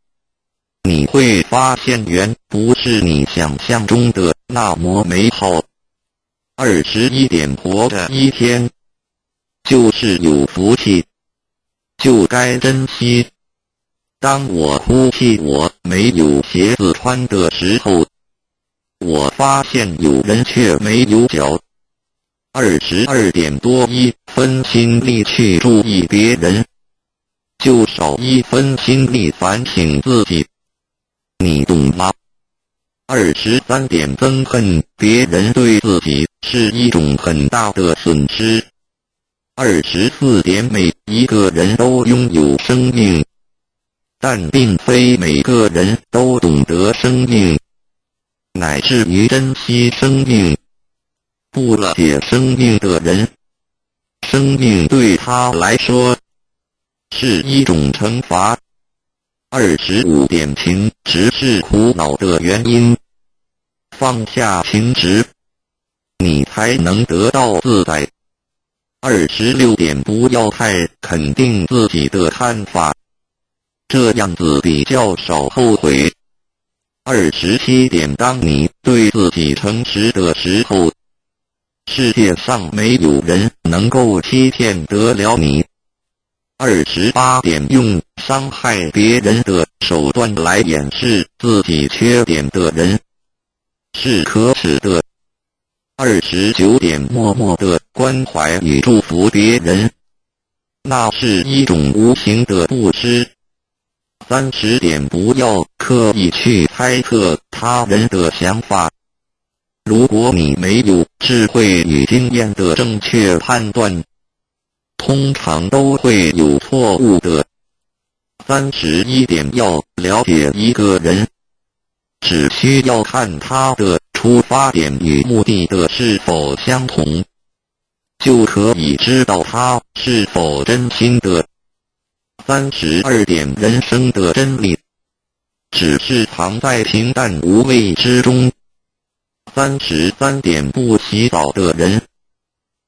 你会发现远不是你想象中的那么美好。21点活着一天，就是有福气，就该珍惜。当我哭泣我没有鞋子穿的时候，我发现有人却没有脚。22点多1分心力去注意别人，就少1分心力反省自己，你懂吗？23点憎恨别人对自己是一种很大的损失。24点每一个人都拥有生命，但并非每个人都懂得生命，乃至于珍惜生命。不了解生命的人，生命对他来说是一种惩罚。25点情执是苦恼的原因，放下情执，你才能得到自在。26点不要太肯定自己的看法，这样子比较少后悔。27点当你对自己诚实的时候，世界上没有人能够欺骗得了你。28点用伤害别人的手段来掩饰自己缺点的人，是可耻的。29点默默的关怀与祝福别人，那是一种无形的布施。30点不要刻意去猜测他人的想法，如果你没有智慧与经验的正确判断，通常都会有错误的。31点要了解一个人，只需要看他的出发点与目的的是否相同，就可以知道他是否真心的。32点人生的真理，只是藏在平淡无味之中。33点不洗澡的人，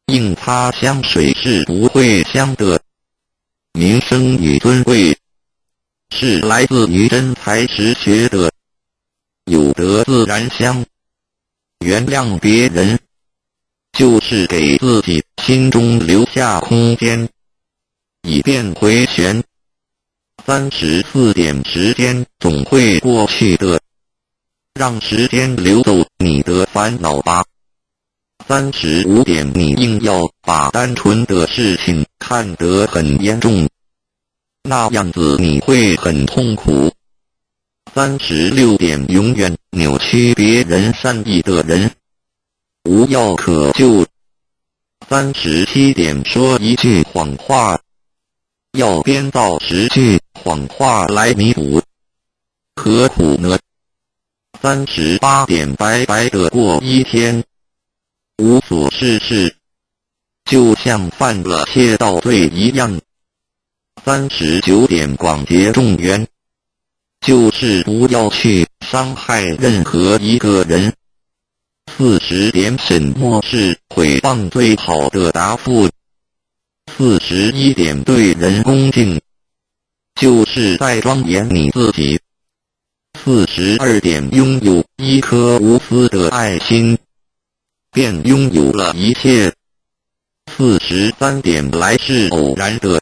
硬擦香水是不会香的。名声与尊贵，是来自于真才实学的，有德自然香。原谅别人，就是给自己心中留下空间，以便回旋。34点时间总会过去的，让时间流走你的烦恼吧。35点你硬要把单纯的事情看得很严重，那样子你会很痛苦。36点永远扭曲别人善意的人，无药可救。37点说一句谎话，要编造10句谎话来弥补，何苦呢？38点白白的过一天，无所事事，就像犯了窃盗罪一样。39点广结众缘，就是不要去伤害任何一个人。40点什么是诽谤最好的答复？41点对人恭敬，就是在庄严你自己。42点拥有一颗无私的爱心，便拥有了一切。43点来是偶然的，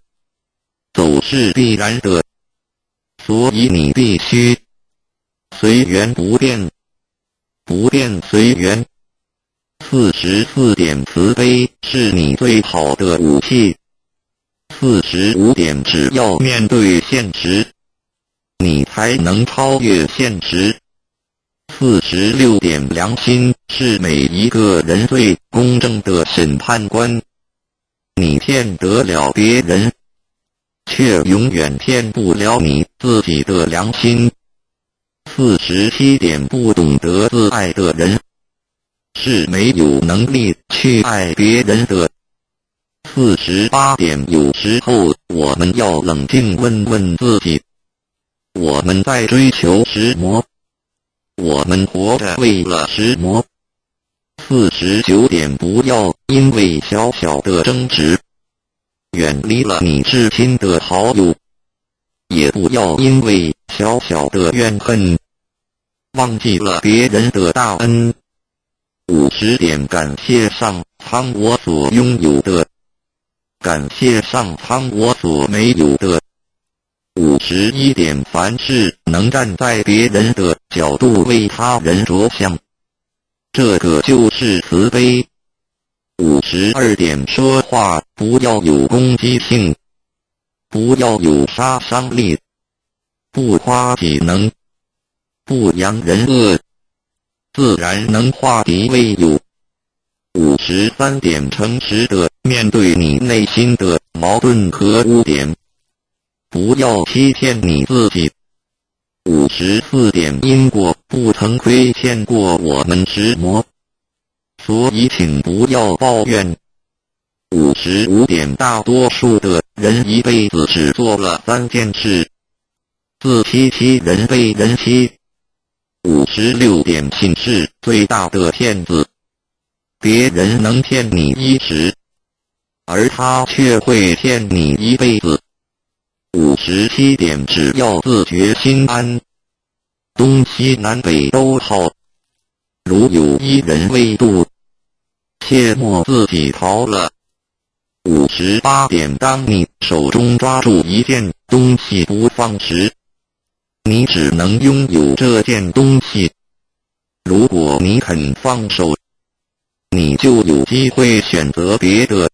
走是必然的，所以你必须随缘不变，不变随缘。44点慈悲是你最好的武器。45点只要面对现实，你才能超越现实。46点良心是每一个人最公正的审判官，你骗得了别人，却永远骗不了你自己的良心。47点不懂得自爱的人，是没有能力去爱别人的。48点有时候我们要冷静问问自己，我们在追求什么？我们活着为了什么？49点不要因为小小的争执远离了你至亲的好友，也不要因为小小的怨恨忘记了别人的大恩。50点感谢上苍我所拥有的，感谢上苍我所没有的。51点凡事能站在别人的角度为他人着想，这个就是慈悲。52点说话不要有攻击性，不要有杀伤力，不夸己能，不扬人恶，自然能化敌为友。53点诚实的面对你内心的矛盾和污点，不要欺骗你自己。54点因果不曾亏欠过我们什么，所以请不要抱怨。55点大多数的人一辈子只做了3件事：自欺欺人被人欺。56点信是最大的骗子，别人能骗你一时，而他却会骗你一辈子。57点只要自觉心安，东西南北都好。如有一人未度，切莫自己逃了。58点当你手中抓住一件东西不放时，你只能拥有这件东西。如果你肯放手，你就有机会选择别的。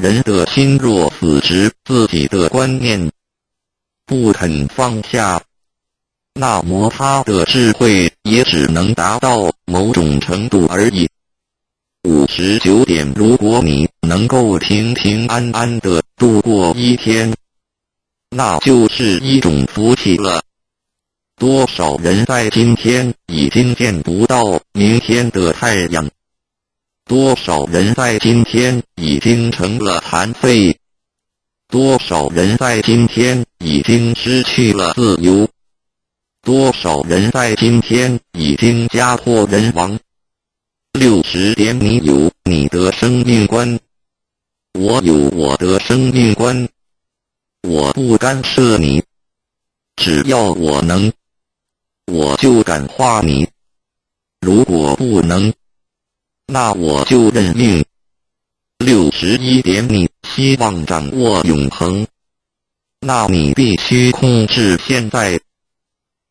人的心若死执自己的观念，不肯放下，那么他的智慧也只能达到某种程度而已。59点如果你能够平平安安地度过一天，那就是一种福气了。多少人在今天已经见不到明天的太阳，多少人在今天已经成了残废，多少人在今天已经失去了自由，多少人在今天已经家破人亡。60点你有你的生命观，我有我的生命观，我不干涉你，只要我能，我就感化你，如果不能，那我就认命。61点你希望掌握永恒，那你必须控制现在。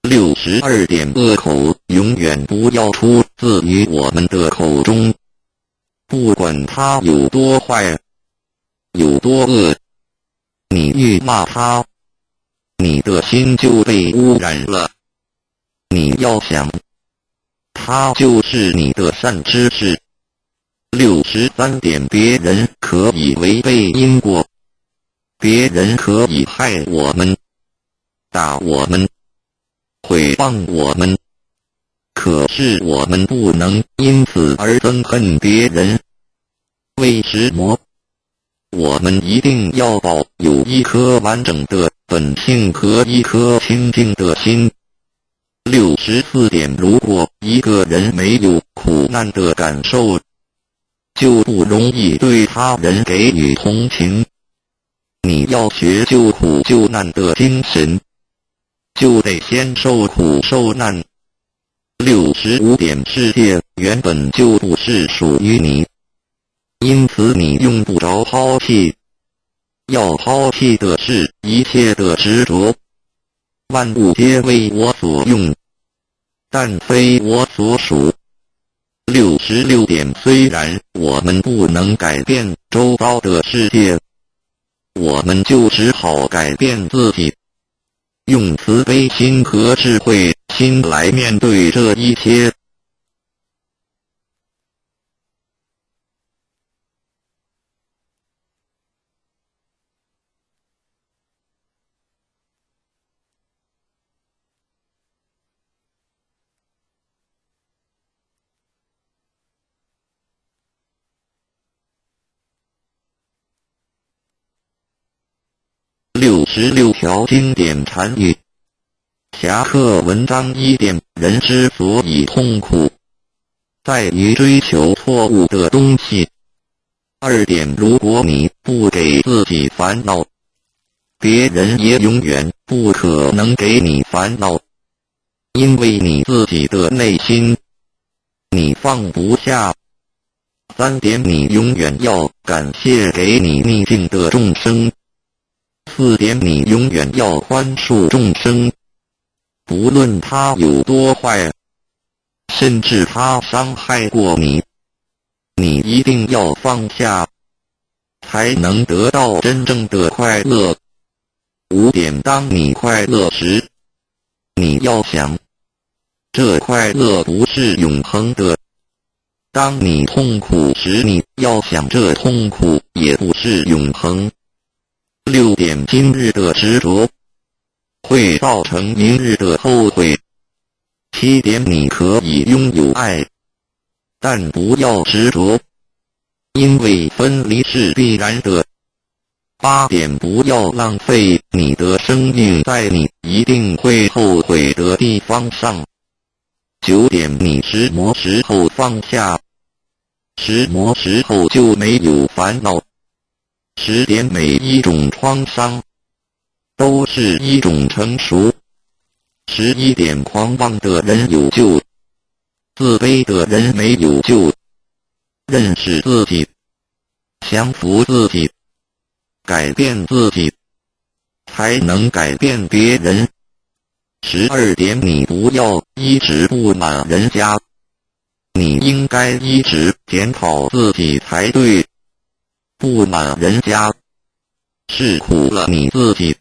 62点恶口永远不要出自于我们的口中，不管他有多坏，有多恶，你愈骂他，你的心就被污染了。你要想，他就是你的善知识。63点别人可以违背因果，别人可以害我们，打我们，毁谤我们，可是我们不能因此而憎恨别人。为什么？我们一定要保有一颗完整的本性和一颗清净的心。64点如果一个人没有苦难的感受，就不容易对他人给予同情。你要学救苦救难的精神，就得先受苦受难。65点世界原本就不是属于你，因此你用不着抛弃。要抛弃的是一切的执着。万物皆为我所用，但非我所属。66点虽然我们不能改变周遭的世界，我们就只好改变自己，用慈悲心和智慧心来面对这一切。66条经典禅语。侠客文章1点，人之所以痛苦，在于追求错误的东西。2点，如果你不给自己烦恼，别人也永远不可能给你烦恼，因为你自己的内心，你放不下。3点，你永远要感谢给你逆境的众生。4点，你永远要宽恕众生，不论他有多坏，甚至他伤害过你，你一定要放下，才能得到真正的快乐。5点，当你快乐时，你要想，这快乐不是永恒的；当你痛苦时，你要想，这痛苦也不是永恒。6点，今日的执着会造成明日的后悔。7点，你可以拥有爱，但不要执着，因为分离是必然的。8点，不要浪费你的生命在你一定会后悔的地方上。9点，你什么时候放下，什么时候就没有烦恼。10点，每一种创伤都是一种成熟。11点，狂妄的人有救，自卑的人没有救。认识自己，降服自己，改变自己，才能改变别人。12点，你不要一直不满人家，你应该一直检讨自己才对。不满人家，是苦了你自己。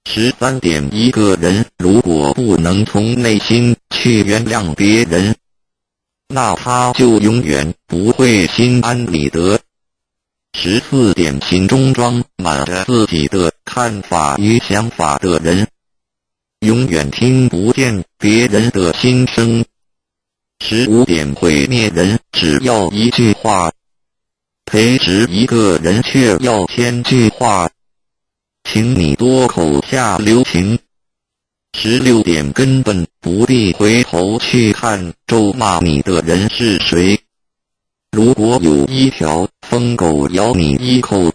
13点，一个人如果不能从内心去原谅别人，那他就永远不会心安理得。14点，心中装满着自己的看法与想法的人，永远听不见别人的心声。15点，毁灭人只要一句话，培植一个人却要1000句话，请你多口下留情。16点，根本不必回头去看咒骂你的人是谁。如果有一条疯狗咬你一口，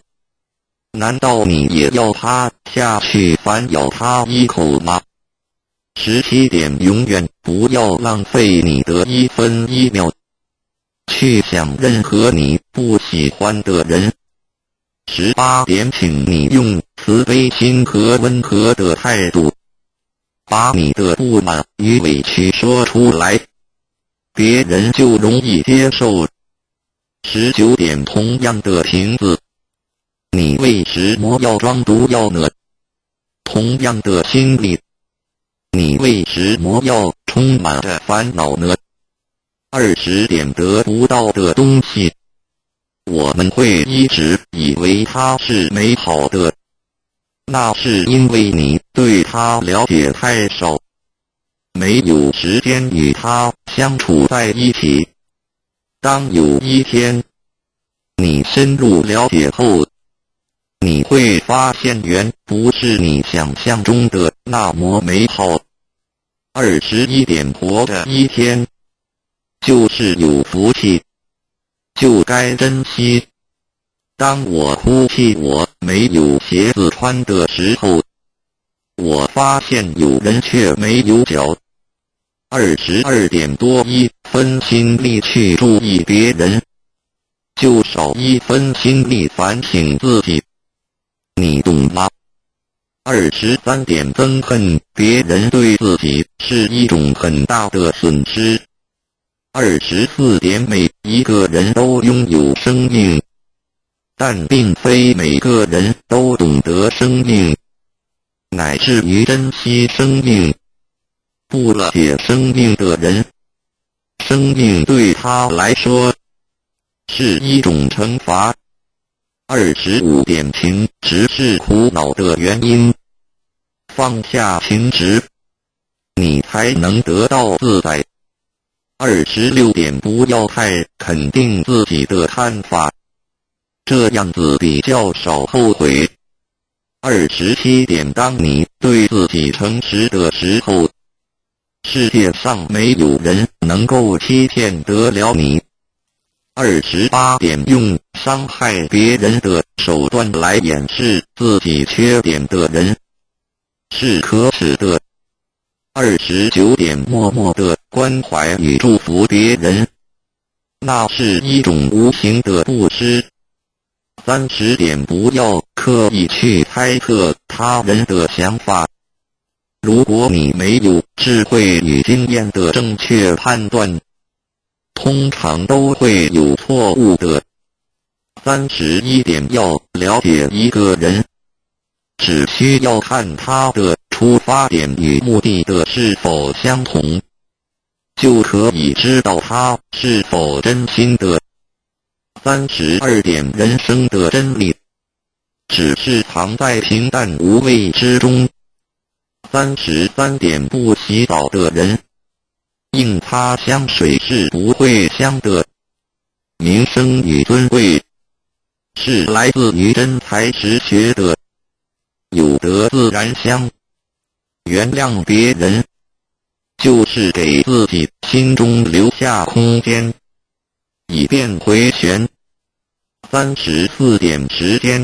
难道你也要它下去反咬它一口吗？17点，永远不要浪费你的1分1秒去想任何你不喜欢的人。18点，请你用慈悲心和温和的态度，把你的不满与委屈说出来，别人就容易接受。19点，同样的瓶子，你为什么要装毒药呢？同样的心理，你为什么要充满着烦恼呢？20点，得不到的东西，我们会一直以为它是美好的，那是因为你对它了解太少，没有时间与它相处在一起。当有一天你深入了解后，你会发现原不是你想象中的那么美好。21点，活着一天就是有福气，就该珍惜。当我哭泣我没有鞋子穿的时候，我发现有人却没有脚。22点，多1分心力去注意别人，就少1分心力反省自己，你懂吗？23点，憎恨别人对自己是一种很大的损失。24点，每一个人都拥有生命，但并非每个人都懂得生命，乃至于珍惜生命。不了解生命的人，生命对他来说是一种惩罚。25点，情执是苦恼的原因，放下情执，你才能得到自在。26点，不要太肯定自己的看法，这样子比较少后悔。27点，当你对自己诚实的时候，世界上没有人能够欺骗得了你。28点，用伤害别人的手段来掩饰自己缺点的人是可耻的。29点，默默的关怀与祝福别人，那是一种无形的布施。30点，不要刻意去猜测他人的想法。如果你没有智慧与经验的正确判断，通常都会有错误的。31点，要了解一个人，只需要看他的出发点与目的的是否相同，就可以知道他是否真心的。32点，人生的真理只是藏在平淡无味之中。33点，不洗澡的人，硬擦香水是不会香的。名声与尊贵是来自于真才实学的，有德自然香。原谅别人，就是给自己心中留下空间，以便回旋。34点，时间